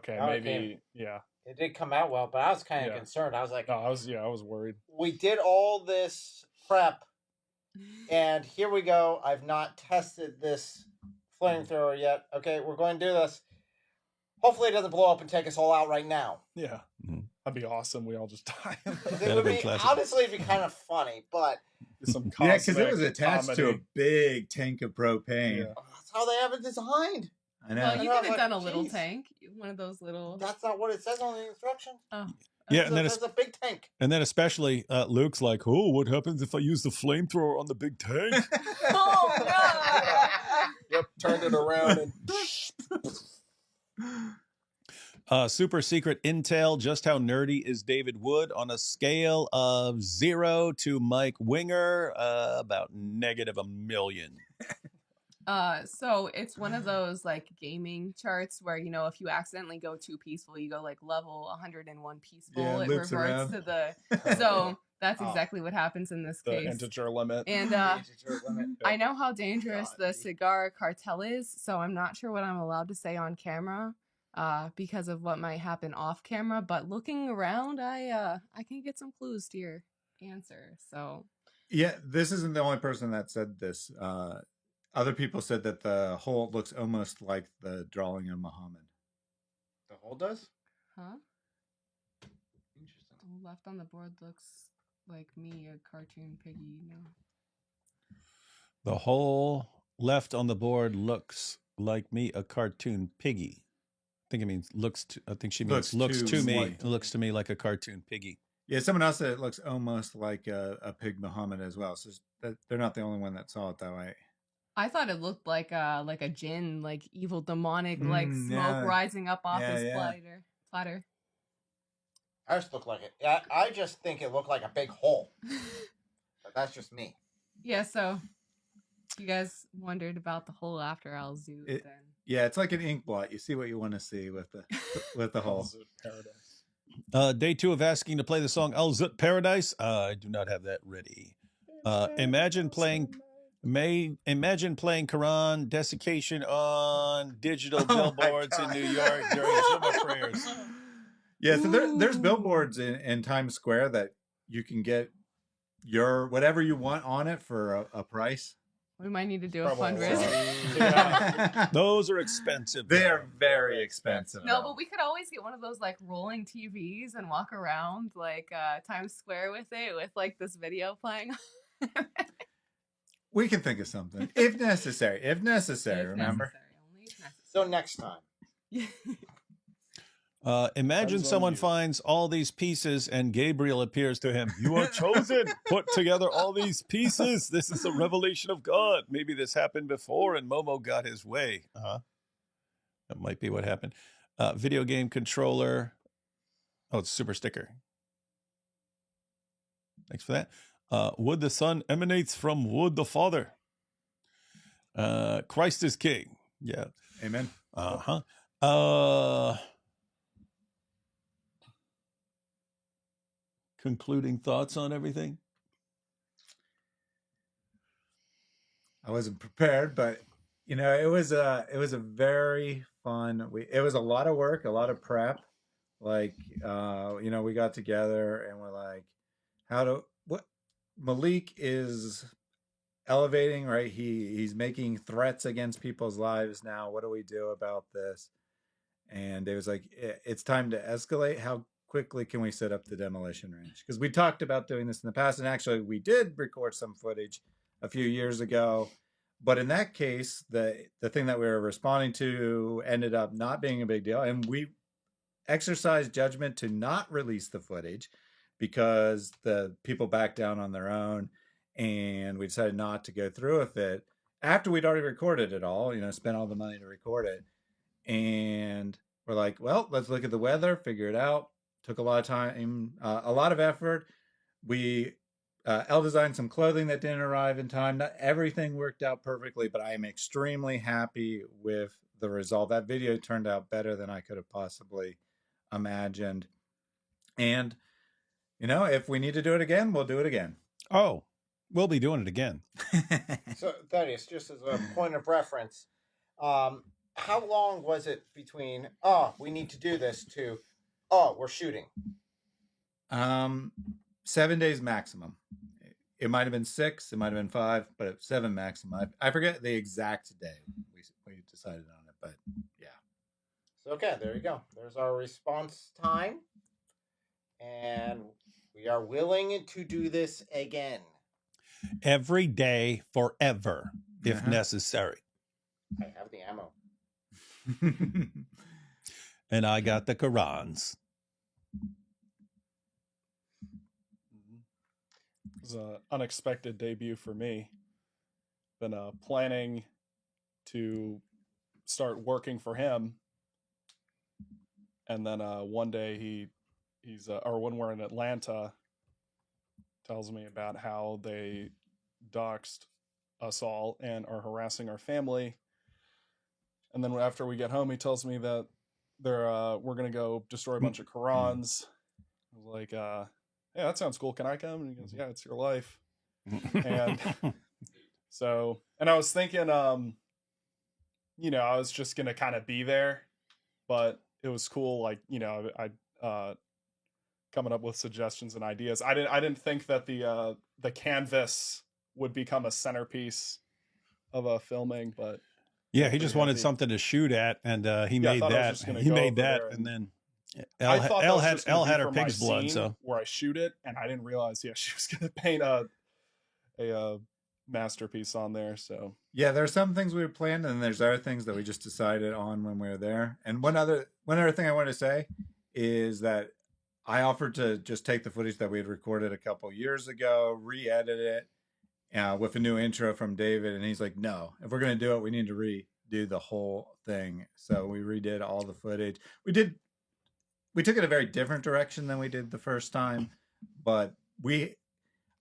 maybe yeah. It did come out well, but I was kind of concerned. I was like, I was worried. We did all this prep, and here we go. I've not tested this flamethrower yet. Okay, we're going to do this. Hopefully, it doesn't blow up and take us all out right now. Yeah, that'd be awesome. We all just die. It would be honestly, it'd be kind of funny, but Yeah, because it was attached to a big tank of propane. Yeah. that's how they have it designed. I know. Well, you I could have was done a like, little "Geez." tank, one of those little. That's not what it says on the instructions. Oh. Yeah, There's and then there's a big tank. And then especially Luke's like, oh, what happens if I use the flamethrower on the big tank? Oh no! Yep, turned it around and. Super secret intel. Just how nerdy is David Wood on a scale of 0 to Mike Winger? About -1 million. So it's one of those like gaming charts where, you know, if you accidentally go too peaceful, you go like level 101 peaceful, Yeah, it loops reverts around. to the. So that's exactly what happens in this The case. integer limit. And Integer limit. I know how dangerous God. the cigar cartel is, so I'm not sure what I'm allowed to say on camera because of what might happen off camera. But looking around, I can get some clues to your answer. So Yeah, this isn't the only person that said this. Other people said that the hole looks almost like the drawing of Muhammad. The hole does? Huh? Interesting. Left on the board looks like me, a cartoon piggy. No. The hole left on the board looks like me, a cartoon piggy. I think it means looks. I think she means looks to me. white. It looks to me like a cartoon piggy. Yeah, someone else said it looks almost like a pig Muhammad as well. So they're not the only one that saw it that way. I thought it looked like a jinn, like evil demonic, like smoke yeah. rising up off Yeah, his yeah. platter. I just look like it. Yeah, I just think it looked like a big hole. But that's just me. Yeah, so you guys wondered about the whole after Al Zoot then. Yeah, it's like an ink blot. You see what you want to see with the hole. Paradise. Day 2 of asking to play the song El Zut Paradise. I do not have that ready. Imagine playing Quran desiccation on digital billboards in New York during Jummah prayers. Yeah, so there's billboards in Times Square that you can get your whatever you want on it for a price. We might need to do a Probably. fundraiser. Those are expensive. They are very expensive. No, but we could always get one of those like rolling TVs and walk around like Times Square with it, with like this video playing. We can think of something if necessary. If necessary, If remember. necessary, only if necessary. So next time. Imagine Depends on someone you. finds all these pieces and Gabriel appears to him. You are chosen. Put together all these pieces. This is a revelation of God. Maybe this happened before and Momo got his way. That might be what happened. Video game controller. Oh, it's super sticker. Thanks for that. Wood the Son emanates from Wood the Father. Christ is King. Yeah. Amen. Concluding thoughts on everything? I wasn't prepared, but you know, it was a very fun. It was a lot of work, a lot of prep. Like, you know, we got together and we're like, what Malik is elevating, right? He's making threats against people's lives now. What do we do about this? And it was like, it's time to escalate. How quickly can we set up the demolition range? Because we talked about doing this in the past, and actually we did record some footage a few years ago. But in that case, the thing that we were responding to ended up not being a big deal. And we exercised judgment to not release the footage because the people backed down on their own. And we decided not to go through with it after we'd already recorded it all, you know, spent all the money to record it. And we're like, well, let's look at the weather, figure it out. Took a lot of time, a lot of effort. We Elle designed some clothing that didn't arrive in time. Not everything worked out perfectly, but I am extremely happy with the result. That video turned out better than I could have possibly imagined. And, you know, if we need to do it again, we'll do it again. Oh, we'll be doing it again. So, Thaddeus, just as a point of reference, how long was it between, we need to do this, to, we're shooting? 7 days maximum. It might have been 6, it might have been 5, but 7 maximum. I forget the exact day we decided on it, but yeah. So, okay, there you go. There's our response time. And we are willing to do this again. Every day, forever, if necessary. I have the ammo. And I got the Qurans. It was an unexpected debut for me. Been planning to start working for him, and then one day he's or when we're in Atlanta, tells me about how they doxed us all and are harassing our family. And then after we get home, he tells me that we're gonna go destroy a bunch of Qurans. I was like, yeah, that sounds cool. Can I come? And he goes, yeah, it's your life. And so, and I was thinking, you know, I was just gonna kind of be there, but it was cool. Like, you know, I coming up with suggestions and ideas. I didn't think that the canvas would become a centerpiece of a filming, but yeah, he just wanted something to shoot at, and he made that. He made that, and then Elle had her pig's blood. So where I shoot it, and I didn't realize, yeah, she was going to paint a masterpiece on there. So yeah, there are some things we planned, and there's other things that we just decided on when we were there. And one other thing I wanted to say is that I offered to just take the footage that we had recorded a couple years ago, re-edit it with a new intro from David, and he's like, no, if we're going to do it, we need to redo the whole thing. So we redid all the footage. We took it a very different direction than we did the first time, but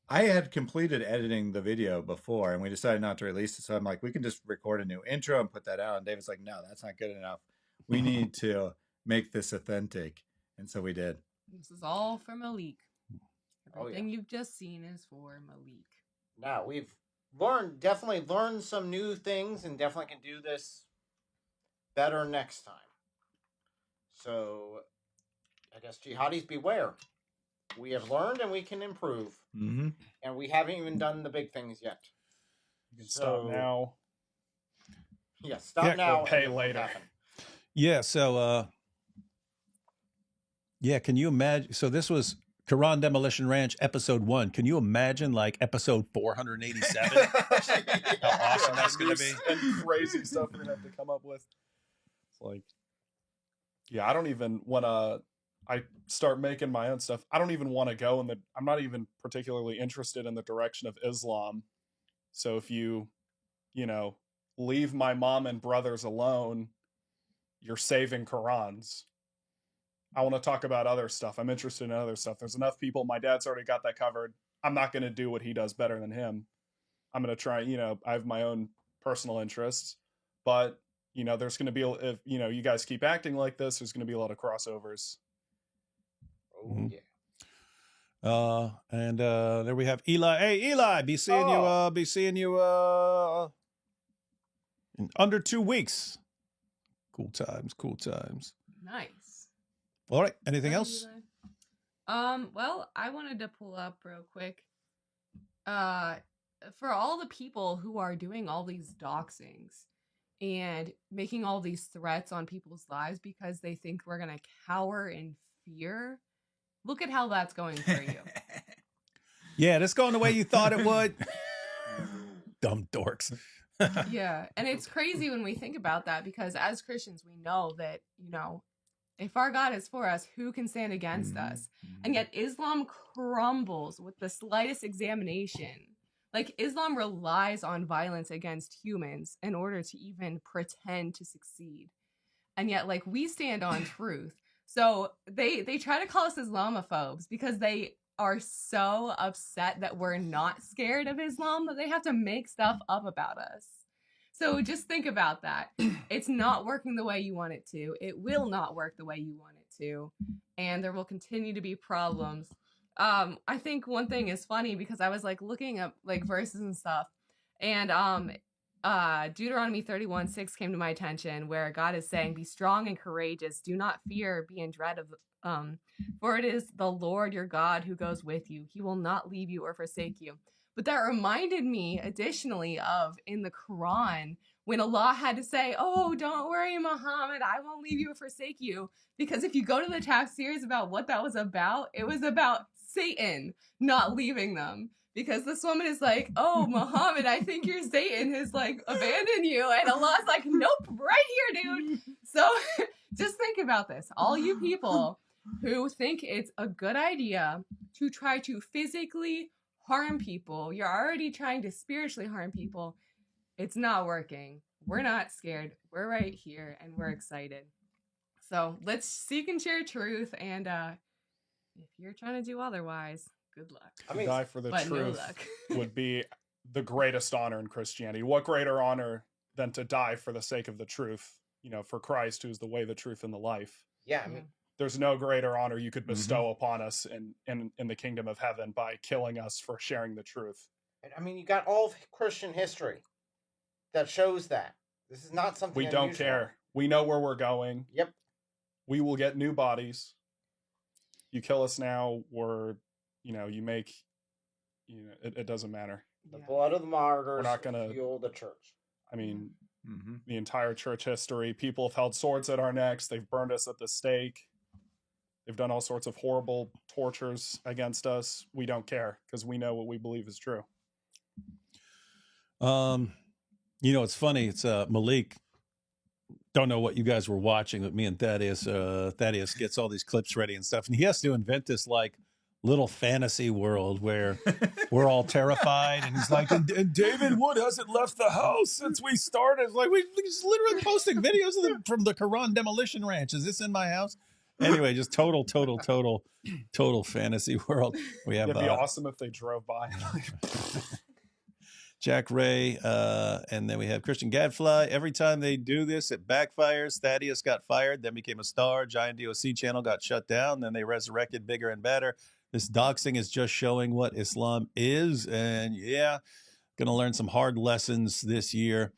I had completed editing the video before, and we decided not to release it. So I'm like, we can just record a new intro and put that out. And David's like, no, that's not good enough. We need to make this authentic. And so we did. This is all for Malik. Everything you've just seen is for Malik. Now, we've definitely learned some new things, and definitely can do this better next time. So, I guess jihadis beware. We have learned and we can improve. Mm-hmm. And we haven't even done the big things yet. You can stop now. Yeah, stop now. Or pay later. Yeah, so yeah, can you imagine? So this was Quran Demolition Ranch episode 1. Can you imagine like episode 487? How awesome that's going to be. And crazy stuff we're going to have to come up with. It's like, yeah, I don't even want to, I start making my own stuff. I don't even want to go I'm not even particularly interested in the direction of Islam. So if you know, leave my mom and brothers alone, you're saving Qurans. I want to talk about other stuff. I'm interested in other stuff. There's enough people. My dad's already got that covered. I'm not going to do what he does better than him. I'm going to try, you know, I have my own personal interests, but you know, there's going to be, if, you know, you guys keep acting like this, there's going to be a lot of crossovers. Oh, yeah. And there we have Eli. Hey, Eli, be seeing you in under 2 weeks. Cool times. Nice. All right. Anything else? Well, I wanted to pull up real quick. For all the people who are doing all these doxings and making all these threats on people's lives because they think we're gonna cower in fear, look at how that's going for you. Yeah, that's going the way you thought it would. Dumb dorks. Yeah, and it's crazy when we think about that, because as Christians, we know that, you know, if our God is for us, who can stand against us? And yet Islam crumbles with the slightest examination. Like, Islam relies on violence against humans in order to even pretend to succeed. And yet, like, we stand on truth. So they try to call us Islamophobes because they are so upset that we're not scared of Islam that they have to make stuff up about us. So just think about that. It's not working the way you want it to. It will not work the way you want it to. And there will continue to be problems. I think one thing is funny because I was like looking up like verses and stuff. And Deuteronomy 31:6 came to my attention, where God is saying, "Be strong and courageous. Do not fear, be in dread of for it is the Lord your God who goes with you. He will not leave you or forsake you." But that reminded me additionally of in the Quran when Allah had to say, "Oh, don't worry, Muhammad, I won't leave you or forsake you." Because if you go to the tafsirs about what that was about, it was about Satan not leaving them. Because this woman is like, "Oh, Muhammad, I think your Satan has like abandoned you." And Allah's like, "Nope, right here, dude." So just think about this. All you people who think it's a good idea to try to physically harm people, you're already trying to spiritually harm people. It's not working. We're not scared. We're right here and we're excited. So let's seek and share truth. And if you're trying to do otherwise, good luck. To die for the truth would be the greatest honor in Christianity. What greater honor than to die for the sake of the truth, for Christ, who's the way, the truth, and the life. Yeah, I mean, there's no greater honor you could bestow upon us in the kingdom of heaven by killing us for sharing the truth. I mean, you got all of Christian history that shows that. This is not something we unusual. don't care. We know where we're going. Yep. We will get new bodies. You kill us now, or you make, it doesn't matter. The blood of the martyrs We're not gonna fuel the church. I mean, the entire church history, people have held swords at our necks. They've burned us at the stake. They've done all sorts of horrible tortures against us. We don't care because we know what we believe is true. It's funny. It's Malik. Don't know what you guys were watching, but me and Thaddeus. Thaddeus gets all these clips ready and stuff, and he has to invent this like little fantasy world where we're all terrified, and he's like, and David Wood hasn't left the house since we started. Like we just literally posting videos of from the Quran Demolition Ranch. Is this in my house? Anyway, just total fantasy world. We have. It'd be awesome if they drove by. Jack Ray, and then we have Christian Gadfly. Every time they do this, it backfires. Thaddeus got fired, then became a star. Giant DOC channel got shut down. Then they resurrected bigger and better. This doxing is just showing what Islam is. And yeah, going to learn some hard lessons this year.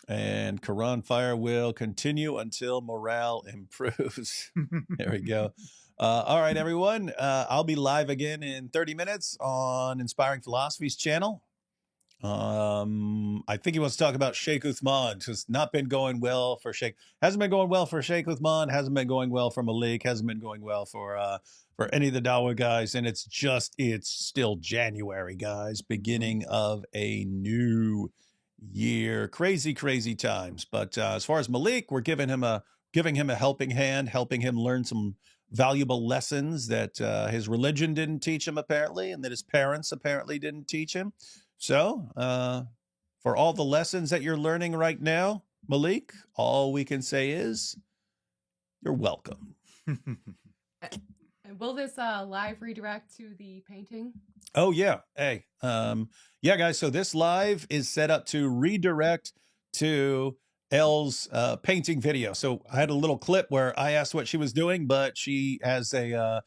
And Quran fire will continue until morale improves. There we go. All right, everyone. I'll be live again in 30 minutes on Inspiring Philosophy's channel. I think he wants to talk about Sheikh Uthman. It's not been going well for Sheikh. Hasn't been going well for Sheikh Uthman. Hasn't been going well for Malik. Hasn't been going well for any of the Dawa guys. And it's still January, guys. Beginning of a new year. Crazy times. But as far as Malik, we're giving him a helping hand, helping him learn some valuable lessons that his religion didn't teach him apparently, and that his parents apparently didn't teach him. So, for all the lessons that you're learning right now, Malik, all we can say is you're welcome. And will this live redirect to the painting? Oh, yeah. Hey, yeah, guys. So this live is set up to redirect to Elle's painting video. So I had a little clip where I asked what she was doing, but she has a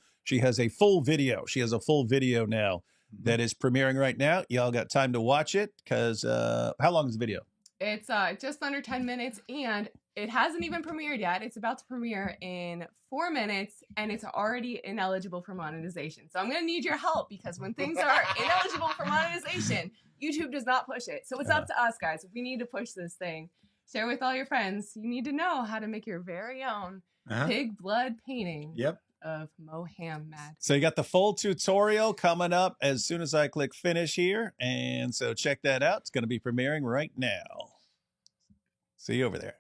full video. She has a full video now that is premiering right now. Y'all got time to watch it because how long is the video? It's just under 10 minutes, and it hasn't even premiered yet. It's about to premiere in 4 minutes, and it's already ineligible for monetization. So I'm going to need your help because when things are ineligible for monetization, YouTube does not push it. So it's up to us, guys. We need to push this thing. Share with all your friends. You need to know how to make your very own pig blood painting. Yep. Of Mohammed. So you got the full tutorial coming up as soon as I click finish here. And so check that out. It's going to be premiering right now. See you over there.